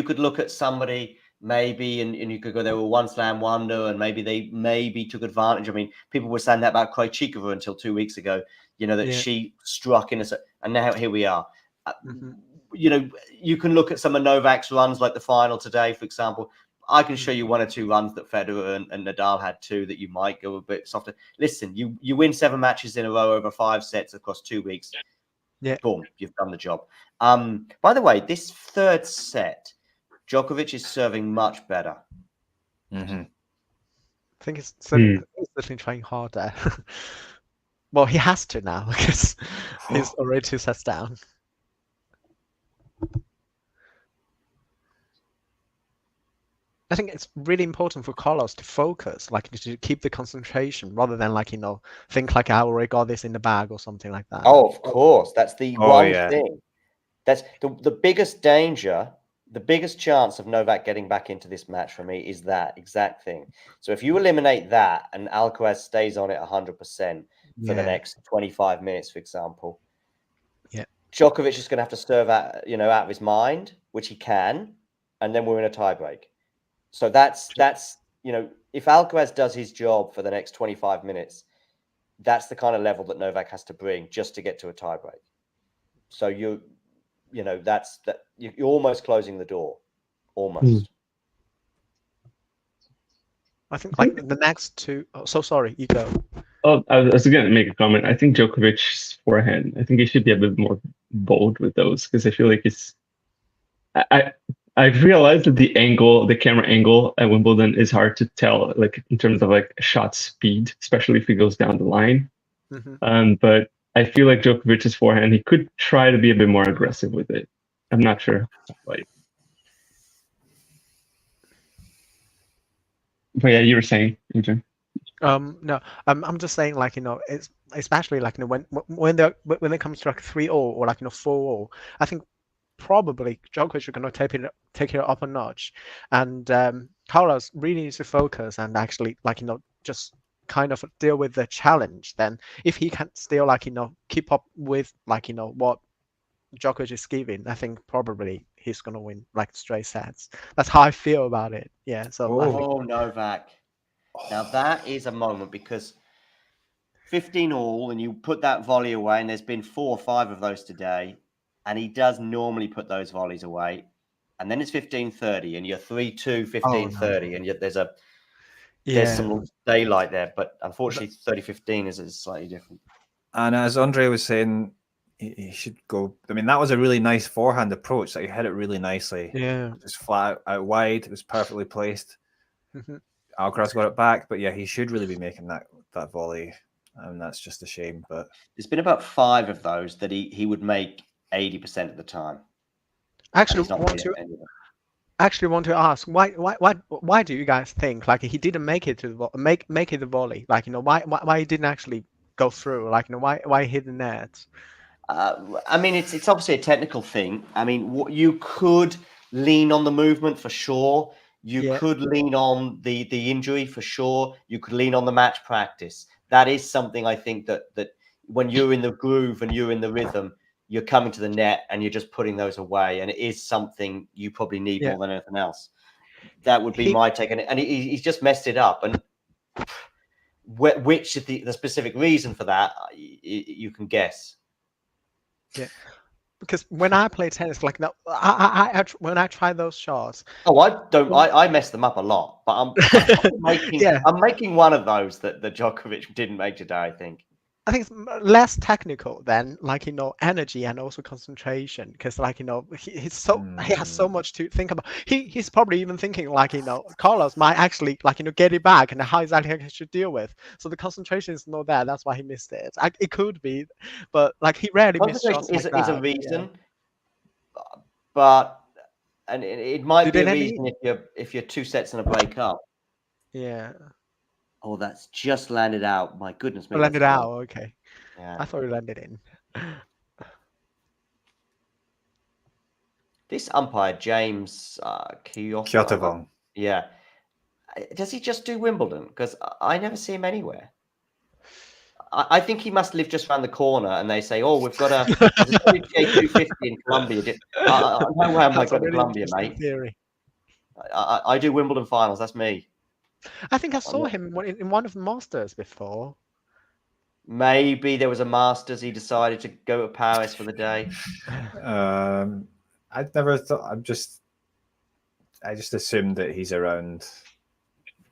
could look at somebody maybe and you could go, they were one slam wonder and maybe they took advantage. I mean, people were saying that about Krejcikova until 2 weeks ago, that she struck in and now here we are. You can look at some of Novak's runs, like the final today, for example. I can show you one or two runs that Federer and Nadal had too that you might go a bit softer. Listen, you win 7 matches in a row over 5 sets across 2 weeks. Boom, you've done the job. By the way, this third set, Djokovic is serving much better. I think he's certainly trying harder. Well, he has to now because he's already 2 sets down. I think it's really important for Carlos to focus, like to keep the concentration rather than like, think like I already got this in the bag or something like that. Oh, of course. That's the one thing That's the biggest danger, the biggest chance of Novak getting back into this match for me is that exact thing. So if you eliminate that and Alcaraz stays on it 100% for the next 25 minutes, for example, Djokovic is going to have to serve out, out of his mind, which he can, and then we're in a tiebreak. So that's if Alcaraz does his job for the next 25 minutes, that's the kind of level that Novak has to bring just to get to a tiebreak. So you're almost closing the door, almost. I think like the next two. Oh, so sorry, you go. Oh, I was going to make a comment. I think Djokovic's forehand, I think he should be a bit more bold with those, because I feel like I've realized that the camera angle at Wimbledon is hard to tell, like in terms of like shot speed, especially if he goes down the line. But I feel like Djokovic's forehand, he could try to be a bit more aggressive with it. I'm not sure. But yeah, you were saying, Adrian. No, I'm just saying, like, it's especially like, when it comes to like 3-0 or like 4-0, I think probably Djokovic is going to take it up a notch, and Carlos really needs to focus and actually like just kind of deal with the challenge. Then if he can still like keep up with like what Djokovic is giving, I think probably he's going to win like straight sets. That's how I feel about it. Yeah. So I think... Novak. Now that is a moment, because 15-all, and you put that volley away, and there's been 4 or 5 of those today, and he does normally put those volleys away, and then it's 15-30, and you're 3-2, 15-30, and there's some daylight there, but unfortunately 30-15 is slightly different. And as Andre was saying, he should go. I mean, that was a really nice forehand approach. That he hit it really nicely. Yeah, just flat out wide. It was perfectly placed. Alcaraz got it back, but yeah, he should really be making that volley, and that's just a shame. But there's been about 5 of those that he would make 80% of the time. Actually, want to ask why do you guys think like he didn't make it to the make it the volley? Like why he didn't actually go through? Like why he hit the net? I mean, it's obviously a technical thing. I mean, you could lean on the movement for sure. You could lean on the injury for sure. You could lean on the match practice. That is something I think that when you're in the groove and you're in the rhythm, you're coming to the net and you're just putting those away. And it is something you probably need more than anything else. That would be my take on it. And he's just messed it up. And which is the specific reason for that, you can guess. Yeah. Because when I play tennis, like when I try those shots, I mess them up a lot, but I'm making one of those that Djokovic didn't make today, I think. I think it's less technical than like energy and also concentration, because like he has so much to think about. He's probably even thinking like Carlos might actually like get it back, and how exactly he should deal with. So the concentration is not there. That's why he missed it. It could be, but like he rarely misses shots like that. Is a reason, but it might be a reason if you're 2 sets and a break up. Yeah. Oh, that's just landed out. My goodness me. Landed out. Okay. Yeah. I thought it landed in. This umpire, James Kyotovong. Yeah. Does he just do Wimbledon? Because I never see him anywhere. I think he must live just around the corner, and they say, "Oh, we've got a WTA 250 in Colombia." I know where I got to Colombia, mate. Theory. I do Wimbledon finals. That's me. I think I saw him in one of the Masters before. Maybe there was a Masters. He decided to go to Paris for the day. I'd never thought. I just assumed that he's around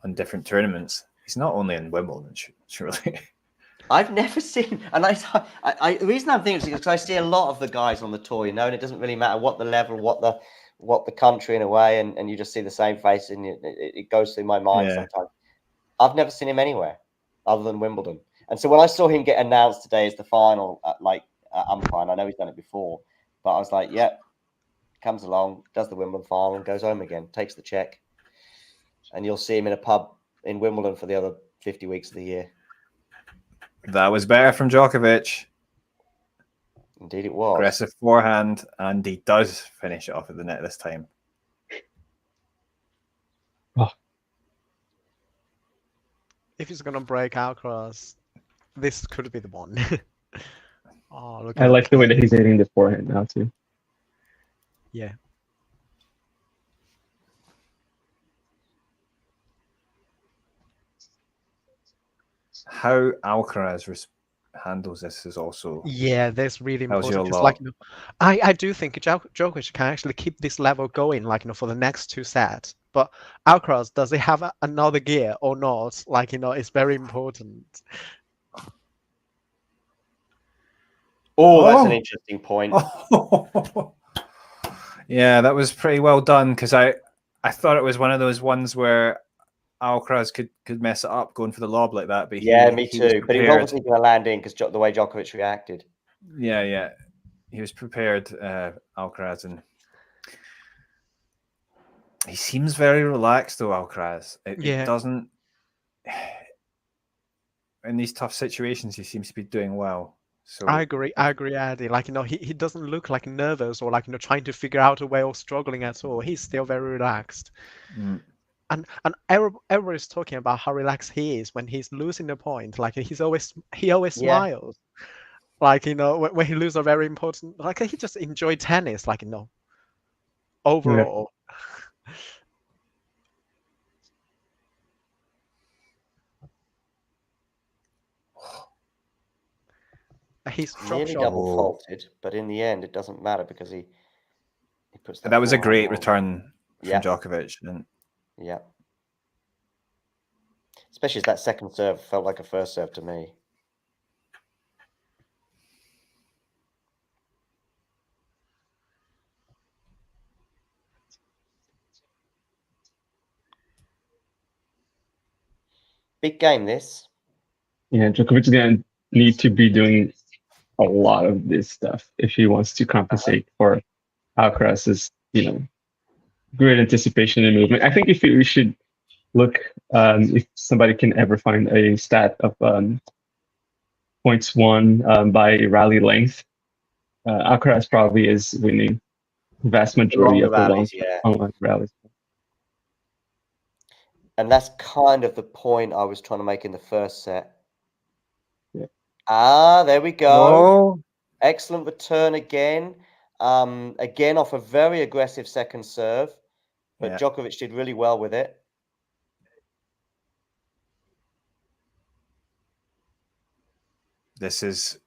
on different tournaments. He's not only in Wimbledon, surely. I've never seen, and the reason I'm thinking is because I see a lot of the guys on the tour, and it doesn't really matter what the level, what the country in a way, and you just see the same face, and it goes through my mind sometimes. I've never seen him anywhere other than Wimbledon. And so when I saw him get announced today as the final, umpire, and I know he's done it before, but I was like, yep, comes along, does the Wimbledon final, and goes home again, takes the check. And you'll see him in a pub in Wimbledon for the other 50 weeks of the year. That was better from Djokovic. Indeed, it was. Aggressive forehand, and he does finish it off at the net this time. Oh. If he's gonna break Alcaraz, this could be the one. Oh, look I at like the way that he's hitting the forehand now too. Yeah. How Alcaraz handles this is also Yeah, that's really tells you a important. Because, lot. like, I do think Djokovic can actually keep this level going, like, for the next 2 sets. But Alcaraz, does he have another gear or not? Like, it's very important. Oh, that's an interesting point. Yeah, that was pretty well done because I thought it was one of those ones where Alcaraz could mess it up going for the lob like that. But Yeah, me he was too. But he was prepared. obviously going to land in because the way Djokovic reacted. Yeah, he was prepared, Alcaraz, and he seems very relaxed though. Alcaraz, it doesn't. In these tough situations, he seems to be doing well. So I agree, Andy. Like, he doesn't look like nervous or like, trying to figure out a way or struggling at all. He's still very relaxed. Mm. And everyone is talking about how relaxed he is when he's losing the point. Like, he always smiles. Like, when he loses a very important, like, he just enjoyed tennis. Like, overall. He's nearly double faulted, but in the end, it doesn't matter because he puts that was a forehand great on. return from Djokovic. And yeah, especially as that second serve felt like a first serve to me. Big game, this. Yeah, Djokovic is going to need to be doing a lot of this stuff if he wants to compensate for Alcaraz's, great anticipation and movement. I think if we should look, if somebody can ever find a stat of points won by rally length, Alcaraz probably is winning the vast majority of the long rallies. And that's kind of the point I was trying to make in the first set. Yeah. There we go. Excellent return again. Again off a very aggressive second serve, but Djokovic did really well with it. this is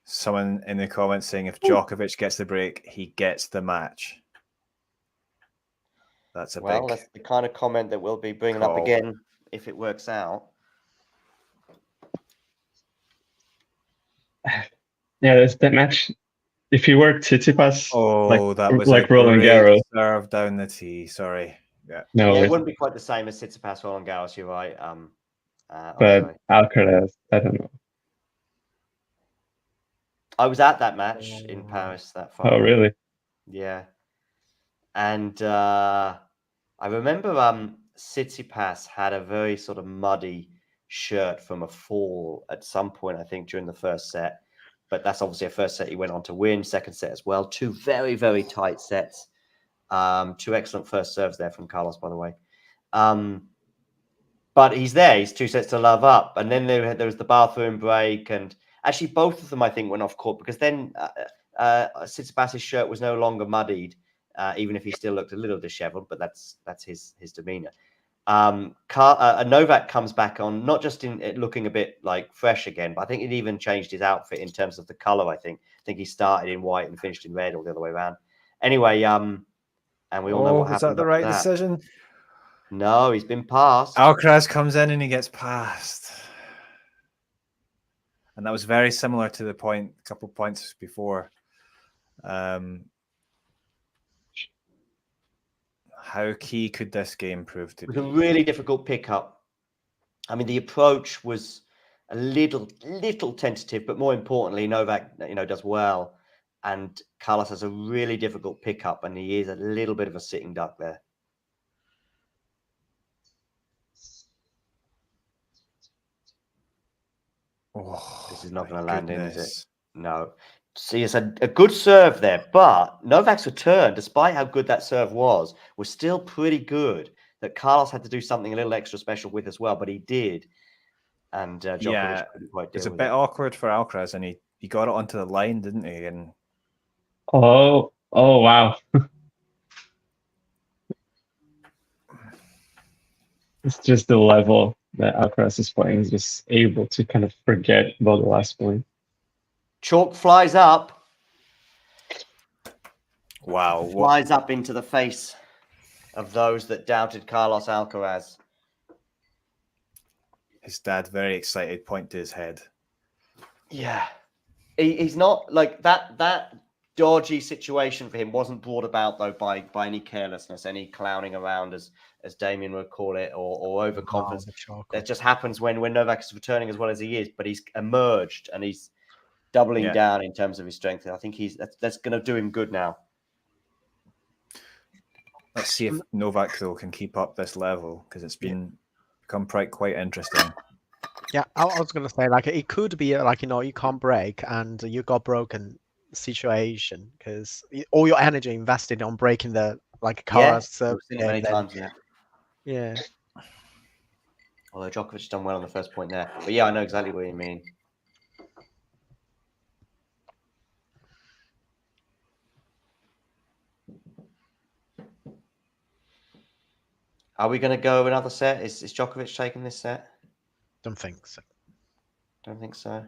someone in the comments saying if Djokovic gets the break, he gets the match. That's that's the kind of comment that we'll be bringing up again if it works out. Yeah, that match. If you were Tsitsipas, that was like Roland Garros, serve down the tee. Sorry. No, it wouldn't be quite the same as Tsitsipas Roland Garros. You're right. But Alcaraz, I don't know. I was at that match in Paris that far. Oh, really? Yeah. And I remember Tsitsipas had a very sort of muddy shirt from a fall at some point, I think, during the first set. But that's obviously a first set he went on to win. Second set as well. 2 very, very tight sets. 2 excellent first serves there from Carlos, by the way. But he's there. He's 2 sets to love up. And then there was the bathroom break. And actually, both of them, I think, went off court because then Tsitsipas's shirt was no longer muddied, even if he still looked a little disheveled. But that's his demeanor. Novak comes back on, not just in looking a bit like fresh again, but I think it even changed his outfit in terms of the color. I think he started in white and finished in red, or the other way around. Anyway, and we all know what happened. Was that the right decision? No, he's been passed. Alcaraz comes in and he gets passed, and that was very similar to the couple points before. How key could this game prove to be? It was a really difficult pickup. I mean, the approach was a little tentative, but more importantly, Novak, does well, and Carlos has a really difficult pickup, and he is a little bit of a sitting duck there. Oh, This is not my going to land in, is it? goodness. No. See, it's a good serve there, but Novak's return, despite how good that serve was still pretty good. That Carlos had to do something a little extra special with as well, but he did. And Djokovic Yeah, couldn't quite it's deal a with bit it. awkward for Alcaraz, and he got it onto the line, didn't he? And Oh, wow. It's just the level that Alcaraz is playing is just able to kind of forget about the last point. Chalk flies up. wow, Flies up into the face of those that doubted Carlos Alcaraz. His dad, very excited, point to his head. Yeah. He's not like that dodgy situation for him wasn't brought about though by any carelessness, any clowning around as Damien would call it, or overconfidence. That just happens when Novak is returning as well as he is, but he's emerged and he's doubling down in terms of his strength. And I think that's going to do him good now. Let's see if Novak though can keep up this level, because it's become quite interesting. Yeah, I was gonna say like it could be like you can't break and you got broken situation because all your energy invested on breaking the Carlos serve we've seen it many times. Yeah. Although Djokovic's done well on the first point there, but yeah, I know exactly what you mean. Are we going to go another set? Is Djokovic taking this set? Don't think so. Don't think so.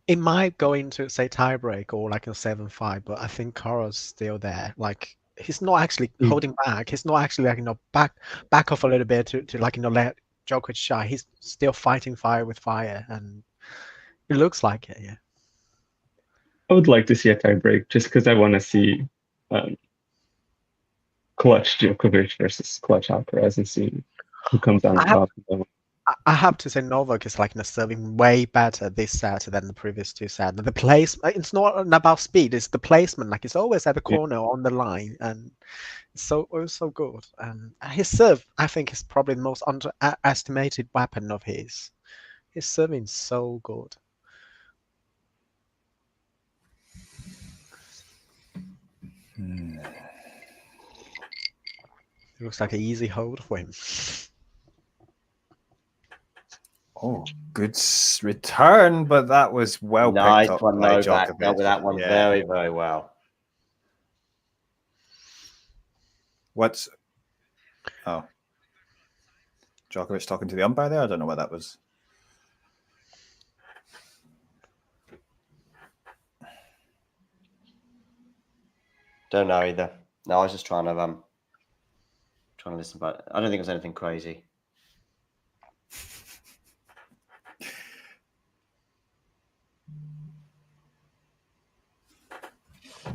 It might go into say tiebreak or like a 7-5, but I think Carlos still there. Like he's not actually holding back. He's not actually back off a little bit to let Djokovic shy. He's still fighting fire with fire, and it looks like it. Yeah. I would like to see a tiebreak just because I want to see clutch Djokovic versus clutch Alcaraz and see who comes on top. I have to say Novak is serving way better this set than the previous two sets. The place, it's not about speed, it's the placement. Like it's always at the corner on the line, and it's so good. And his serve, I think, is probably the most underestimated weapon of his. His serving is so good. It looks like an easy hold for him. Oh, good return, but that was well picked up by Djokovic. Dealt with that one very, very well. Oh, Djokovic talking to the umpire there? I don't know what that was. Don't know either. No, I was just trying to listen, but I don't think it was anything crazy.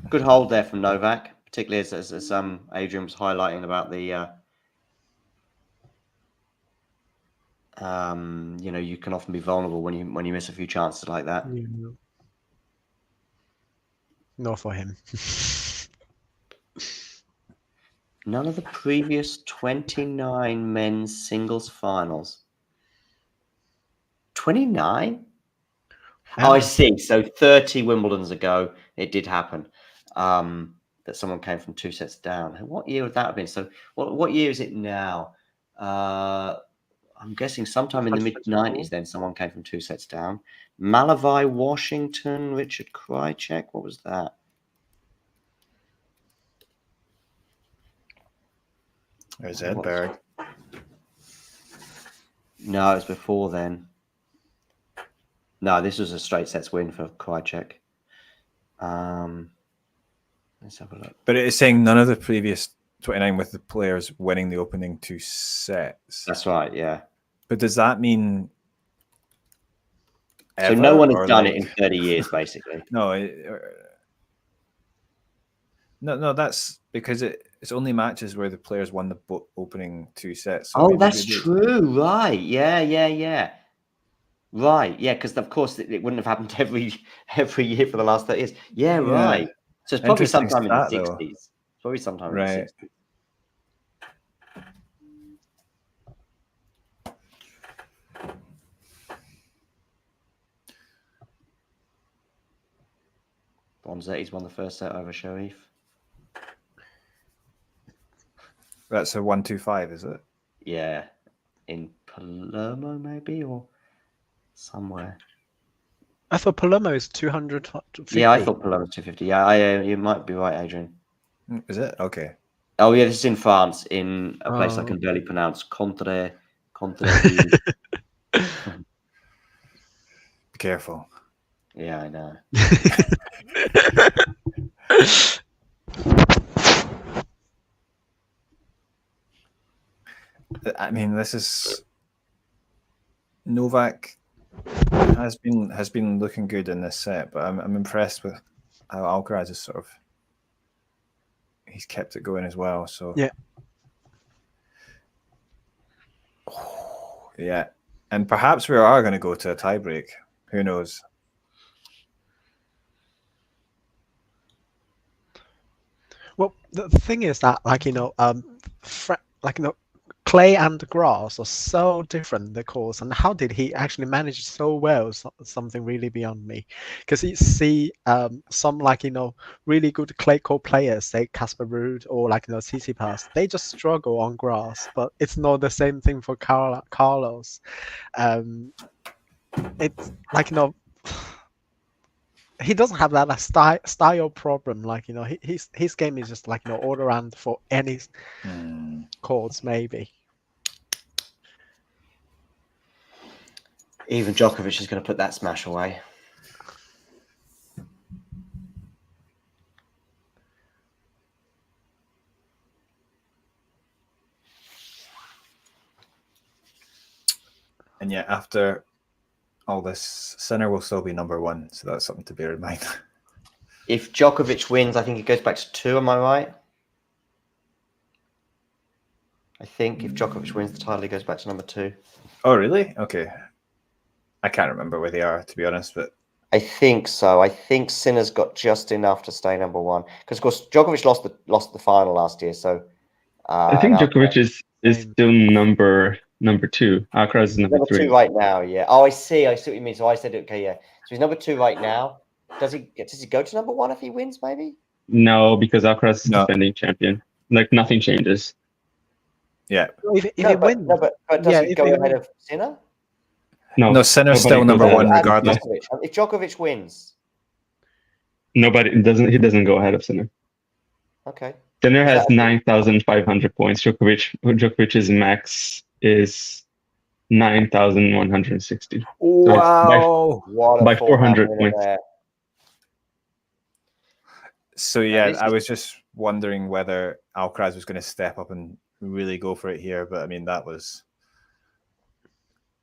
Good hold there from Novak, particularly as Adrian was highlighting about the you can often be vulnerable when you miss a few chances like that. Yeah. Not for him. None of the previous 29 men's singles finals. 29? Oh, I see. So 30 Wimbledons ago, it did happen that someone came from 2 sets down. What year would that have been? So what year is it now? I'm guessing sometime in the mid-90s then someone came from 2 sets down. Malavai, Washington, Richard Krajicek. What was that? There's Edberg. No, it was before then. No, this was a straight sets win for Krajicek. Let's have a look. But it is saying none of the previous 29 with the players winning the opening 2 sets. That's right, yeah. But does that mean so no one has done it in 30 years, basically? No, no, that's because it's only matches where the players won the opening 2 sets. So that's true, right? Yeah. Right, yeah, because of course it wouldn't have happened every year for the last 30 years. Yeah, right. So it's probably sometime in the 60s. Probably sometime in the 60s. one. Zetty's won the first set over Sharif. That's a 1-2-5, is it? Yeah, in Palermo maybe or somewhere. I thought Palermo is 250. Yeah, I thought Palermo was 250. Yeah, you might be right, Adrian. Is it? Okay. Oh yeah, this is in France, in a place I can barely pronounce. Contre. Be careful. Yeah, I know. I mean, this is Novak has been looking good in this set, but I'm impressed with how Alcaraz is sort of he's kept it going as well. So yeah, yeah, and perhaps we are going to go to a tiebreak. Who knows? Well, the thing is that, like, you know, clay and grass are so different, the course, and how did he actually manage so well? Something really beyond me, because you see some, like, you know, really good clay court players, say Casper Ruud or, like, you know, Tsitsipas, they just struggle on grass, but it's not the same thing for Carlos. It's like, you know, he doesn't have that style problem. Like, you know, his game is just, like, you know, all around for any chords, maybe. Even Djokovic is going to put that smash away. And yet, after all this, Sinner will still be number one, so that's something to bear in mind. If Djokovic wins, I think it goes back to 2. Am I right? I think if Djokovic wins, the title, he goes back to number 2. Oh, really? Okay. I can't remember where they are, to be honest, but I think so. I think Sinner's got just enough to stay number 1, because of course Djokovic lost the final last year. So I think Djokovic is still number 2. Alcaraz is number 3. 2 right now. Yeah. Oh, I see what you mean. So I said okay. Yeah. So he's number 2 right now. Does he go to number 1 if he wins? Maybe. No, because Alcaraz is defending champion. Like, nothing changes. Yeah. If he wins, but does he go ahead of Sinner? No, Sinner's still number 1 regardless. If Djokovic wins, he doesn't go ahead of Sinner. Okay. Sinner has 9,500 points. Djokovic's max is 9,160. Wow! So by 400 points. So yeah, I was just wondering whether Alcaraz was going to step up and really go for it here, but I mean that was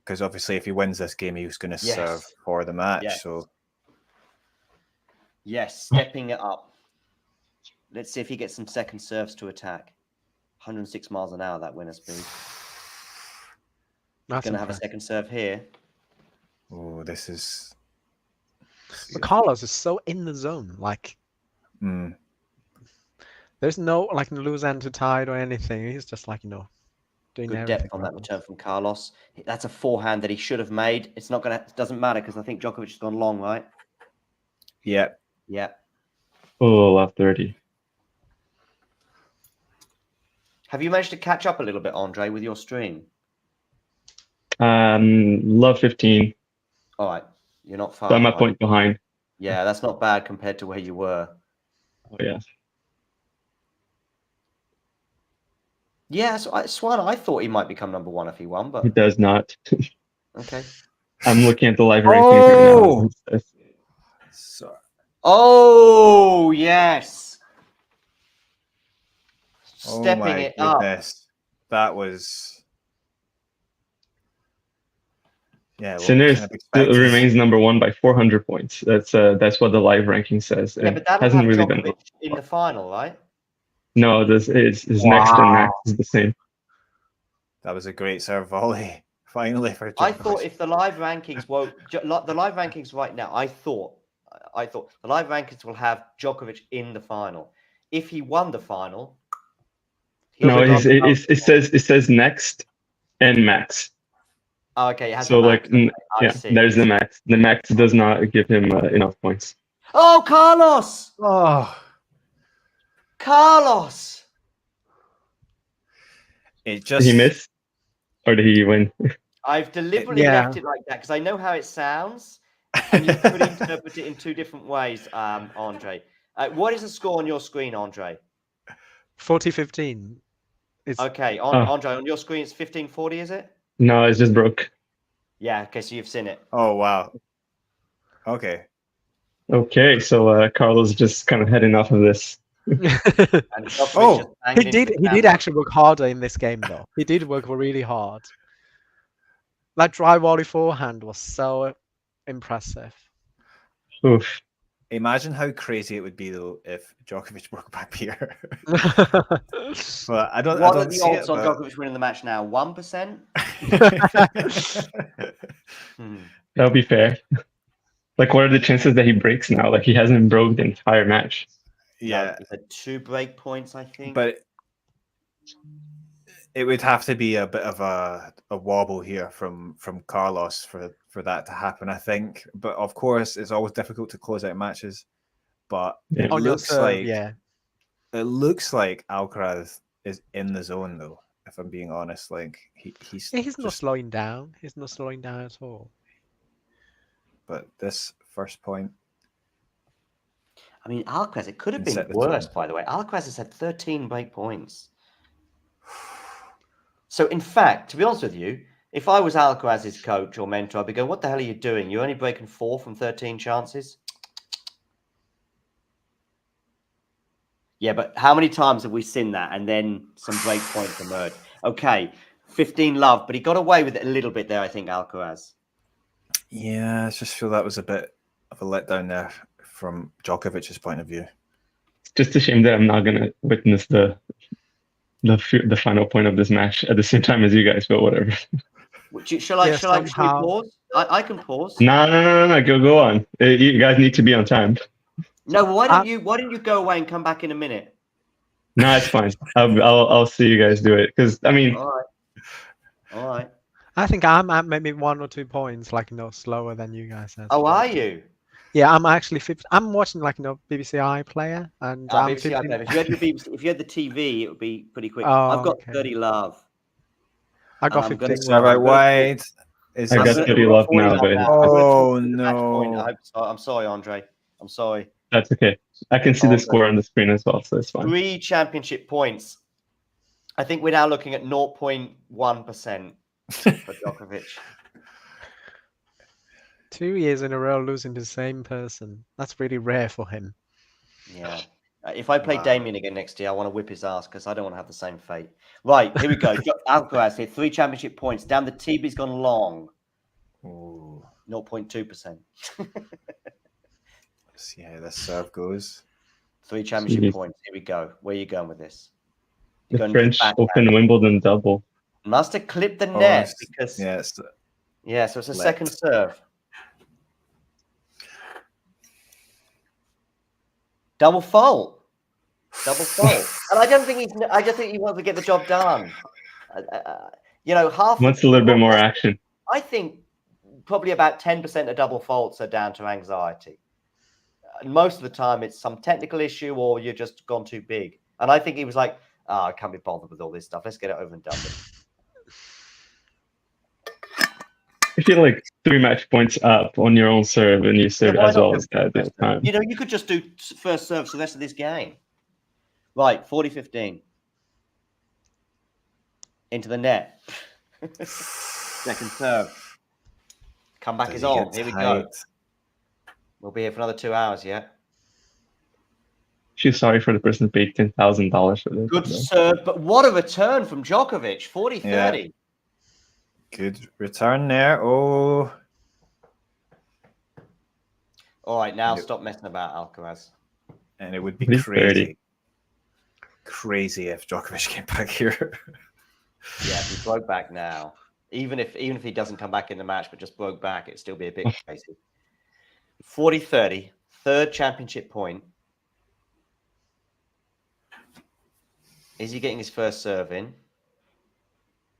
because obviously if he wins this game, he was going to serve for the match. Yes. So yes, stepping it up. Let's see if he gets some second serves to attack. 106 miles an hour, that winner speed. He's going to have a second serve here. Oh, this is. But Carlos is so in the zone. Like, there's no, like, loose end to tide or anything. He's just, like, you know, doing good depth on that return from Carlos. That's a forehand that he should have made. It's not going to. It doesn't matter because I think Djokovic has gone long, right? Yeah. Yeah. Oh, love 30. Have you managed to catch up a little bit, Andre, with your stream? Love 15. All right, you're not far. So I'm a point behind. Yeah, that's not bad compared to where you were. Oh yeah. Yeah, so Swan, I thought he might become number 1 if he won, but He does not. okay. I'm looking at the live rankings right now. Sorry. Oh yes. Stepping it goodness. Up. That was. Yeah. Sinner remains number 1 by 400 points. That's what the live ranking says. Yeah, but that hasn't really been in the final, right? No, his next and max is the same. That was a great serve volley. Finally for Djokovic. I thought if the live rankings the live rankings right now, I thought the live rankings will have Djokovic in the final. If he won the final, no, it says next and max. Oh, okay, it has so the max. There's the max. The max does not give him enough points. Oh, Carlos! Oh, Carlos! it Did just he miss or did he win? I've deliberately Yeah. left it like that because I know how it sounds, and you could interpret it in two different ways, Andre. What is the score on your screen, Andre? 40-15. It's Okay, Oh. Andre, on your screen it's 15-40, is it? No, it's just broke. Yeah, okay, so you've seen it. Oh wow. Okay. Okay, so Carlos just kind of heading off of this. And Djokovic just banged he into did. the He did camera. actually work harder in this game, though. He did work really hard. That dry volley forehand was so impressive. Oof. Imagine how crazy it would be though if Djokovic broke back here. But I don't. What I are don't the see odds it. on But... Djokovic winning the match now? 1%? That would be fair. Like, what are the chances that he breaks now? Like, he hasn't broke the entire match. Yeah, No, he's had 2 break points, I think. but it would have to be a bit of a wobble here from Carlos for that to happen, I think. But of course, it's always difficult to close out matches. But Yeah. it On your looks serve, like yeah. it looks like Alcaraz is in the zone, though. If I'm being honest, like he's He's not just. slowing down. He's not slowing down at all. But this first point, I mean, Alcaraz, it could have can been set the worse, tone. by the way. Alcaraz has had 13 break points. So, in fact, to be honest with you, if I was Alcaraz's coach or mentor, I'd be going, what the hell are you doing? You're only breaking 4 from 13 chances? Yeah, but how many times have we seen that and then some break points emerge? Okay, 15 love, but he got away with it a little bit there, I think, Alcaraz. Yeah, I just feel that was a bit of a letdown there from Djokovic's point of view. It's just a shame that I'm not gonna witness the final point of this match at the same time as you guys, but whatever. Shall we pause? I can pause. No. Go on. You guys need to be on time. No, why don't you go away and come back in a minute? No, it's fine. I'll see you guys do it because I mean. All right. I think I'm at maybe 1 or 2 points, like slower than you guys. Oh, are you? Yeah, I'm actually 50. I'm watching BBC iPlayer, and I'm BBC 15. iPlayer. If you had the TV, it would be pretty quick. Oh, I've got okay. 30 love. I got 15. Serve out wide. I got 30 love now, but oh no! I'm sorry, Andre. I'm sorry. That's okay. I can see the score on the screen as well, so it's fine. 3 championship points. I think we're now looking at 0.1% for Djokovic. 2 years in a row losing to the same person. That's really rare for him. Yeah. If I play Damien again next year, I want to whip his ass because I don't want to have the same fate. Right, here we go. Alcaraz here, 3 championship points. Damn, the TB's gone long. 0.2%. See how this serve goes. 3 championship points. Here we go. Where are you going with this? The French Open Wimbledon double. Must have clipped the net because so it's a second serve. Double fault. And I don't think he wants to get the job done. Wants a little bit more action. I think probably about 10% of double faults are down to anxiety. Most of the time it's some technical issue or you're just gone too big. And I think he was like, I can't be bothered with all this stuff. Let's get it over and done with. I feel like 3 match points up on your own serve and you serve as well as that this time. You could just do first serve for the rest of this game. Right, 40-15. Into the net. Second serve. Comeback is on. Here we go. We'll be here for another 2 hours, yeah? She's sorry for the person who paid $10,000 for this. Good serve, but what a return from Djokovic. 40-30. Yeah. Good return there. Oh. All right, now stop messing about, Alcaraz. And it would be crazy if Djokovic came back here. Yeah, if he broke back now. Even if he doesn't come back in the match, but just broke back, it'd still be a bit crazy. 40-30, 3rd championship point. Is he getting his first serve in?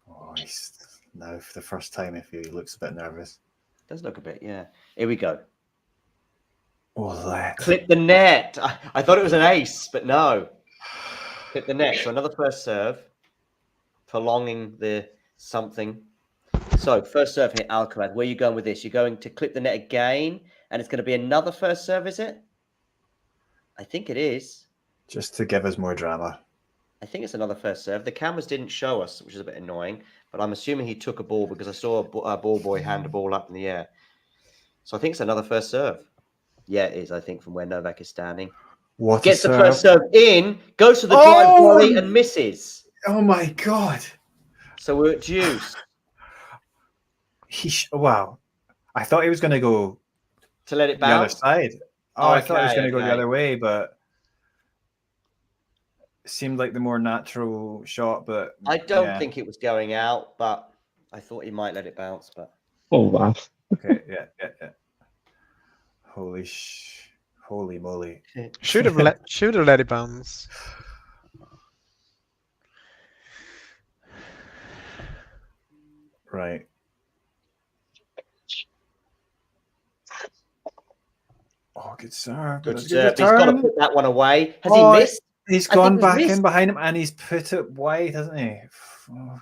Oh, he's now for the first time if he looks a bit nervous. Does look a bit, yeah. Here we go. Oh, that. Clip the net. I thought it was an ace, but no. Clip the net. So another first serve, prolonging the something. So first serve here, Alcaraz. Where are you going with this? You're going to clip the net again, and it's going to be another first serve, is it? I think it is. Just to give us more drama. I think it's another first serve. The cameras didn't show us, which is a bit annoying, but I'm assuming he took a ball because I saw a ball boy hand a ball up in the air. So I think it's another first serve. Yeah, it is, I think, from where Novak is standing. What Gets the first serve in, goes to the drive volley and misses. Oh my God. So we're at deuce. Wow. I thought he was going to go to let it the other bounce. side. Oh, I thought he was going to go the other way, but it seemed like the more natural shot. But I don't think it was going out, but I thought he might let it bounce. But oh wow. Okay, yeah. Holy moly! Should have let it bounce. Right. Oh, good serve. Good serve. He's got to put that one away. Has he missed? He's gone back in behind him and he's put it wide, hasn't he? Oh,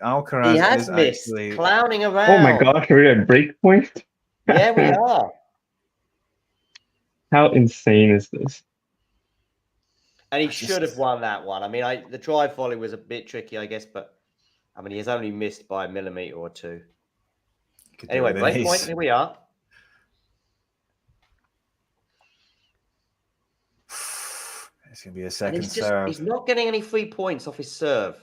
Alcaraz he has missed, actually clowning around. Oh my God, we're at break point. Yeah, we are. How insane is this? And he should have won that one. I mean, the drive volley was a bit tricky, I guess, but I mean, he's only missed by a millimeter or two. Anyway, break point. Here we are. It's going to be a second serve. He's not getting any free points off his serve.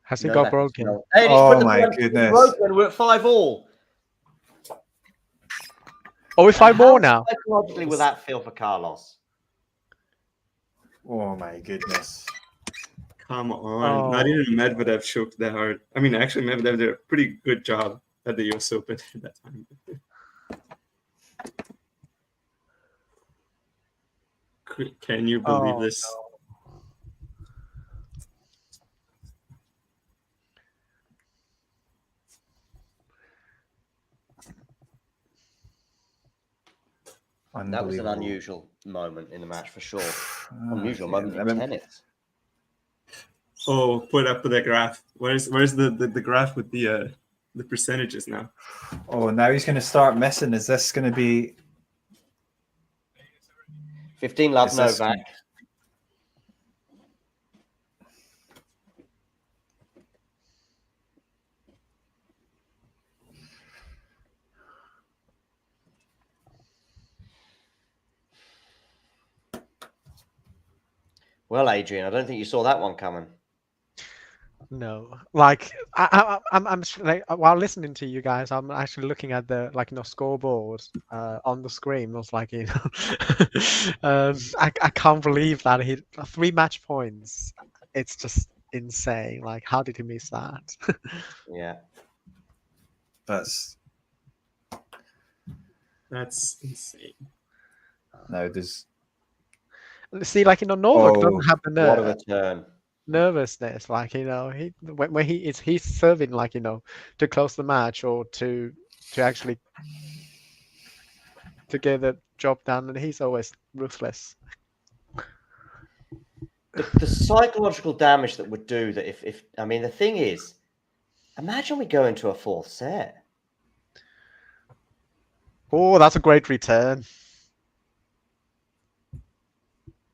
Has he got broken? Hey, oh my goodness! Broken. We're at 5-all. Oh, we're 5-all now. Psychologically, will that feel for Carlos? Oh my goodness! Come on, not even Medvedev choked that hard. I mean, actually, Medvedev did a pretty good job at the US Open at that time. Can you believe this? No. That was an unusual moment in the match for sure. Unusual moment in tennis. Oh, put up the graph. Where's the graph with the percentages now? Oh, now he's going to start missing. Is this going to be 15-love Novak? Well, Adrian, I don't think you saw that one coming. No, like I'm like, while listening to you guys, I'm actually looking at the scoreboard on the screen. I was like, I can't believe that he 3 match points. It's just insane. Like, how did he miss that? Yeah, that's insane. Now does see, like, Novak doesn't have the what a return. Nervousness, like, when he's serving, like, to close the match or to actually to get the job done, and he's always ruthless. The psychological damage that would do that if I mean, the thing is, imagine we go into a 4th set. Oh, that's a great return.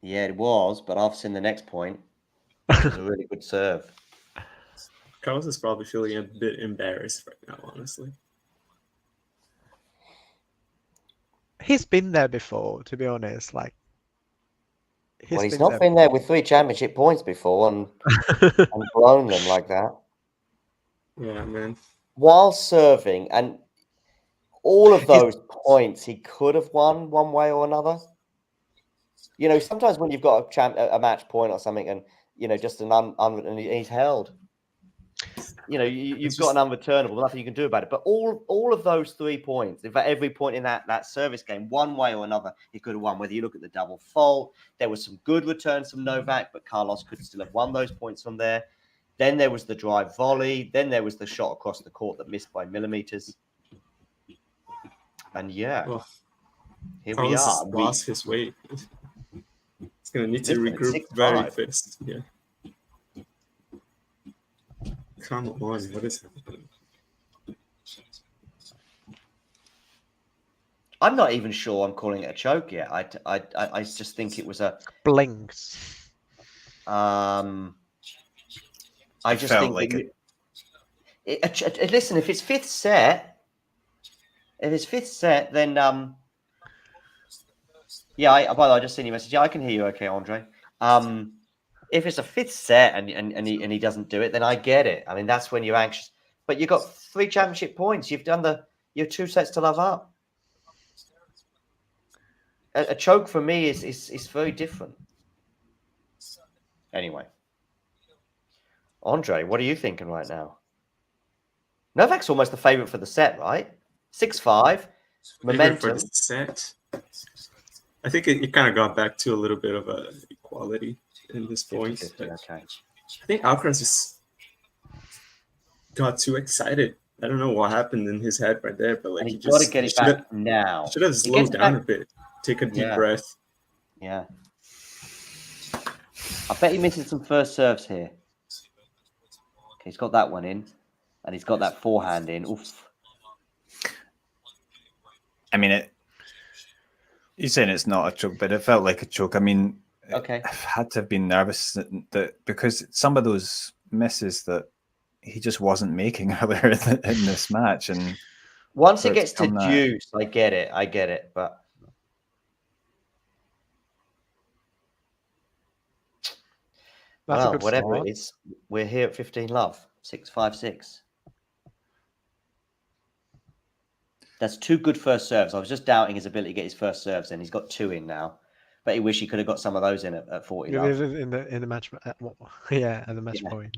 Yeah, it was, but I've seen the next point. It was a really good serve. Carlos is probably feeling a bit embarrassed right now, honestly. He's been there before, to be honest. Like, he's not been there with 3 championship points before and blown them like that. Yeah, man. While serving, and all of those points he could have won one way or another. Sometimes when you've got a match point or something, and just and he's held. You've got an unreturnable, nothing you can do about it. But all of those 3 points, in fact, every point in that service game, one way or another, he could have won. Whether you look at the double fault, there was some good returns from Novak, but Carlos could still have won those points from there. Then there was the drive volley. Then there was the shot across the court that missed by millimeters. And yeah, here we Carlos are. has lost his weight. He's gonna need to regroup 6'5". very fast. Yeah. Come on, what is happening? I'm not even sure I'm calling it a choke yet. I just think it was a blinks. I just felt think like listen, if it's fifth set, then yeah. By the way, I just seen your message. Yeah, I can hear you. Okay, Andre. If it's a fifth set and he doesn't do it, then I get it. I mean, that's when you're anxious. But you've got 3 championship points. You've done your 2 sets to love up. A choke for me is very different. Anyway, Andre, what are you thinking right now? Novak's almost the favorite for the set, right? 6-5, momentum. For the set. I think it kind of got back to a little bit of a equality in this point. 50, okay. I think Alcaraz just got too excited. I don't know what happened in his head right there, but like he's got to get it back now. Should have slowed down a bit. Take a deep breath. Yeah. I bet he misses some first serves here. Okay, he's got that one in, and he's got that forehand in. Oof. I mean, you're saying it's not a choke, but it felt like a choke. I mean, okay, I've had to have been nervous that because some of those misses that he just wasn't making earlier in this match, and once it gets to deuce, I get it, but. Well, whatever it is, we're here at 15 love, 6-5-6. That's 2 good first serves. I was just doubting his ability to get his first serves in. He's got 2 in now, but he wish he could have got some of those in at 40 love. In the match, yeah, at the match point.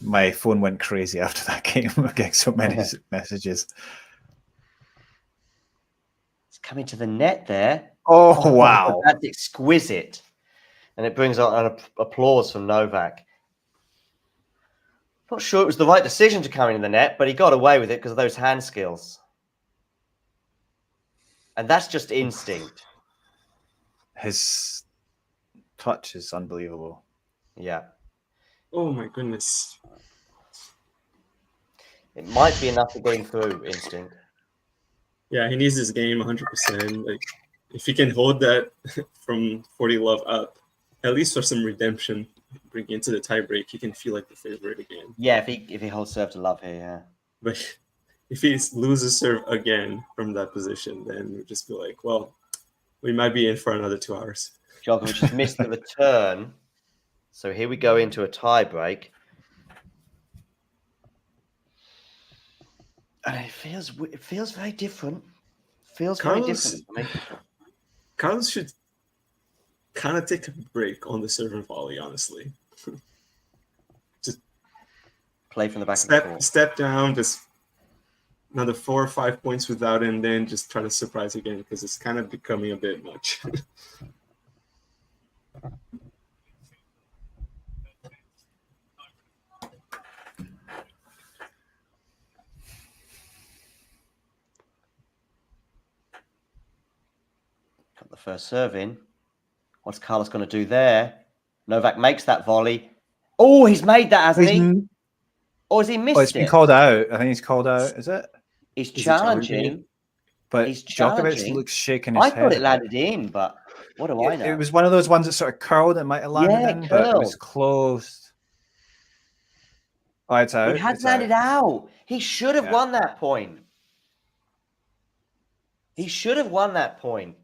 My phone went crazy after that game. I'm getting so many messages. It's coming to the net there. Oh, wow. That's exquisite. And it brings out an applause from Novak. Not sure it was the right decision to come in the net, but he got away with it because of those hand skills. And that's just instinct. His touch is unbelievable. Yeah. Oh my goodness. It might be enough to get him through instinct. Yeah, he needs this game 100%. Like, if he can hold that from 40 love up, at least for some redemption, bring it into the tiebreak, he can feel like the favorite again. Yeah, if he holds serve to love here, yeah. But if he loses serve again from that position, then we just feel like, well, we might be in for another 2 hours. Djokovic has missed the return. So here we go into a tie break. And it feels very different. Feels very different for me. Carlos should kind of take a break on the serve and volley, honestly. Just play from the back of the court. Step down, just another 4 or 5 points without it, and then just try to surprise again because it's kind of becoming a bit much. Got the first serve in. What's Carlos going to do there? Novak makes that volley. Oh, he's made that, hasn't he? Or has he missed it? It's been called out. I think he's called out. Is it? He's challenging. But he's Djokovic looks shaking his head. I thought it landed in, but what do I know? It was one of those ones that sort of curled. It might have landed in, but it was closed. Oh, it's out. It has landed out. He should have won that point. He should have won that point.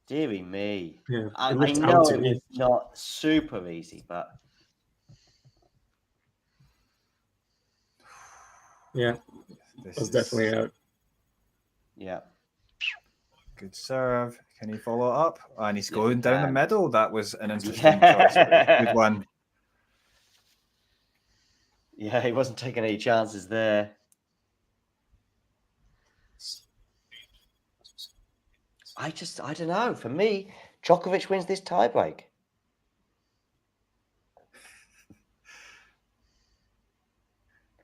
Deary me. Yeah, I know it was not super easy, but Yeah, This was is definitely out. Yeah. good serve. Can he follow up? And he's Yes, going he down the can. middle. That was an interesting choice, but it was a good one. Yeah, he wasn't taking any chances there. I don't know. For me, Djokovic wins this tiebreak.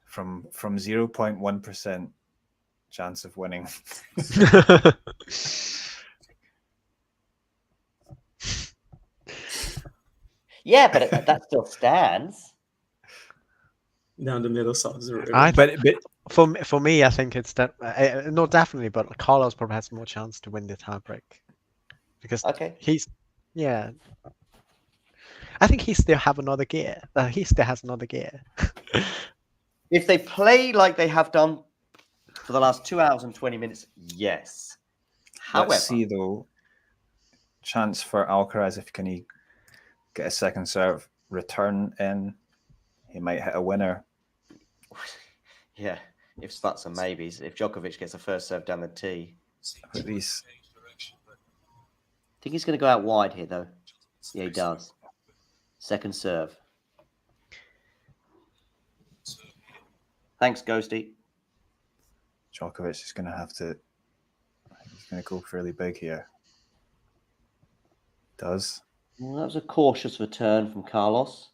From 0.1% chance of winning. Yeah, but that still stands. Down the middle solves the river. But for me, I think it's that no, definitely. But Carlos probably has more chance to win the tiebreak because he's yeah. I think he still have another gear. He still has another gear. If they play like they have done for the last 2 hours and 20 minutes, yes. However, let's see though. Chance for Alcaraz if can he get a second serve return in, he might hit a winner. Yeah, if that's a maybes. If Djokovic gets a first serve down the tee, at least. I think he's going to go out wide here, though. Yeah, he does. Second serve. Thanks, Ghosty. Djokovic is going to have to. He's going to go fairly big here. Does. Well, that was a cautious return from Carlos.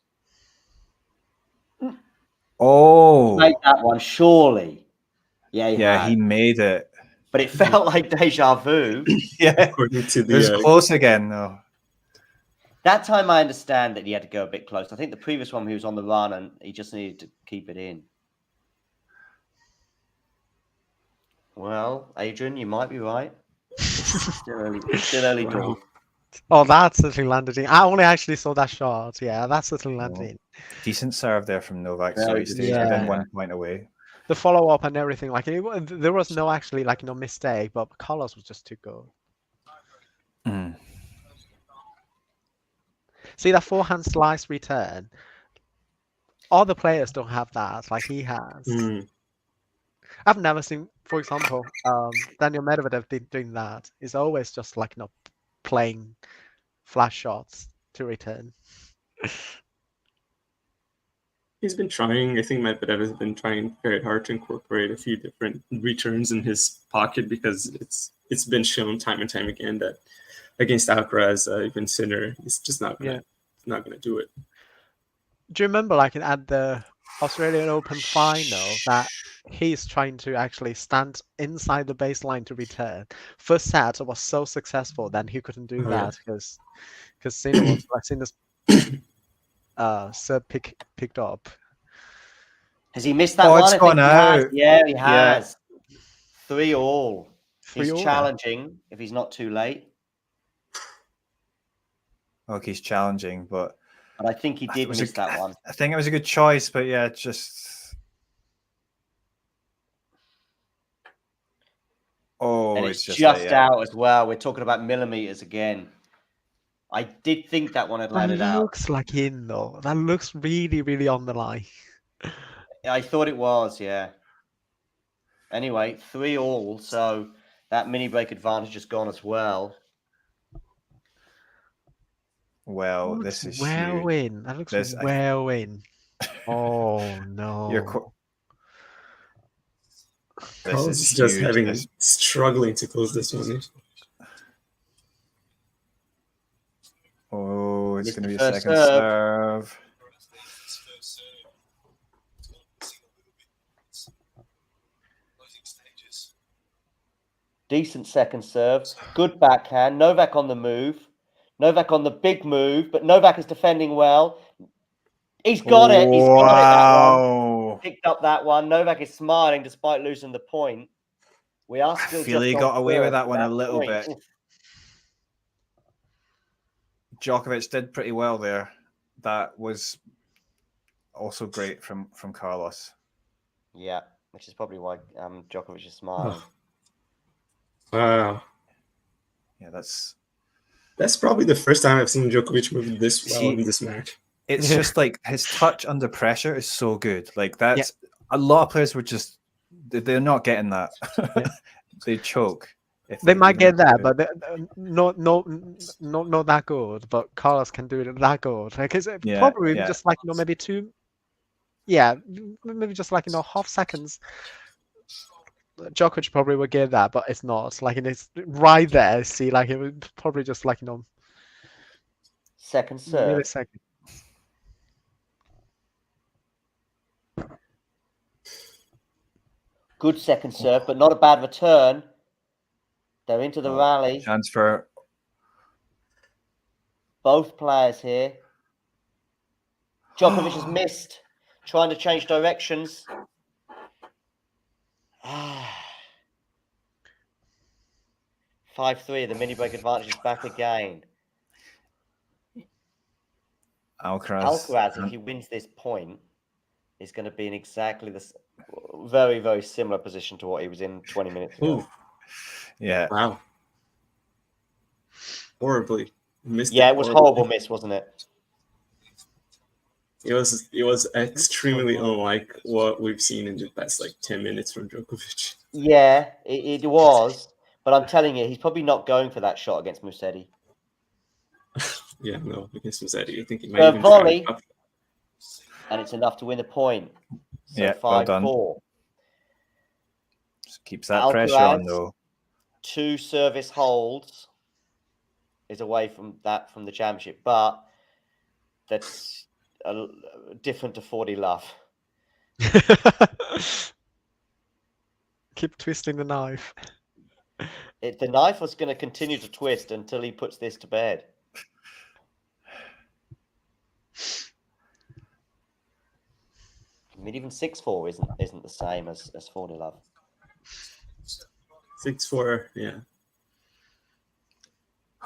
Oh, Made that one, surely. Yeah, he made it. But it felt like deja vu. Yeah, according to it was close again, though. That time I understand that he had to go a bit close. I think the previous one he was on the run and he just needed to keep it in. Well, Adrian, you might be right. Still early doors. Oh, that certainly landed in. I only actually saw that shot. Yeah, that certainly landed in. Decent serve there from Novak. So he stays Yeah. within 1 point away. The follow up and everything, like there was no actually like no mistake, but Carlos was just too good. Mm. See that forehand slice return. Other players don't have that, like he has. Mm. I've never seen, for example, Daniel Medvedev doing that. He's always just like playing flash shots to return. He's been trying. I think Medvedev has been trying very hard to incorporate a few different returns in his pocket because it's been shown time and time again that against Alcaraz, even Sinner, he's just not gonna do it. Do you remember, like at the Australian Open final, that he's trying to actually stand inside the baseline to return? First set was so successful, then he couldn't do that because Sinner was like Sinner's serve picked up. Has he missed that one? It's gone out. Yeah, he has. 3-all. He's 3-all. challenging if he's not too late. Okay, he's challenging, but I think he did miss that one. I think it was a good choice, but yeah, just. Oh, And it's just like, yeah. out as well. We're talking about millimeters again. I did think that one had landed That out. looks like in though. That looks really, really on the line. I thought it was, yeah. Anyway, 3-all, so that mini break advantage has gone as well. Well, this is well huge. in. That looks well in. Oh no. Carlos is just struggling to close this one. Oh, it's going to be a First second serve. Decent second serve. Good backhand. Novak on the move. Novak on the big move, but Novak is defending well. He's got it. He's got it, that one. Picked up that one. Novak is smiling despite losing the point. We are still I feel he got away with that one a little bit. Djokovic did pretty well there. That was also great from Carlos. Yeah, which is probably why Djokovic is smiling. Wow. Yeah, that's probably the first time I've seen Djokovic move this well in this match. It's just like his touch under pressure is so good. Like that's a lot of players would just they're not getting that. They choke. If They might even get that, do but not that good. But Carlos can do it that good. Like it's Yeah, probably yeah. just like maybe two. Yeah, maybe just like half seconds. Djokovic probably would get that, but it's not. Like it's right there. See, like it would probably just like Second serve. millisecond. Good second serve, but not a bad return. They're into the rally. Chance for Both players here. Djokovic has missed, trying to change directions. 5-3, the mini break advantage is back again. Alcaraz, if he wins this point, is going to be in exactly this very, very similar position to what he was in 20 minutes ago. Ooh. Yeah. Wow. Horribly missed. Yeah, it was horrible miss, wasn't it? It was extremely unlike what we've seen in the past 10 minutes from Djokovic. Yeah, it was. But I'm telling you, he's probably not going for that shot against Musetti. Yeah, no, against Musetti. I think he A might even volley, try it up. and it's enough to win the point. So Yeah, well done. 5-4. Just keeps that pressure on, though. 2 service holds is away from the championship, but that's different to 40 love. Keep twisting the knife. The knife was going to continue to twist until he puts this to bed. I mean, even 6-4 isn't the same as 40 love. 6-4, yeah.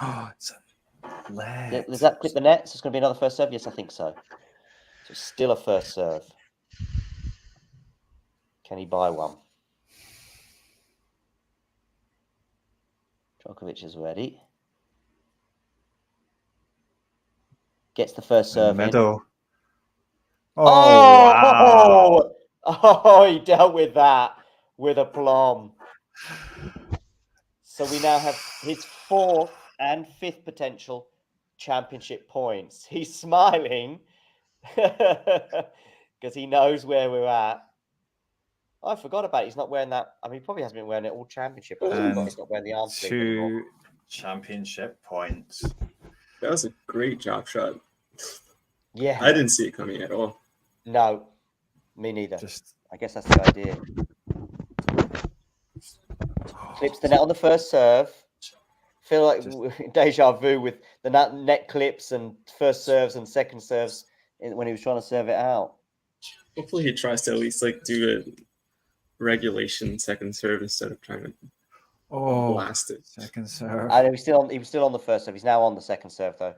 Oh, it's a leg. Does that clip the net? So it's going to be another first serve? Yes, I think so. So it's still a first serve. Can he buy one? Djokovic is ready. Gets the first serve Middle. in. Oh, wow. Oh, he dealt with that with aplomb. So we now have his 4th and 5th potential championship points. He's smiling because he knows where we're at. I forgot about it. He's not wearing that. I mean, he probably hasn't been wearing it all championship. He's not wearing the arm sleeve anymore. 2 championship points. That was a great drop shot. Yeah. I didn't see it coming at all. No, me neither. I guess that's the idea. Clips the net on the first serve. Feel like deja vu with the net clips and first serves and second serves when he was trying to serve it out. Hopefully he tries to at least do a regulation second serve instead of trying to blast it. Second serve. I know he was still on the first serve. He's now on the second serve though.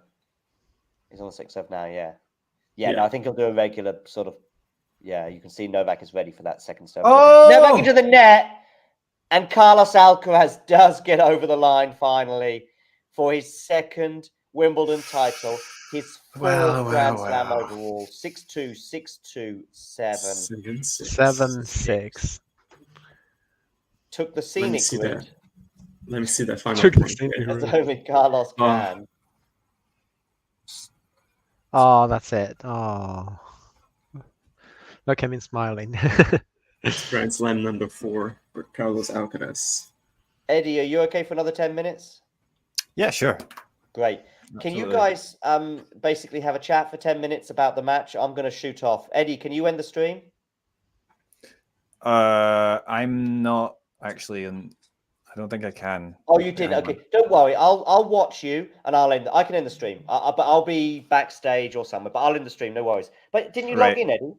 He's on the second serve now, yeah. Yeah, no, I think he'll do a regular sort of. Yeah, you can see Novak is ready for that second serve. Oh! Novak into the net, and Carlos Alcaraz does get over the line finally for his 2nd Wimbledon title, his 4th Grand Slam overall. 6-2, 6-2, 7. 7-6. Took the scenic route. Let me see that final Took the point. scenic As route. only Carlos can. Oh, that's it. Oh. Look at me smiling. Grand Slam number 4 for Carlos Alcaraz. Eddie, are you okay for another 10 minutes? Yeah, sure. Great. Can you Absolutely. guys basically have a chat for 10 minutes about the match? I'm going to shoot off. Eddie, can you end the stream? I'm not actually in. I don't think I can. Oh, you did. Okay, don't worry. I'll watch you and I'll end. I can end the stream. But I'll be backstage or somewhere. But I'll end the stream. No worries. But didn't you log in, Eddie?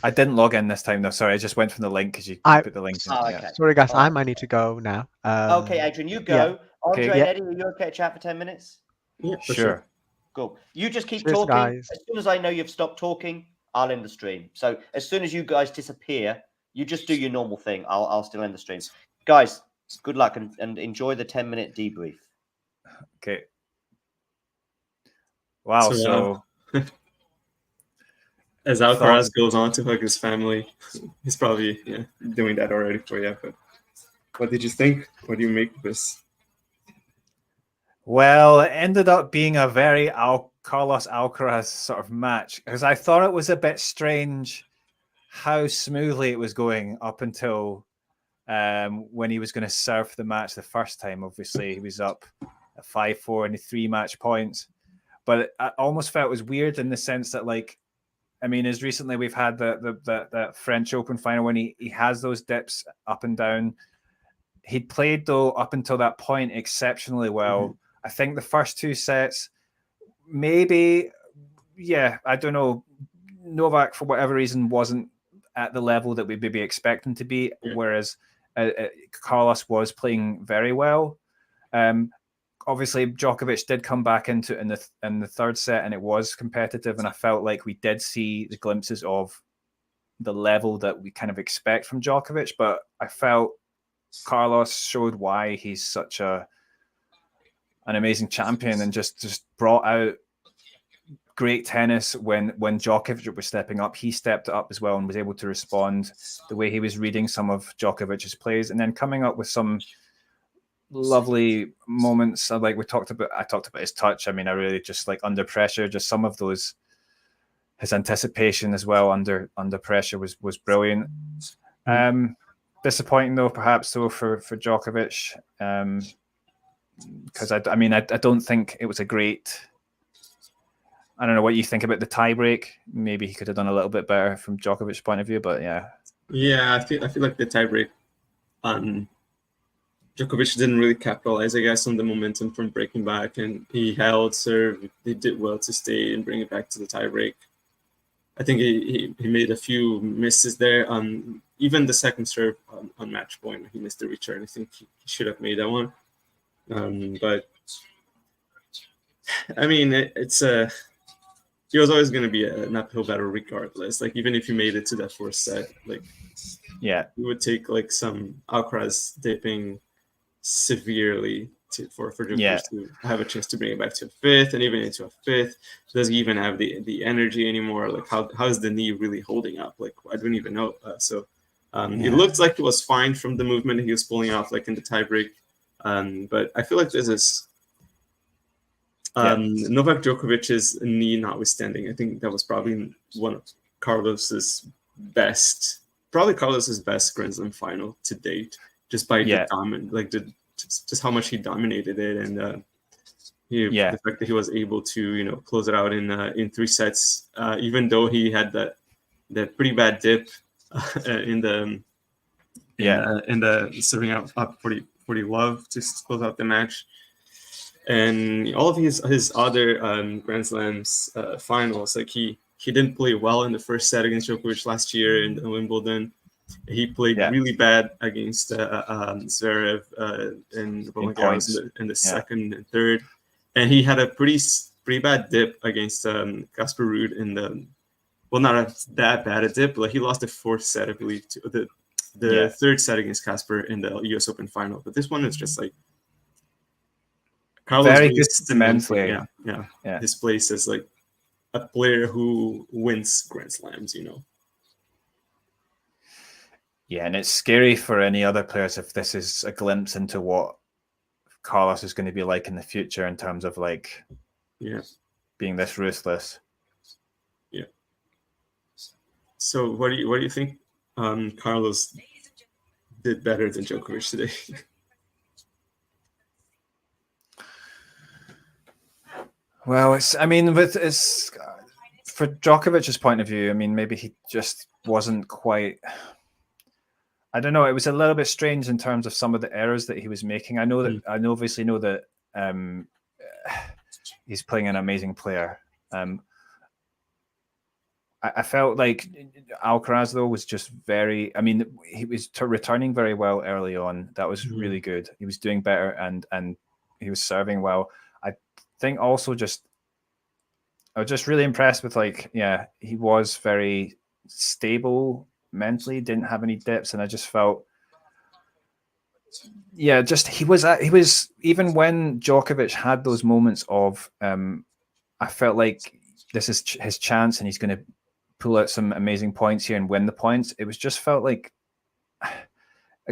I didn't log in this time though. Sorry, I just went from the link because you put the link in. Oh, Yeah. okay. Sorry, guys. I might need to go now. Okay, Adrian, you go. Yeah. Andre Okay. and Eddie, are you okay to chat for 10 minutes? Yeah, for Sure. Cool. You just keep Cheers, talking. guys. As soon as I know you've stopped talking, I'll end the stream. So as soon as you guys disappear, you just do your normal thing. I'll still end the stream. Guys, good luck and enjoy the 10-minute debrief. Okay. Wow. So, So As Alcaraz goes on to hug his family, he's probably doing that already for you. But what did you think? What do you make of this? Well, it ended up being a very Carlos Alcaraz sort of match, because I thought it was a bit strange how smoothly it was going up until when he was going to serve the match the first time. Obviously, he was up at 5-4 in the 3 match points, but I almost felt it was weird in the sense that, like, I mean, as recently we've had the French Open final when he has those dips up and down. He'd played, though, up until that point exceptionally well. Mm-hmm. I think the first 2 sets, maybe, I don't know. Novak, for whatever reason, wasn't at the level that we'd maybe expect him to be, whereas Carlos was playing very well. Obviously, Djokovic did come back into it in the 3rd set, and it was competitive, and I felt like we did see the glimpses of the level that we kind of expect from Djokovic, but I felt Carlos showed why he's such an amazing champion, and just brought out great tennis when Djokovic was stepping up. He stepped up as well and was able to respond the way he was reading some of Djokovic's plays, and then coming up with some lovely moments. Like I talked about his touch. I mean, I really just like under pressure, just some of those, his anticipation as well under pressure was brilliant. Disappointing though, perhaps though for Djokovic, because I mean I don't think it was a great. I don't know what you think about the tie break. Maybe he could have done a little bit better from Djokovic's point of view, but yeah. Yeah, I feel like the tie break, Djokovic didn't really capitalize, I guess, on the momentum from breaking back, and he held serve. He did well to stay and bring it back to the tie break. I think he made a few misses there. Even the second serve on match point, he missed the return. I think he should have made that one. But I mean, he was always going to be an uphill battle regardless. Like, even if you made it to that 4th set, like, it would take like some Alcaraz dipping severely for Djokovic to have a chance to bring it back to a 5th, and even into a 5th. Does he even have the energy anymore? Like, how is the knee really holding up? Like, I don't even know. It looked like it was fine from the movement he was pulling off, like in the tiebreak. But I feel like this is Novak Djokovic's knee notwithstanding. I think that was probably one of Carlos's best Grand Slam final to date, just by just how much he dominated it, and the fact that he was able to close it out in 3 sets, even though he had that pretty bad dip in the serving up 40 love to close out the match. And all of his other Grand Slams finals, like he didn't play well in the 1st set against Djokovic last year in Wimbledon. He played really bad against Zverev and Roland Garros in the 2nd and 3rd, and he had a pretty bad dip against Casper Ruud in the not that bad a dip, but he lost the 4th set, I believe, to the 3rd set against Casper in the U.S. Open final. But this one is just like Carlos very good mentally. His place as like a player who wins Grand Slams, Yeah, and it's scary for any other players if this is a glimpse into what Carlos is going to be like in the future in terms of like being this ruthless. Yeah. So what do you think Carlos did better than Djokovic today? Well, for Djokovic's point of view, I mean, maybe he just wasn't quite. I don't know. It was a little bit strange in terms of some of the errors that he was making. I obviously know that he's playing an amazing player. I felt like Alcaraz though was just very. I mean, he was returning very well early on. That was really good. He was doing better and he was serving well. I think also I was just really impressed with he was very stable mentally, didn't have any dips, and I just felt he was even when Djokovic had those moments of I felt like this is his chance and he's going to pull out some amazing points here and win the points. It was just felt like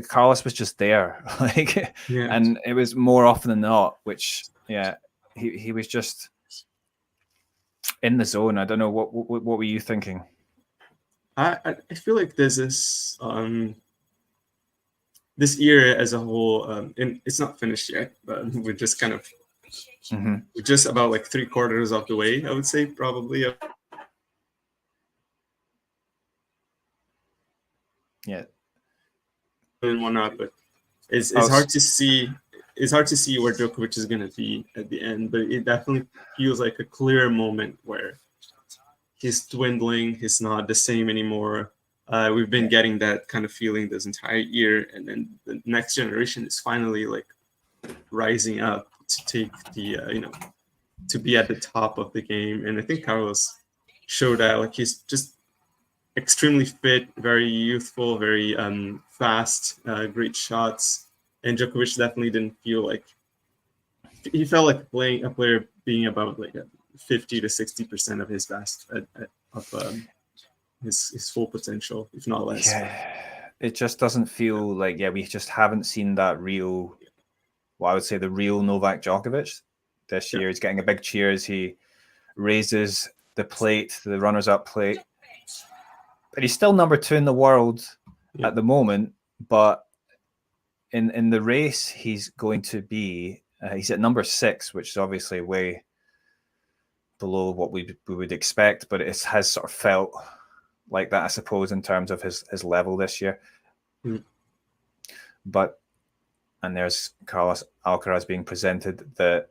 Carlos was just there, like, and it was more often than not. Which, he was just in the zone. I don't know what were you thinking? I feel like there's this this year as a whole, and it's not finished yet, but we're just kind of we're just about like 3/4 of the way, I would say, probably. Yeah. And whatnot, but it's hard to see. It's hard to see where Djokovic is going to be at the end, but it definitely feels like a clear moment where he's dwindling. He's not the same anymore. We've been getting that kind of feeling this entire year, and then the next generation is finally like rising up to take the to be at the top of the game. And I think Carlos showed that. Like, he's just extremely fit, very youthful, very fast, great shots. And Djokovic definitely didn't feel like he felt like a player being about like 50 to 60% of his best of his full potential, if not less. Yeah, it just doesn't feel like we just haven't seen that real. Well, I would say the real Novak Djokovic this year. He's getting a big cheer as he raises the plate, the runners-up plate. But he's still number 2 in the world at the moment. But in the race, he's going to be he's at number 6, which is obviously way below what we would expect. But it has sort of felt like that, I suppose, in terms of his level this year. But and there's Carlos Alcaraz being presented the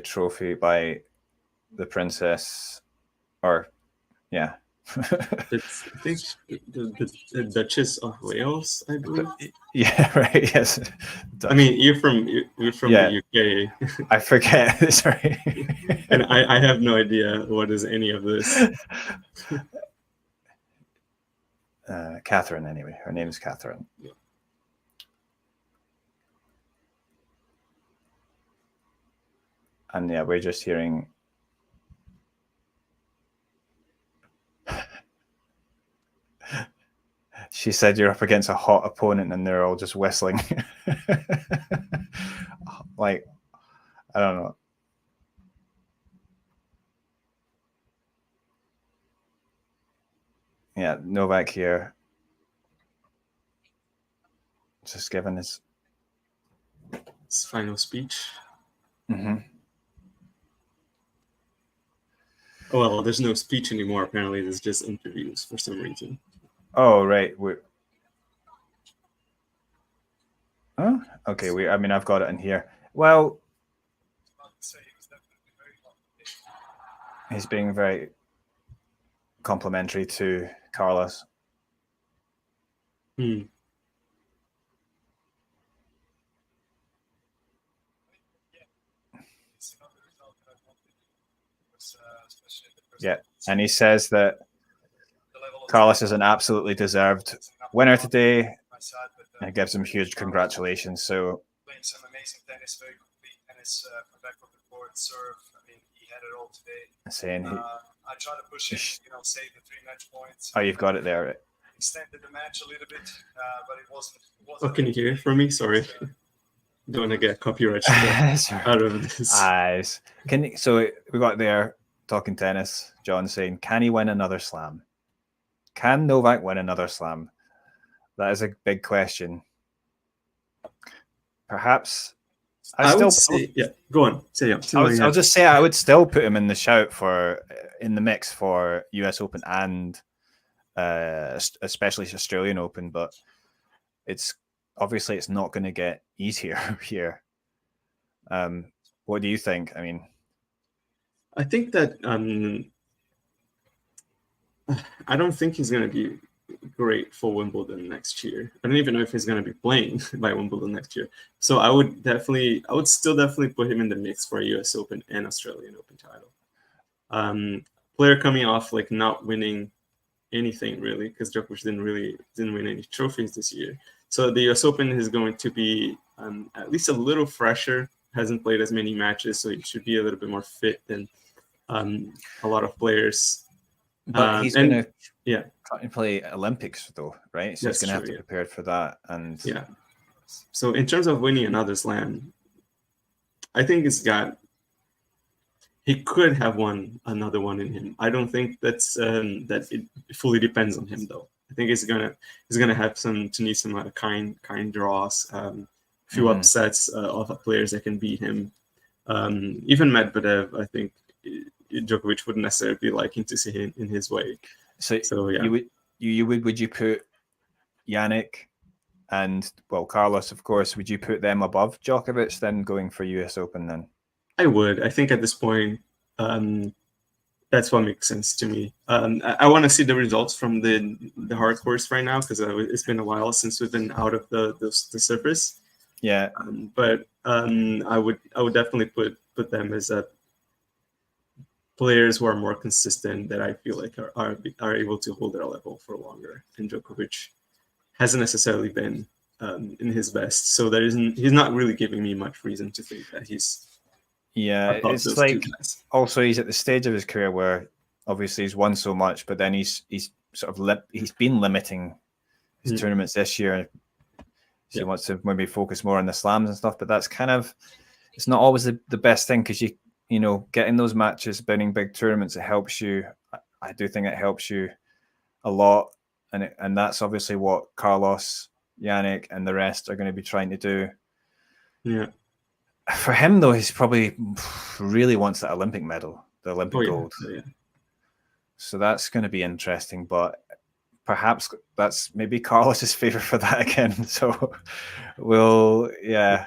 trophy by the princess, or It's, I think the Duchess of Wales, I believe. Yeah, right. Yes. I mean, you're from the UK. I forget. Sorry. And I have no idea what is any of this. Catherine, anyway. Her name is Catherine. Yeah. And we're just hearing she said you're up against a hot opponent and they're all just whistling. Like, I don't know. Yeah, Novak here. Just giving his final speech. Mm-hmm. Oh, well, there's no speech anymore. Apparently, there's just interviews for some reason. Oh, right. Oh, okay. I mean, I've got it in here. Well, he's being very complimentary to Carlos. Yeah, and he says that Carlos is an absolutely deserved winner today, and it gives him huge congratulations. So, playing some amazing tennis, very complete tennis from back of the court, serve. I mean, he had it all today. Saying I tried to push him, save the 3 match points. Oh, you've got it there. Extended the match a little bit, but it wasn't. Oh, can you hear it from me? Sorry. Don't want to get copyright out of this. So we got there talking tennis. John saying, "Can he win another slam? Can Novak win another slam?" That is a big question. Perhaps. I would say, go on. Say I'll just say I would still put him in the mix for US Open and especially Australian Open, but it's not going to get easier here. What do you think? I mean, I think that I don't think he's going to be great for Wimbledon next year. I don't even know if he's going to be playing by Wimbledon next year. So I would still definitely put him in the mix for a US Open and Australian Open title. Player coming off like not winning anything really, because Djokovic didn't win any trophies this year. So the US Open is going to be at least a little fresher. Hasn't played as many matches, so he should be a little bit more fit than a lot of players. But he's and- going to yeah, try and play Olympics though, right? So That's he's going to have true, to yeah. prepare for that. And yeah. So in terms of winning another slam, I think he could have won another one in him. I don't think that it fully depends on him though. I think he's gonna have to need some kind draws, few upsets of players that can beat him. Even Medvedev, I think Djokovic wouldn't necessarily be liking to see him in his way. So yeah, would you put Yannick and Carlos, of course, would you put them above Djokovic then going for US Open then? I would. I think at this point, that's what makes sense to me. I want to see the results from the hard course right now because it's been a while since we've been out of the surface. Yeah. But I would definitely put them as players who are more consistent that I feel like are able to hold their level for longer. And Djokovic hasn't necessarily been in his best, so he's not really giving me much reason to think that he's. Yeah, it's like also he's at the stage of his career where obviously he's won so much, but then he's sort of he's been limiting his tournaments this year. So he wants to maybe focus more on the slams and stuff, but that's kind of it's not always the best thing because you know getting those matches, winning big tournaments, it helps you. I do think it helps you a lot, and that's obviously what Carlos, Yannick, and the rest are going to be trying to do. Yeah. For him, though, he's probably really wants that Olympic medal, the Olympic gold. Yeah. So that's going to be interesting, but perhaps that's maybe Carlos's favor for that again. So Yeah.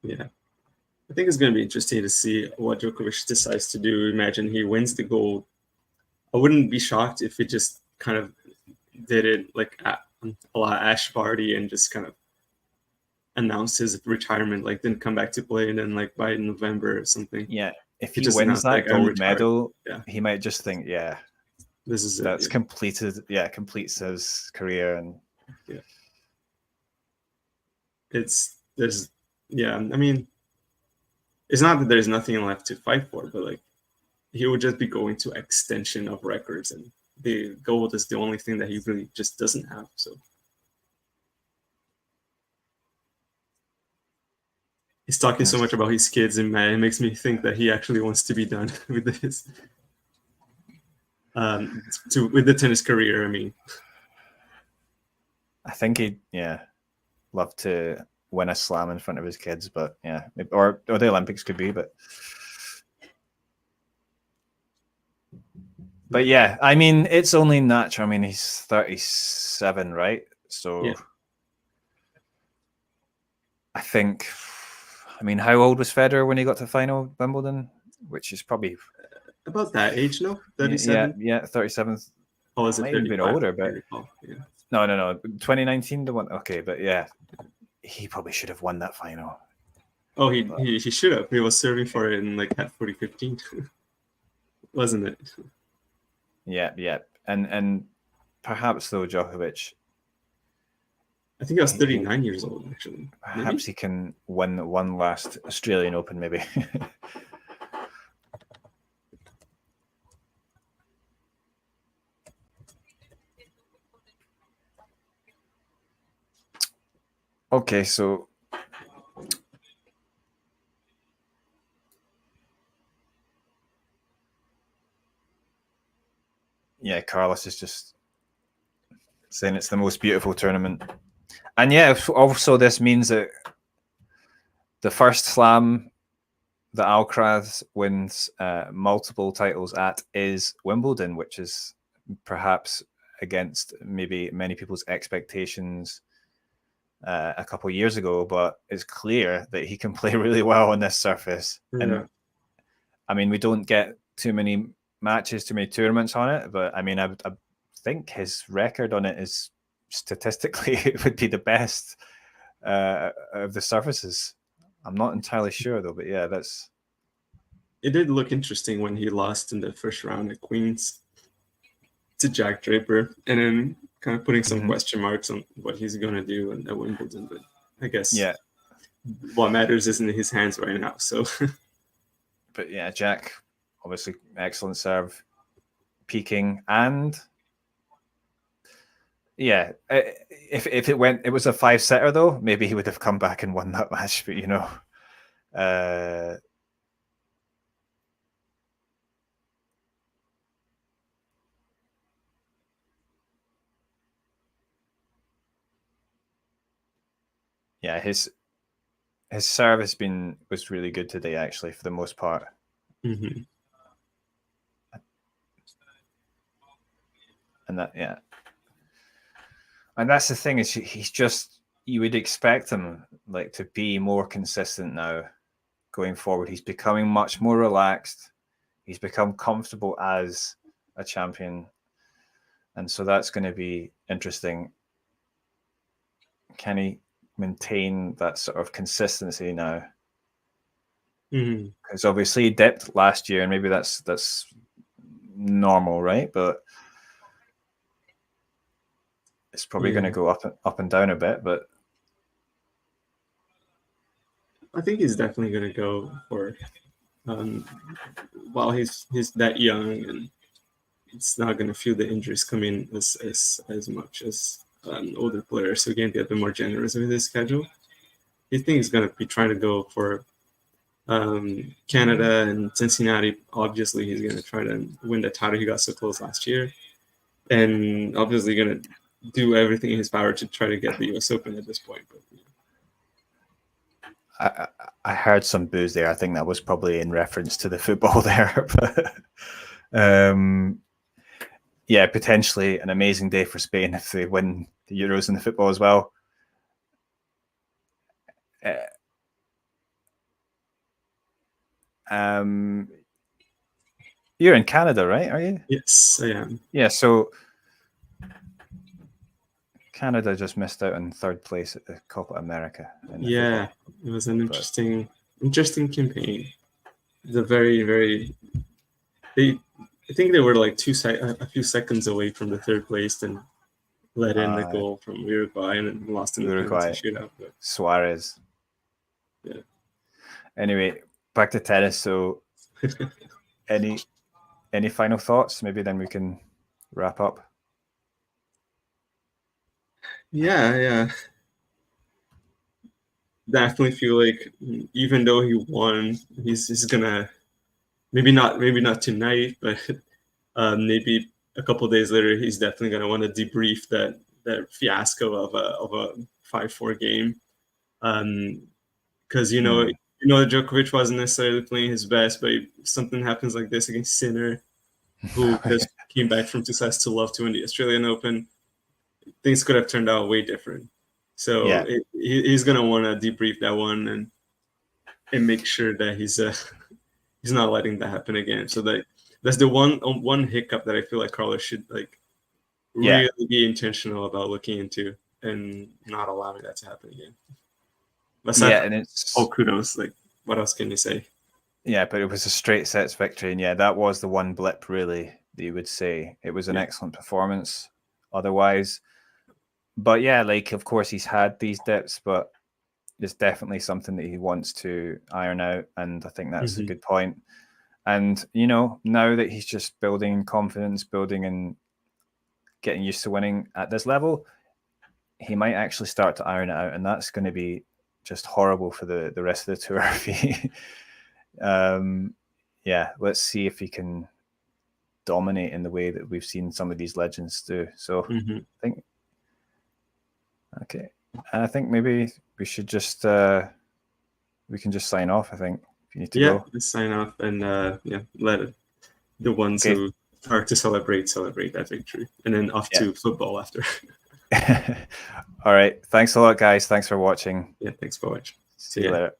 I think it's going to be interesting to see what Djokovic decides to do. Imagine he wins the gold. I wouldn't be shocked if he just kind of did it like a la Ash Barty and just kind of announced his retirement, like didn't come back to play, and then like by November or something. Yeah, if he wins that gold medal, he might just think, this is that's completed. Yeah, completes his career, and I mean, it's not that there's nothing left to fight for, but like he would just be going to extension of records, and the gold is the only thing that he really just doesn't have. So. He's talking so much about his kids, and man, it makes me think that he actually wants to be done with this, with the tennis career. I mean, I think he'd love to win a slam in front of his kids, but or the Olympics could be, but yeah, I mean, it's only natural. I mean, he's 37, right? So I think. I mean, how old was Federer when he got to final Wimbledon? Which is probably about that age, no? 37? Yeah, 37. Oh, is it might have been older, but no. 2019, the one. Okay, but yeah, he probably should have won that final. Oh, he should have. He was serving for it in like at 2015, wasn't it? Yeah, and perhaps though Djokovic. I think I was 39 years old, actually. Perhaps he can win one last Australian Open, maybe. Okay, so Carlos is just saying it's the most beautiful tournament. And also this means that the first slam that Alcaraz wins multiple titles at is Wimbledon, which is perhaps against maybe many people's expectations a couple of years ago, but it's clear that he can play really well on this surface. And I mean, we don't get too many matches, too many tournaments on it, but I mean, I think his record on it is statistically it would be the best of the surfaces. I'm not entirely sure though, but yeah, it did look interesting when he lost in the first round at Queens to Jack Draper, and then kind of putting some question marks on what he's going to do at Wimbledon. But I guess what matters is in his hands right now. So, but yeah, Jack obviously excellent serve, peaking, and yeah, if it was a 5-setter though, maybe he would have come back and won that match. But yeah, his serve was really good today, actually, for the most part. Mm-hmm. And that's the thing, is he's just, you would expect him like to be more consistent now going forward. He's becoming much more relaxed. He's become comfortable as a champion, and so that's going to be interesting. Can he maintain that sort of consistency now? Because obviously he dipped last year, and maybe that's normal, right? But it's probably going to go up and down a bit. But I think he's definitely going to go for while he's that young, and it's not going to feel the injuries coming as much as older players. So again, be a bit more generous with his schedule. I think he's going to be trying to go for Canada and Cincinnati. Obviously, he's going to try to win the title. He got so close last year, and obviously going to do everything in his power to try to get the U.S. Open at this point. But I heard some boos there. I think that was probably in reference to the football there. But yeah, potentially an amazing day for Spain if they win the Euros and the football as well. You're in Canada, right? Are you? Yes, I am. Yeah, so Canada just missed out on 3rd place at the Copa America. Yeah, it was an interesting campaign. The very I think they were like a few seconds away from the 3rd place and let in the goal from Uruguay and lost in the penalty shootout. But Suarez. Yeah. Anyway, back to tennis. So, any final thoughts? Maybe then we can wrap up. Yeah. Definitely feel like even though he won, he's gonna maybe not tonight, but maybe a couple of days later, he's definitely gonna want to debrief that fiasco of a 5-4 game, because Djokovic wasn't necessarily playing his best, but something happens like this against Sinner, who just came back from 2 sets to love to win the Australian Open. Things could have turned out way different. So he's gonna want to debrief that one and make sure that he's not letting that happen again. So that's the one hiccup that I feel like Carlos should really be intentional about looking into and not allowing that to happen again. And it's all kudos. Like, what else can you say? Yeah, but it was a straight sets victory, and that was the one blip really that you would say. It was an excellent performance otherwise. But yeah, of course he's had these dips, but it's definitely something that he wants to iron out, and I think that's a good point. And now that he's just building confidence, building and getting used to winning at this level, he might actually start to iron it out, and that's going to be just horrible for the rest of the tour. Let's see if he can dominate in the way that we've seen some of these legends do. So I think maybe we should just we can just sign off. I think if you need to go. Let's sign off and let the ones who are to celebrate that victory, and then off to football after. All right, thanks a lot, guys. Thanks for watching. Thanks for watching. See you later.